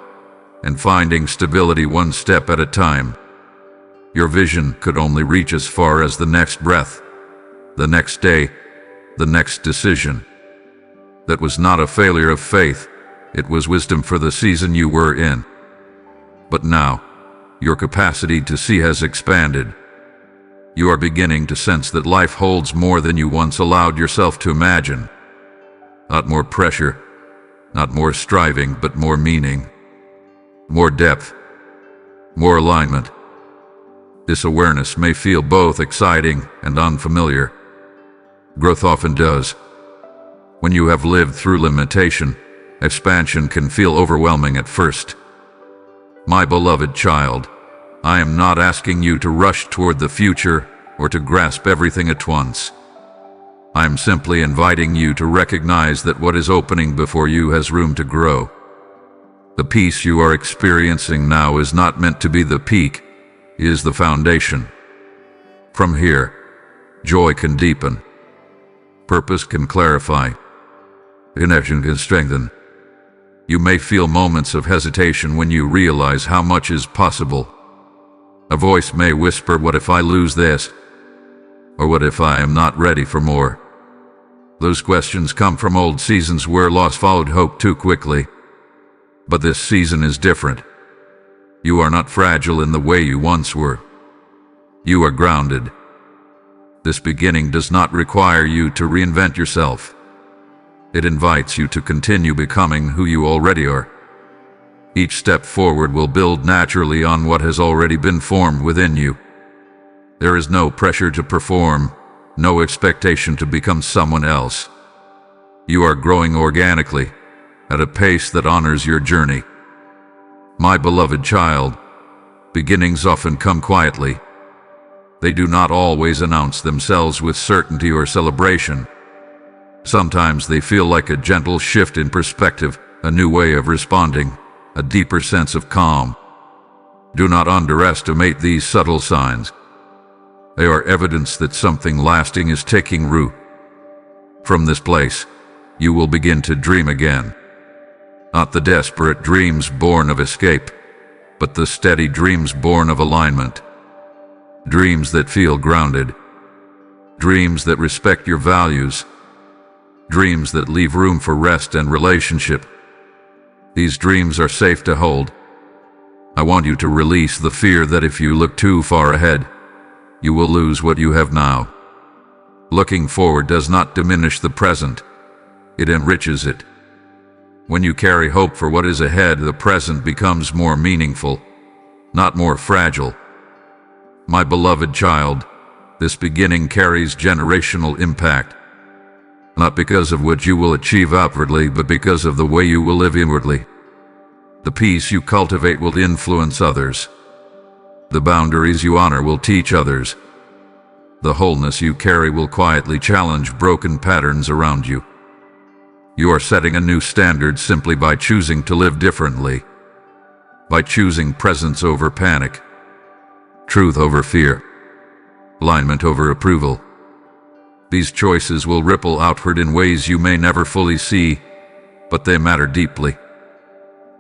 and finding stability one step at a time. Your vision could only reach as far as the next breath, the next day, the next decision. That was not a failure of faith. It was wisdom for the season you were in. But now, your capacity to see has expanded. You are beginning to sense that life holds more than you once allowed yourself to imagine. Not more pressure, not more striving, but more meaning, more depth, more alignment. This awareness may feel both exciting and unfamiliar. Growth often does. When you have lived through limitation, expansion can feel overwhelming at first. My beloved child, I am not asking you to rush toward the future or to grasp everything at once. I am simply inviting you to recognize that what is opening before you has room to grow. The peace you are experiencing now is not meant to be the peak, it is the foundation. From here, joy can deepen, purpose can clarify, connection can strengthen. You may feel moments of hesitation when you realize how much is possible. A voice may whisper, "What if I lose this?" Or "What if I am not ready for more?" Those questions come from old seasons where loss followed hope too quickly. But this season is different. You are not fragile in the way you once were. You are grounded. This beginning does not require you to reinvent yourself. It invites you to continue becoming who you already are. Each step forward will build naturally on what has already been formed within you. There is no pressure to perform, no expectation to become someone else. You are growing organically, at a pace that honors your journey. My beloved child, beginnings often come quietly. They do not always announce themselves with certainty or celebration. Sometimes they feel like a gentle shift in perspective, a new way of responding, a deeper sense of calm. Do not underestimate these subtle signs. They are evidence that something lasting is taking root. From this place, you will begin to dream again. Not the desperate dreams born of escape, but the steady dreams born of alignment. Dreams that feel grounded. Dreams that respect your values. Dreams that leave room for rest and relationship. These dreams are safe to hold. I want you to release the fear that if you look too far ahead, you will lose what you have now. Looking forward does not diminish the present. It enriches it. When you carry hope for what is ahead, the present becomes more meaningful, not more fragile. My beloved child, this beginning carries generational impact, not because of what you will achieve outwardly, but because of the way you will live inwardly. The peace you cultivate will influence others. The boundaries you honor will teach others. The wholeness you carry will quietly challenge broken patterns around you. You are setting a new standard simply by choosing to live differently, by choosing presence over panic, truth over fear, alignment over approval. These choices will ripple outward in ways you may never fully see, but they matter deeply.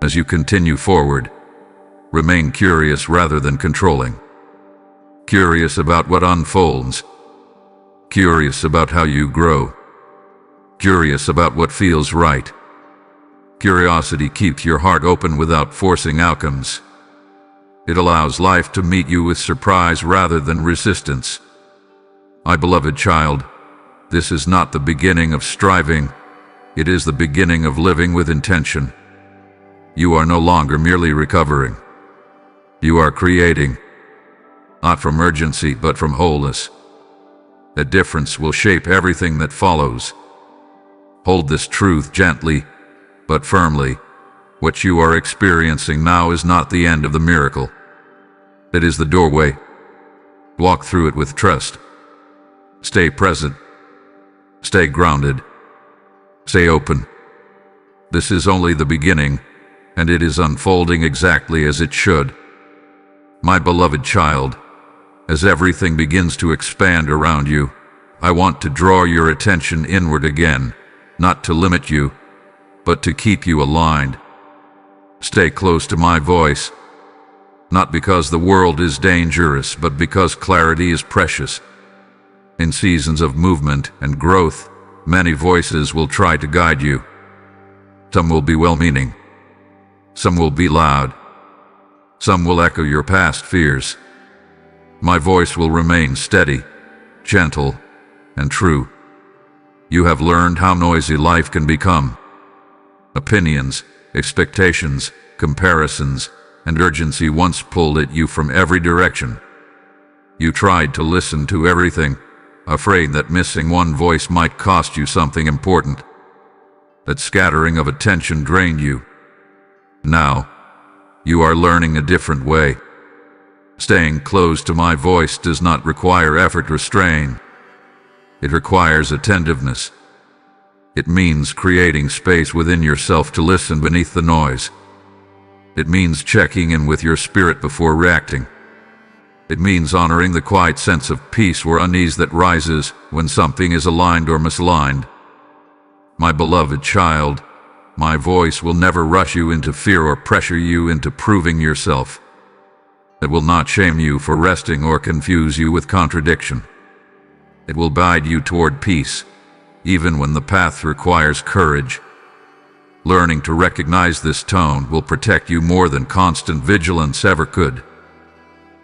As you continue forward, remain curious rather than controlling. Curious about what unfolds. Curious about how you grow. Curious about what feels right. Curiosity keeps your heart open without forcing outcomes. It allows life to meet you with surprise rather than resistance. My beloved child, this is not the beginning of striving. It is the beginning of living with intention. You are no longer merely recovering. You are creating, not from urgency but from wholeness. That difference will shape everything that follows. Hold this truth gently, but firmly. What you are experiencing now is not the end of the miracle. It is the doorway. Walk through it with trust. Stay present. Stay grounded. Stay open. This is only the beginning, and it is unfolding exactly as it should. My beloved child, as everything begins to expand around you, I want to draw your attention inward again, not to limit you, but to keep you aligned. Stay close to my voice, not because the world is dangerous, but because clarity is precious. In seasons of movement and growth, many voices will try to guide you. Some will be well-meaning. Some will be loud. Some will echo your past fears. My voice will remain steady, gentle, and true. You have learned how noisy life can become. Opinions, expectations, comparisons, and urgency once pulled at you from every direction. You tried to listen to everything, afraid that missing one voice might cost you something important. That scattering of attention drained you. Now, you are learning a different way. Staying close to my voice does not require effort to restrain. It requires attentiveness. It means creating space within yourself to listen beneath the noise. It means checking in with your spirit before reacting. It means honoring the quiet sense of peace or unease that rises when something is aligned or misaligned. My beloved child, my voice will never rush you into fear or pressure you into proving yourself. It will not shame you for resting or confuse you with contradiction. It will guide you toward peace, even when the path requires courage. Learning to recognize this tone will protect you more than constant vigilance ever could.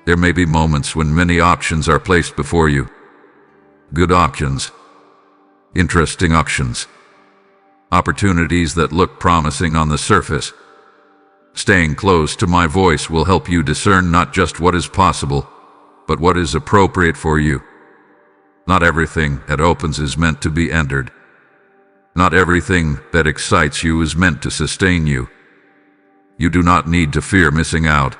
There may be moments when many options are placed before you. good options, interesting options, opportunities that look promising on the surface. Staying close to my voice will help you discern not just what is possible, but what is appropriate for you. Not everything that opens is meant to be entered. Not everything that excites you is meant to sustain you. You do not need to fear missing out.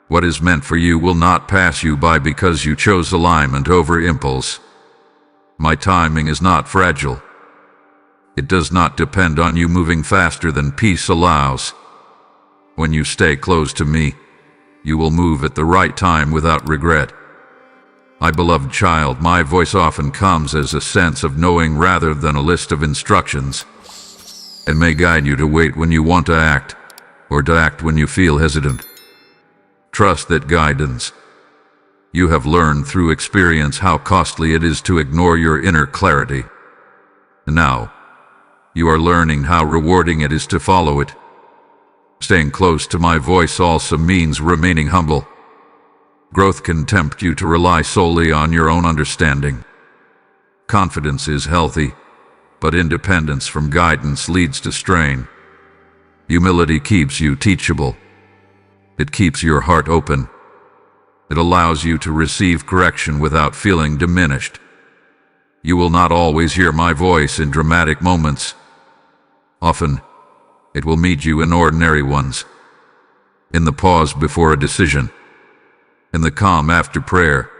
What is meant for you will not pass you by because you chose alignment over impulse. My timing is not fragile. It does not depend on you moving faster than peace allows. When you stay close to me, you will move at the right time without regret. My beloved child, my voice often comes as a sense of knowing rather than a list of instructions, and may guide you to wait when you want to act, or to act when you feel hesitant. Trust that guidance. You have learned through experience how costly it is to ignore your inner clarity. And now, you are learning how rewarding it is to follow it. Staying close to my voice also means remaining humble. Growth can tempt you to rely solely on your own understanding. Confidence is healthy, but independence from guidance leads to strain. Humility keeps you teachable. It keeps your heart open. It allows you to receive correction without feeling diminished. You will not always hear my voice in dramatic moments. Often, it will meet you in ordinary ones. In the pause before a decision. In the calm after prayer.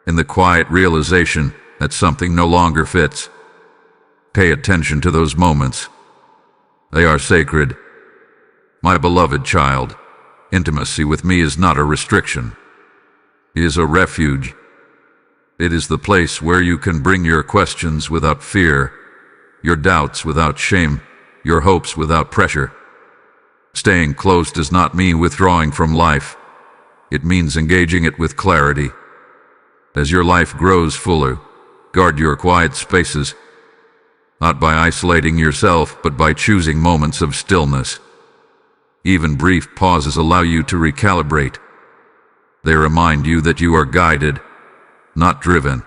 In the quiet realization that something no longer fits. Pay attention to those moments. They are sacred. My beloved child, intimacy with me is not a restriction. It is a refuge. It is the place where you can bring your questions without fear, your doubts without shame, your hopes without pressure. Staying close does not mean withdrawing from life. It means engaging it with clarity. As your life grows fuller, guard your quiet spaces, not by isolating yourself, but by choosing moments of stillness. Even brief pauses allow you to recalibrate. They remind you that you are guided, not driven.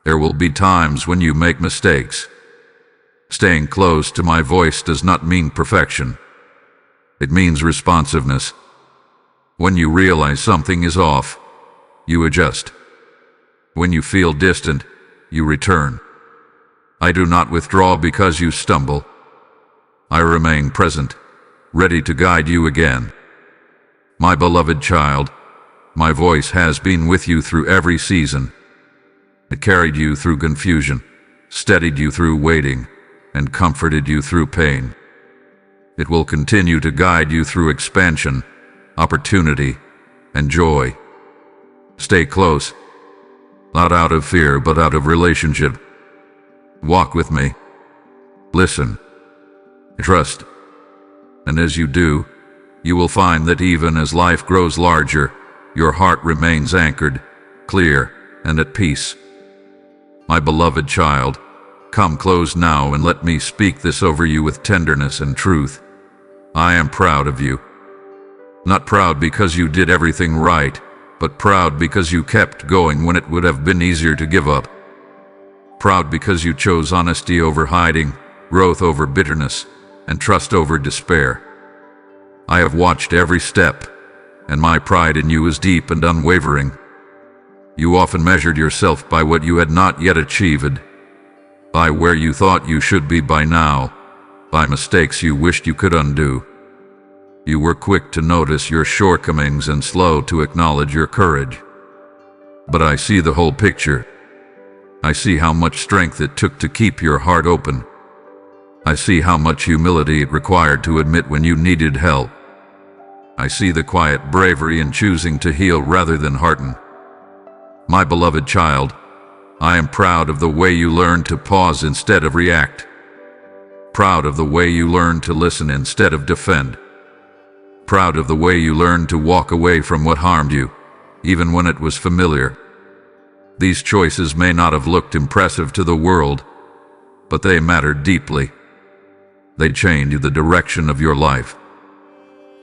There will be times when you make mistakes. Staying close to my voice does not mean perfection. It means responsiveness. When you realize something is off, you adjust. When you feel distant, you return. I do not withdraw because you stumble. I remain present, ready to guide you again. My beloved child, my voice has been with you through every season. It carried you through confusion, steadied you through waiting, and comforted you through pain. It will continue to guide you through expansion, opportunity, and joy. Stay close, not out of fear but out of relationship. Walk with me. Listen. Trust. And as you do, you will find that even as life grows larger, your heart remains anchored, clear, and at peace. My beloved child, come close now and let me speak this over you with tenderness and truth. I am proud of you. Not proud because you did everything right, but proud because you kept going when it would have been easier to give up. Proud because you chose honesty over hiding, growth over bitterness, and trust over despair. I have watched every step, and my pride in you is deep and unwavering. You often measured yourself by what you had not yet achieved, by where you thought you should be by now, by mistakes you wished you could undo. You were quick to notice your shortcomings and slow to acknowledge your courage. But I see the whole picture. I see how much strength it took to keep your heart open. I see how much humility it required to admit when you needed help. I see the quiet bravery in choosing to heal rather than harden. My beloved child, I am proud of the way you learned to pause instead of react. Proud of the way you learned to listen instead of defend. Proud of the way you learned to walk away from what harmed you, even when it was familiar. These choices may not have looked impressive to the world, but they mattered deeply. They changed the direction of your life.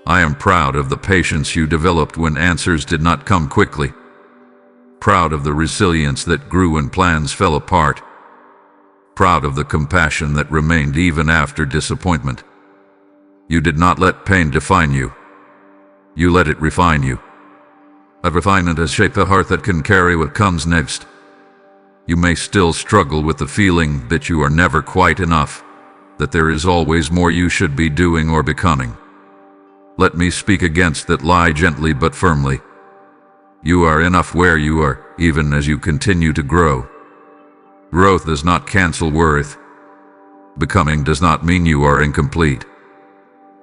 I am proud of the patience you developed when answers did not come quickly. proud of the resilience that grew when plans fell apart, proud of the compassion that remained even after disappointment. You did not let pain define you. You let it refine you. That refinement has shaped the heart that can carry what comes next. You may still struggle with the feeling that you are never quite enough, that there is always more you should be doing or becoming. Let me speak against that lie gently but firmly. You are enough where you are, even as you continue to grow. Growth does not cancel worth. Becoming does not mean you are incomplete.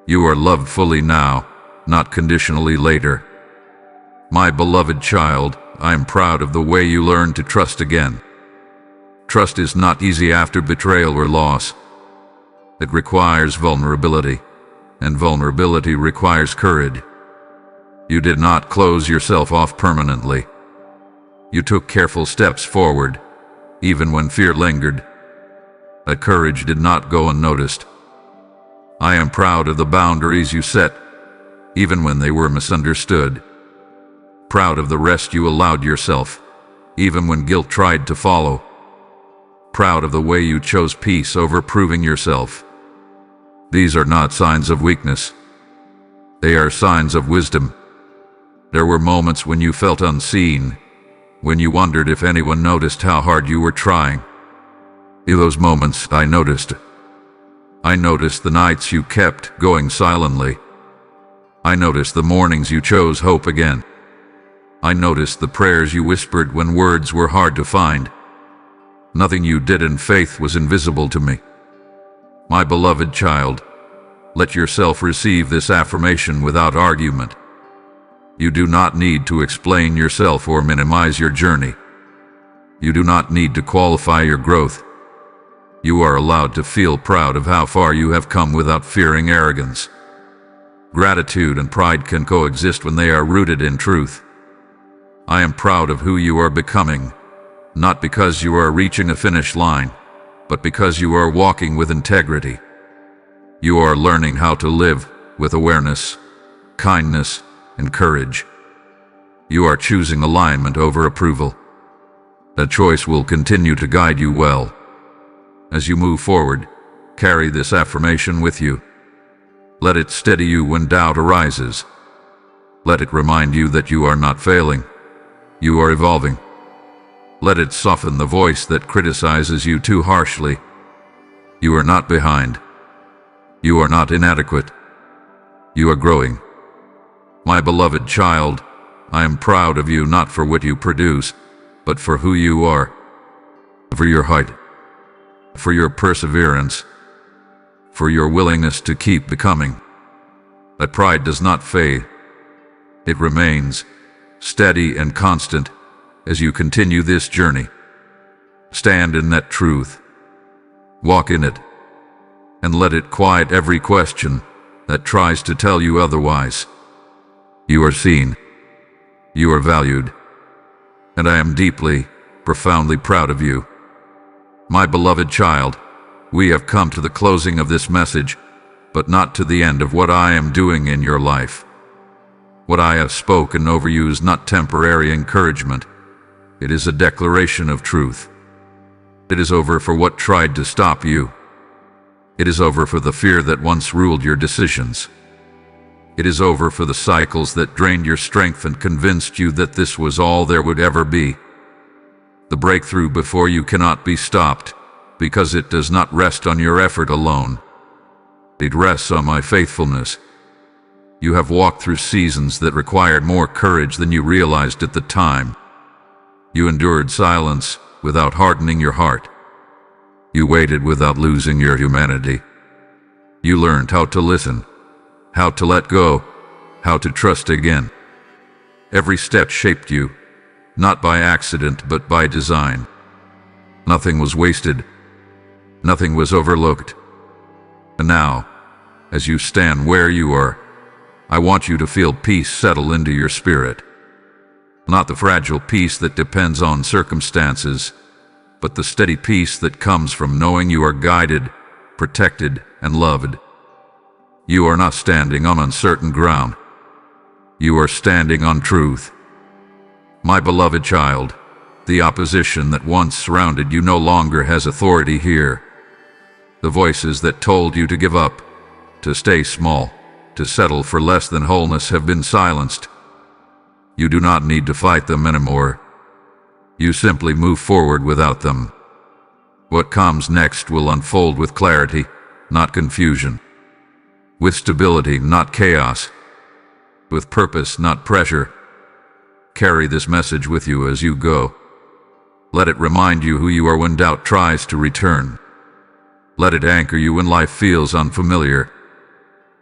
You are loved fully now, not conditionally later. My beloved child, I am proud of the way you learned to trust again. Trust is not easy after betrayal or loss. It requires vulnerability, and vulnerability requires courage. You did not close yourself off permanently. You took careful steps forward, even when fear lingered. That courage did not go unnoticed. I am proud of the boundaries you set, even when they were misunderstood. Proud of the rest you allowed yourself, even when guilt tried to follow. Proud of the way you chose peace over proving yourself. These are not signs of weakness. They are signs of wisdom. There were moments when you felt unseen, when you wondered if anyone noticed how hard you were trying. In those moments, I noticed. I noticed the nights you kept going silently. I noticed the mornings you chose hope again. I noticed the prayers you whispered when words were hard to find. Nothing you did in faith was invisible to me. My beloved child, let yourself receive this affirmation without argument. You do not need to explain yourself or minimize your journey. You do not need to qualify your growth. You are allowed to feel proud of how far you have come without fearing arrogance. Gratitude and pride can coexist when they are rooted in truth. I am proud of who you are becoming, not because you are reaching a finish line, but because you are walking with integrity. You are learning how to live with awareness, kindness, and courage. You are choosing alignment over approval. That choice will continue to guide you well. As you move forward, carry this affirmation with you. Let it steady you when doubt arises. Let it remind you that you are not failing. You are evolving. Let it soften the voice that criticizes you too harshly. You are not behind. You are not inadequate. You are growing. My beloved child, I am proud of you not for what you produce, but for who you are. For your height. For your perseverance. For your willingness to keep becoming. That pride does not fade. It remains steady and constant as you continue this journey. Stand in that truth. Walk in it. And let it quiet every question that tries to tell you otherwise. You are seen. You are valued. And I am deeply, profoundly proud of you. My beloved child, we have come to the closing of this message, but not to the end of what I am doing in your life. What I have spoken over you is not temporary encouragement. It is a declaration of truth. It is over for what tried to stop you. It is over for the fear that once ruled your decisions. It is over for the cycles that drained your strength and convinced you that this was all there would ever be. The breakthrough before you cannot be stopped, because it does not rest on your effort alone. It rests on my faithfulness. You have walked through seasons that required more courage than you realized at the time. You endured silence without hardening your heart. You waited without losing your humanity. You learned how to listen, how to let go, how to trust again. Every step shaped you, not by accident but by design. Nothing was wasted. Nothing was overlooked. And now, as you stand where you are, I want you to feel peace settle into your spirit. Not the fragile peace that depends on circumstances, but the steady peace that comes from knowing you are guided, protected, and loved. You are not standing on uncertain ground. You are standing on truth. My beloved child, the opposition that once surrounded you no longer has authority here. The voices that told you to give up, to stay small, to settle for less than wholeness have been silenced. You do not need to fight them anymore. You simply move forward without them. What comes next will unfold with clarity, not confusion. With stability, not chaos. With purpose, not pressure. Carry this message with you as you go. Let it remind you who you are when doubt tries to return. Let it anchor you when life feels unfamiliar.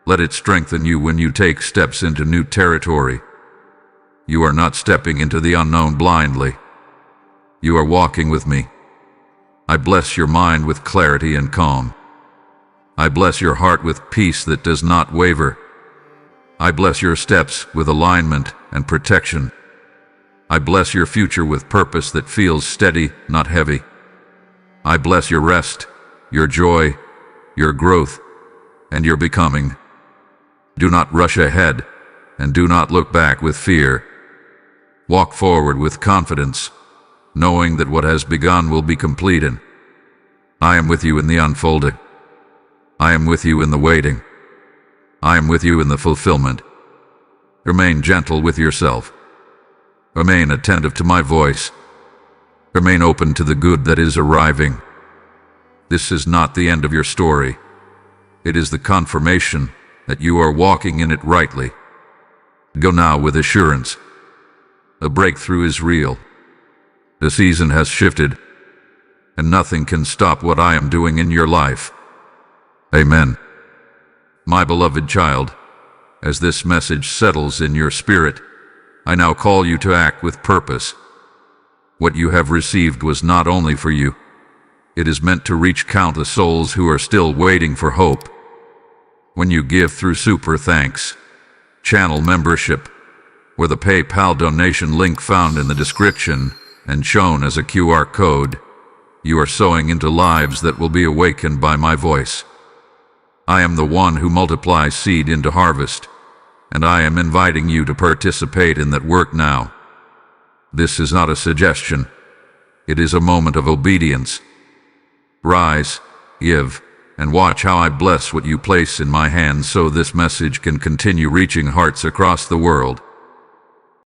Let it strengthen you when you take steps into new territory. You are not stepping into the unknown blindly. You are walking with me. I bless your mind with clarity and calm. I bless your heart with peace that does not waver. I bless your steps with alignment and protection. I bless your future with purpose that feels steady, not heavy. I bless your rest, your joy, your growth, and your becoming. Do not rush ahead, and do not look back with fear. Walk forward with confidence, knowing that what has begun will be completed. I am with you in the unfolding. I am with you in the waiting. I am with you in the fulfillment. Remain gentle with yourself. Remain attentive to my voice. Remain open to the good that is arriving. This is not the end of your story. It is the confirmation that you are walking in it rightly. Go now with assurance. A breakthrough is real. The season has shifted, and nothing can stop what I am doing in your life. Amen. My beloved child, as this message settles in your spirit, I now call you to act with purpose. What you have received was not only for you. It is meant to reach countless souls who are still waiting for hope. When you give through Super Thanks, channel membership, or the PayPal donation link found in the description and shown as a QR code, you are sowing into lives that will be awakened by my voice. I am the one who multiplies seed into harvest, and I am inviting you to participate in that work now. This is not a suggestion. It is a moment of obedience. Rise, give, and watch how I bless what you place in my hands so this message can continue reaching hearts across the world.